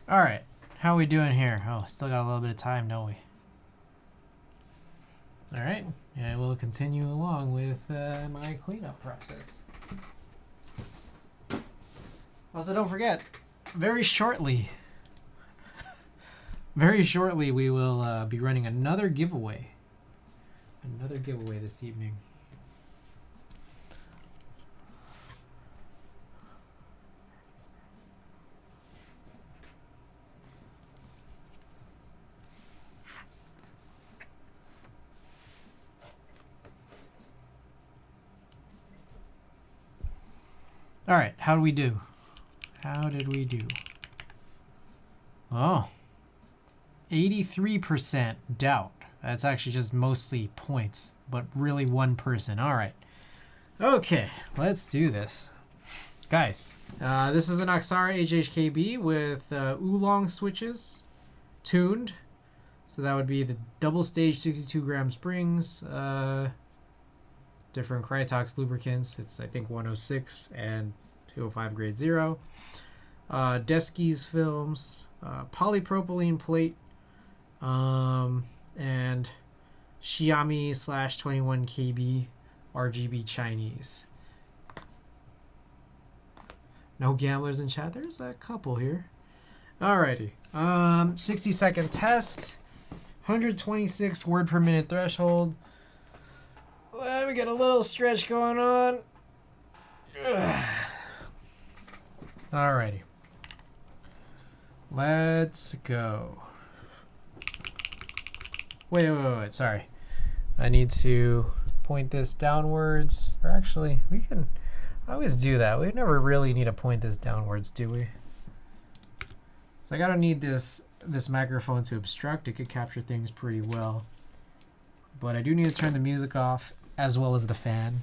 Speaker 1: All right, how are we doing here? Oh, still got a little bit of time, don't we? All right, and we'll continue along with my cleanup process. Also, don't forget, very shortly, we will be running another giveaway. Another giveaway this evening. All right, how do we do? How did we do? Oh, 83% doubt. That's actually just mostly points, but really one person. All right. Okay, let's do this. Guys, this is an Aksara HHKB with Oooolong switches tuned. So that would be the double stage 62 gram springs, different Krytox lubricants. It's, I think, 106 and 205 grade 0. Deskies films, polypropylene plate, and Xiaomi / 21 KB RGB Chinese. No gamblers in chat. There's a couple here. Alrighty. 60-second test. 126 word per minute threshold. Let me get a little stretch going on. Alrighty. Let's go. Wait. Sorry. I need to point this downwards. Or actually, we can always do that. We never really need to point this downwards, do we? So I gotta need this microphone to obstruct. It could capture things pretty well. But I do need to turn the music off as well as the fan.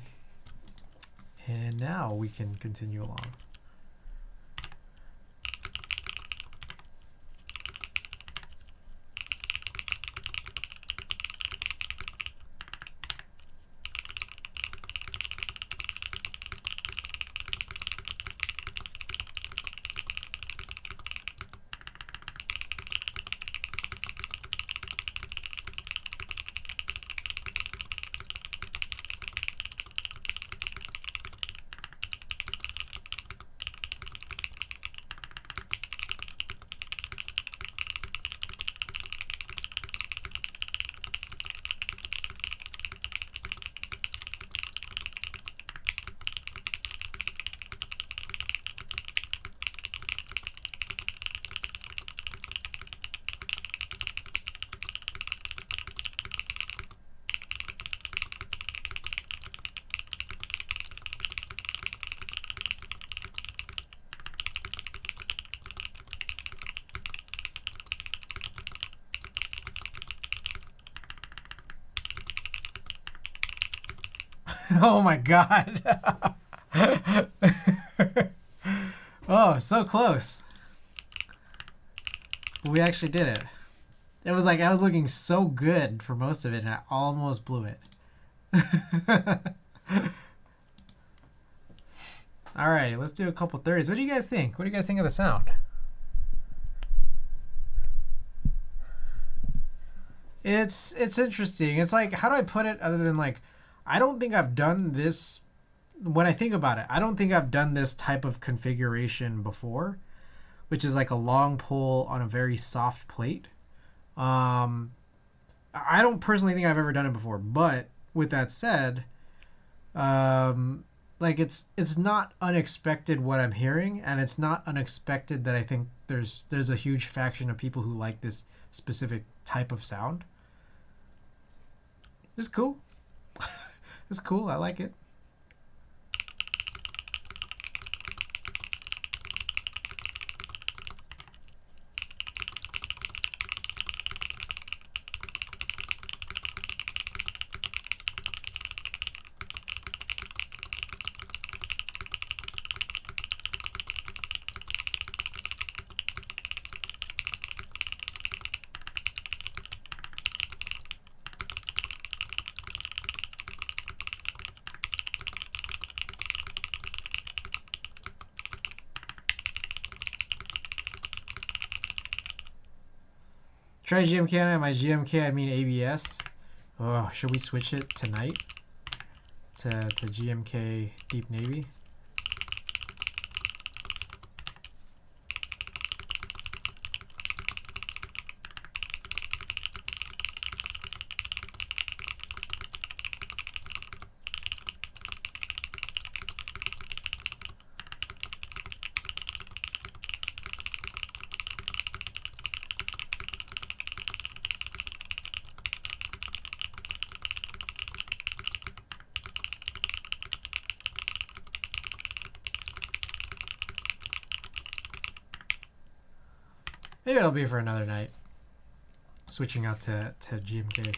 Speaker 1: And now we can continue along. Oh my god. Oh, so close. But we actually did it. It was like I was looking so good for most of it and I almost blew it. Alright, let's do a couple 30s. What do you guys think? What do you guys think of the sound? It's interesting. It's like, how do I put it other than like, I don't think I've done this, when I think about it, I don't think I've done this type of configuration before, which is like a long pull on a very soft plate. I don't personally think I've ever done it before, but with that said, like it's not unexpected what I'm hearing, and it's not unexpected that I think there's a huge faction of people who like this specific type of sound. It's cool. It's cool. I like it. Try GMK and my GMK, I mean ABS. Oh, should we switch it tonight to GMK Deep Navy? Maybe it'll be for another night. Switching out to GMK.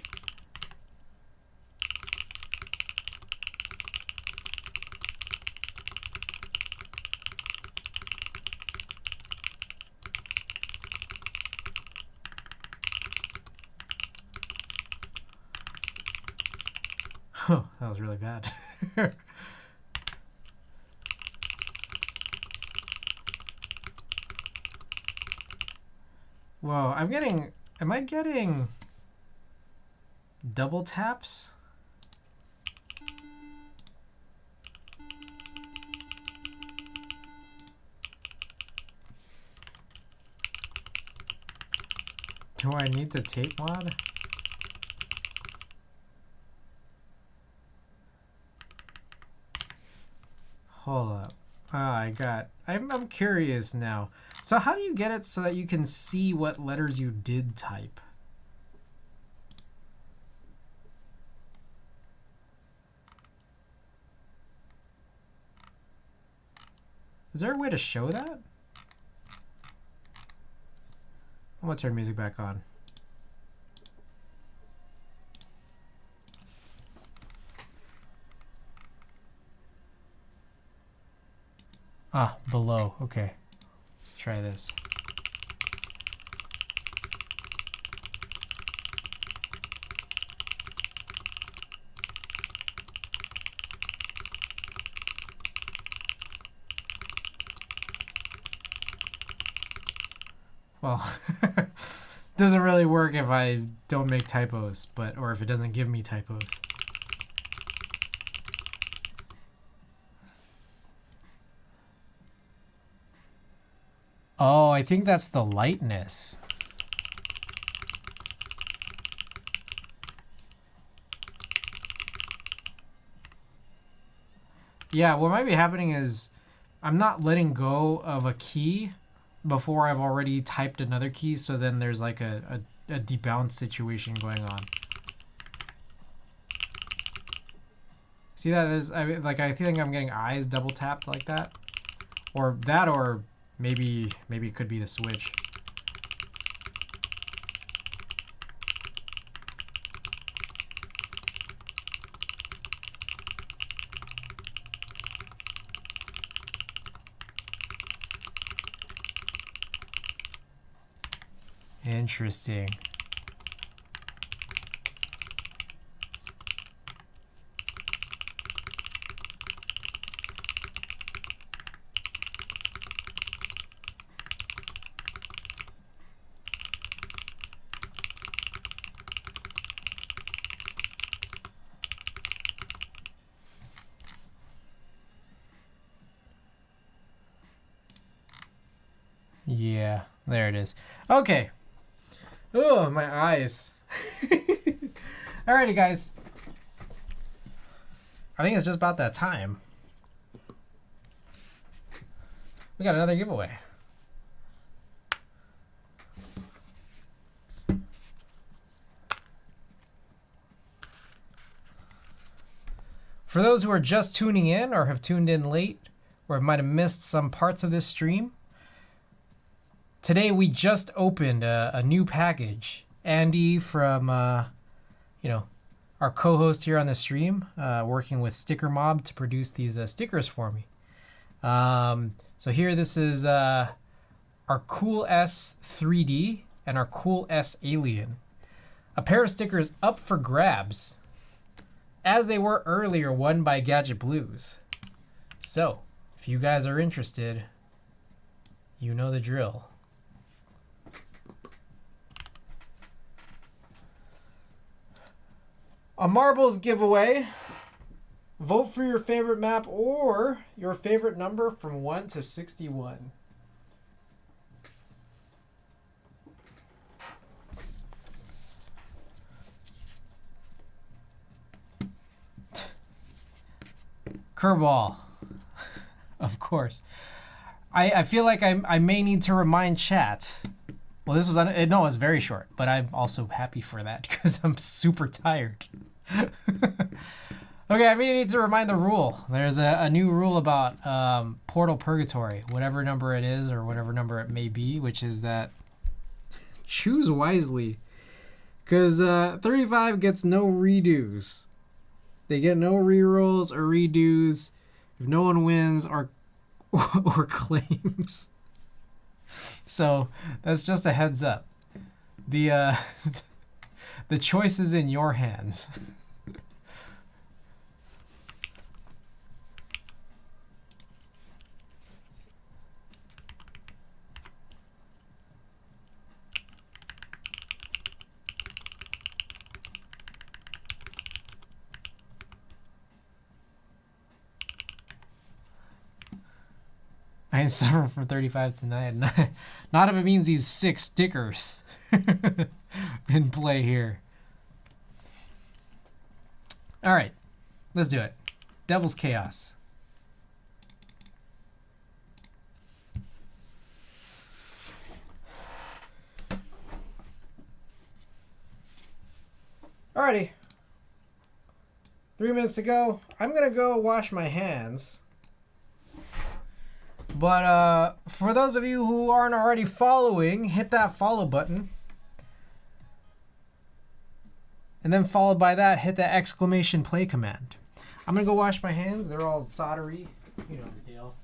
Speaker 1: Oh, that was really bad. Whoa, am I getting double taps? Do I need to tape mod? Hold up. I'm curious now. So how do you get it so that you can see what letters you did type? Is there a way to show that? I'm gonna turn music back on. Ah, below. Okay. Let's try this. Well, doesn't really work if I don't make typos, or if it doesn't give me typos. Oh, I think that's the lightness. Yeah, what might be happening is I'm not letting go of a key before I've already typed another key, so then there's like a debounce situation going on. See that? I think I'm getting eyes double tapped like that. Or maybe it could be the switch. Interesting. Yeah, there it is. Okay. Oh, my eyes. Alrighty, guys. I think it's just about that time. We got another giveaway. For those who are just tuning in or have tuned in late or might have missed some parts of this stream, today we just opened a new package. Andy from, you know, our co-host here on the stream, working with Sticker Mob to produce these stickers for me. So here, this is our Cool S 3D and our Cool S Alien. A pair of stickers up for grabs, as they were earlier, won by Gadget Blues. So, if you guys are interested, you know the drill. A marbles giveaway. Vote for your favorite map or your favorite number from 1 to 61. Curveball. Of course. I feel like I may need to remind chat. Well, this was, no, it was very short, but I'm also happy for that because I'm super tired. Okay, I may need to remind the rule. There's a new rule about Portal Purgatory, whatever number it is or whatever number it may be, which is that choose wisely. Because 35 gets no redos. They get no rerolls or redos if no one wins or claims. So that's just a heads up. The the choice is in your hands. I ain't suffering from 35 tonight. Not if it means these 6 stickers in play here. All right, let's do it. Devil's Chaos. Alrighty. 3 minutes to go. I'm gonna go wash my hands. But for those of you who aren't already following, hit that follow button. And then followed by that, hit the exclamation play command. I'm going to go wash my hands. They're all soldery. You know the deal.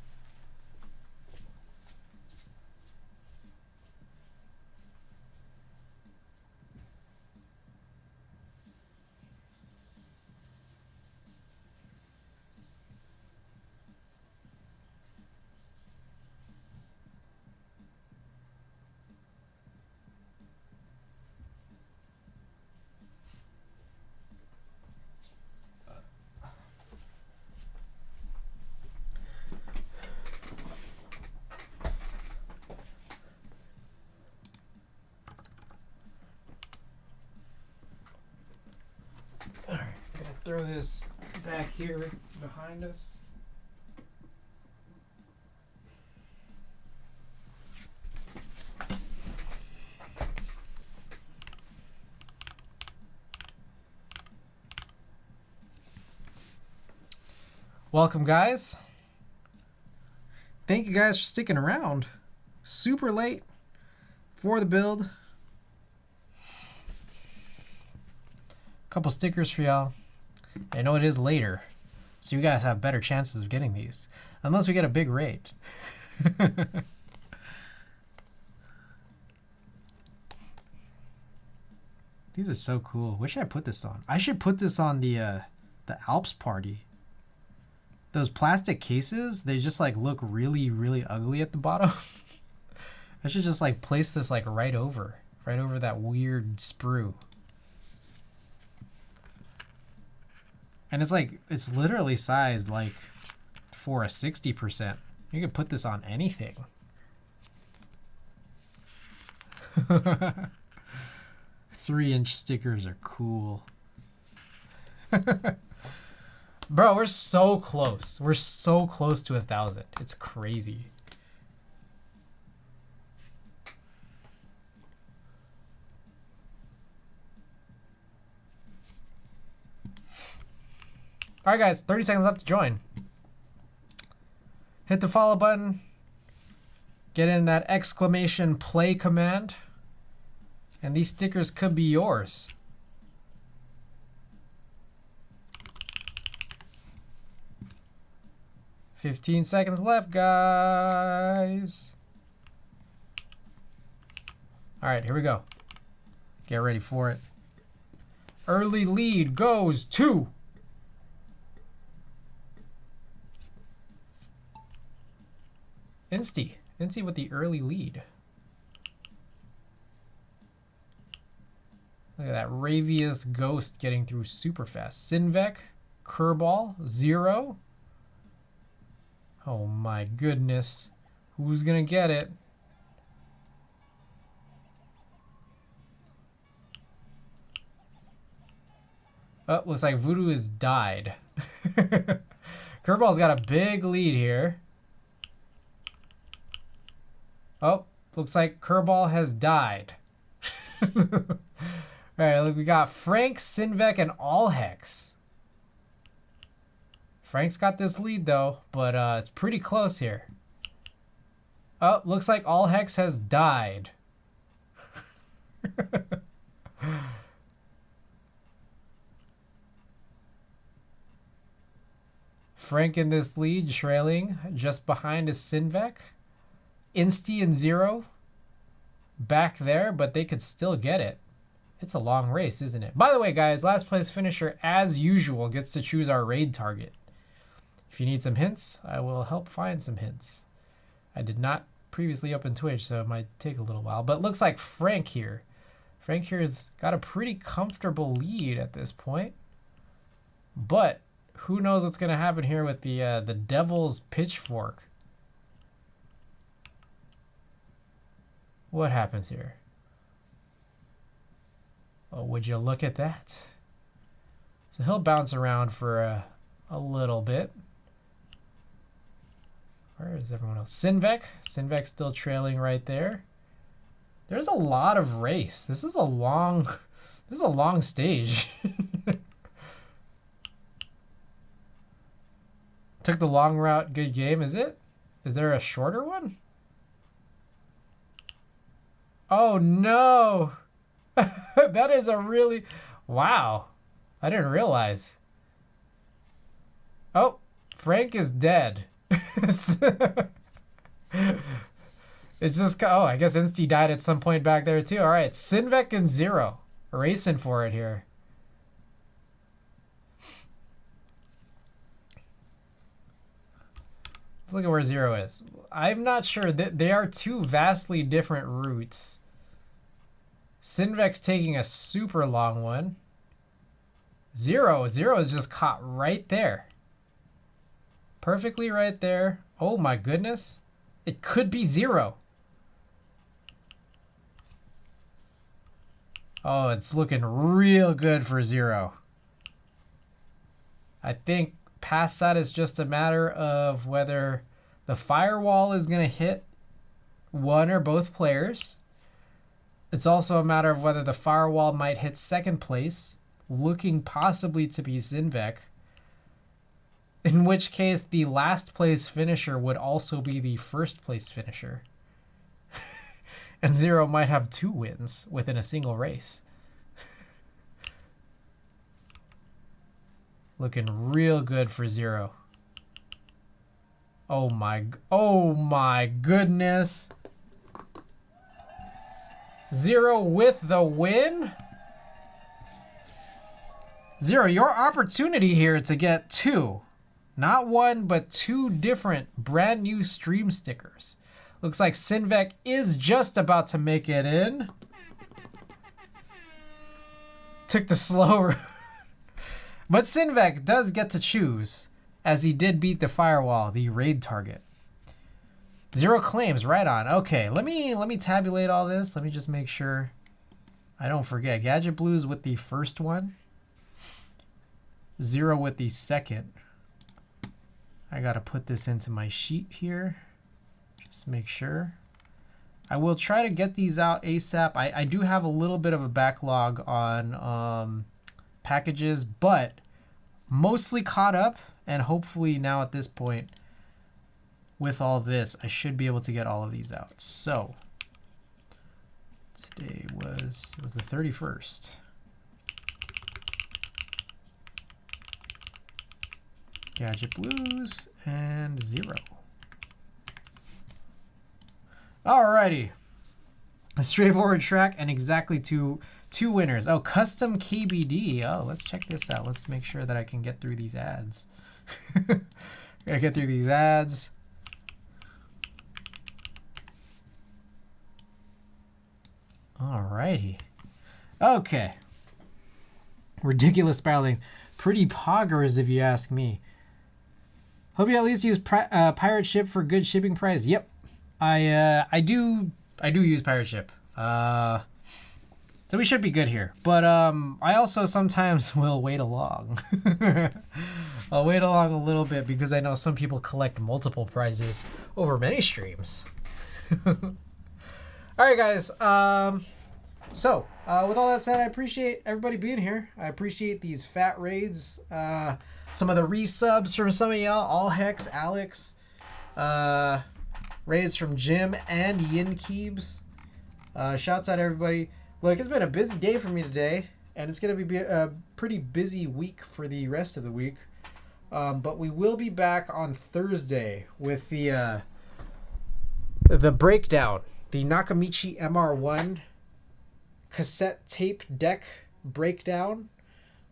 Speaker 1: Throw this back here behind us. Welcome, guys. Thank you guys for sticking around. Super late for the build. Couple stickers for y'all. I know it is later, so you guys have better chances of getting these. Unless we get a big raid. These are so cool. What should I put this on? I should put this on the Alps party. Those plastic cases, they just like look really, really ugly at the bottom. I should just like place this like right over that weird sprue. And it's like, it's literally sized like for a 60%. You could put this on anything. 3-inch stickers are cool. Bro, we're so close. We're so close to 1,000. It's crazy. All right, guys, 30 seconds left to join. Hit the follow button. Get in that exclamation play command. And these stickers could be yours. $15 seconds left, guys. All right, here we go. Get ready for it. Early lead goes to Insty. Insty with the early lead. Look at that Ravius Ghost getting through super fast. Sinvec, Kerbal, 0. Oh my goodness. Who's gonna get it? Oh, looks like Voodoo has died. Kerbal's got a big lead here. Oh, looks like Kerbal has died. All right, look, we got Frank, Sinvec, and Allhex. Frank's got this lead though, but it's pretty close here. Oh, looks like Allhex has died. Frank in this lead, trailing just behind is Sinvec. Insty and 0 back there, but they could still get it. It's a long race, isn't it? By the way, guys, last place finisher, as usual, gets to choose our raid target. If you need some hints, I will help find some hints. I did not previously open Twitch, so it might take a little while. But it looks like Frank here. Frank here has got a pretty comfortable lead at this point. But who knows what's going to happen here with the Devil's Pitchfork. What happens here? Oh, would you look at that? So he'll bounce around for a little bit. Where is everyone else? Sinvec. Sinvec's still trailing right there. There's a lot of race. This is a long stage. Took the long route. Good game, is it? Is there a shorter one? Oh no. That is a really... Wow. I didn't realize. Oh, Frank is dead. It's just... Oh, I guess Insty died at some point back there too. All right, Sinvec and 0. Racing for it here. Let's look at where 0 is. I'm not sure. They are two vastly different routes. Sinvec's taking a super long one. 0 is just caught right there. Perfectly right there. Oh my goodness. It could be 0. Oh, it's looking real good for 0. I think past that is just a matter of whether the firewall is going to hit one or both players. It's also a matter of whether the firewall might hit second place, looking possibly to be Sinvec, in which case the last place finisher would also be the first place finisher. And 0 might have 2 wins within a single race. Looking real good for 0. Oh my goodness. 0 with the win. 0, your opportunity here to get 2. Not 1, but 2 different brand new stream stickers. Looks like Sinvec is just about to make it in. Took the slow route. But Sinvec does get to choose, as he did beat the firewall, the raid target. 0 claims, right on. Okay, let me tabulate all this. Let me just make sure I don't forget. Gadget Blues with the first one. 0 with the second. I got to put this into my sheet here. Just make sure. I will try to get these out ASAP. I do have a little bit of a backlog on packages, but mostly caught up. And hopefully now at this point, with all this, I should be able to get all of these out. So today was the 31st. Gadget blues and 0. Alrighty. A straightforward track and exactly two winners. Oh, custom KBD. Oh, let's check this out. Let's make sure that I can get through these ads. Gotta get through these ads. Alrighty. Okay. Ridiculous spiral things. Pretty poggers if you ask me. Hope you at least use pirate ship for good shipping price. Yep. I do use pirate ship. So we should be good here. But I also sometimes will wait along. I'll wait along a little bit because I know some people collect multiple prizes over many streams. All right, guys. So with all that said, I appreciate everybody being here. I appreciate these fat raids. Some of the resubs from some of y'all. All Hex, Alex. Raids from Jim and Yin Keebs. Shouts out everybody. Look, it's been a busy day for me today, and it's going to be a pretty busy week for the rest of the week. But we will be back on Thursday with the breakdown, the Nakamichi MR1 cassette tape deck breakdown.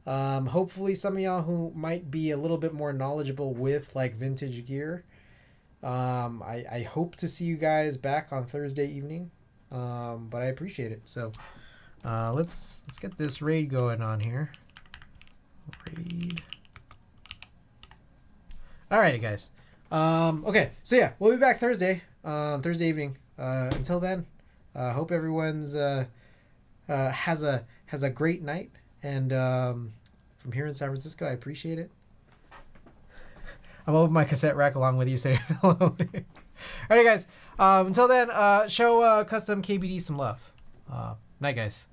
Speaker 1: Hopefully some of y'all who might be a little bit more knowledgeable with like vintage gear. I hope to see you guys back on Thursday evening. But I appreciate it. So let's get this raid going on here. Raid. Alrighty, guys. Okay, so yeah, we'll be back Thursday evening. Until then, hope everyone's has a great night. And from here in San Francisco, I appreciate it. I'm over my cassette rack along with you saying hello. Alright, guys. Until then, show custom KBD some love. Night, guys.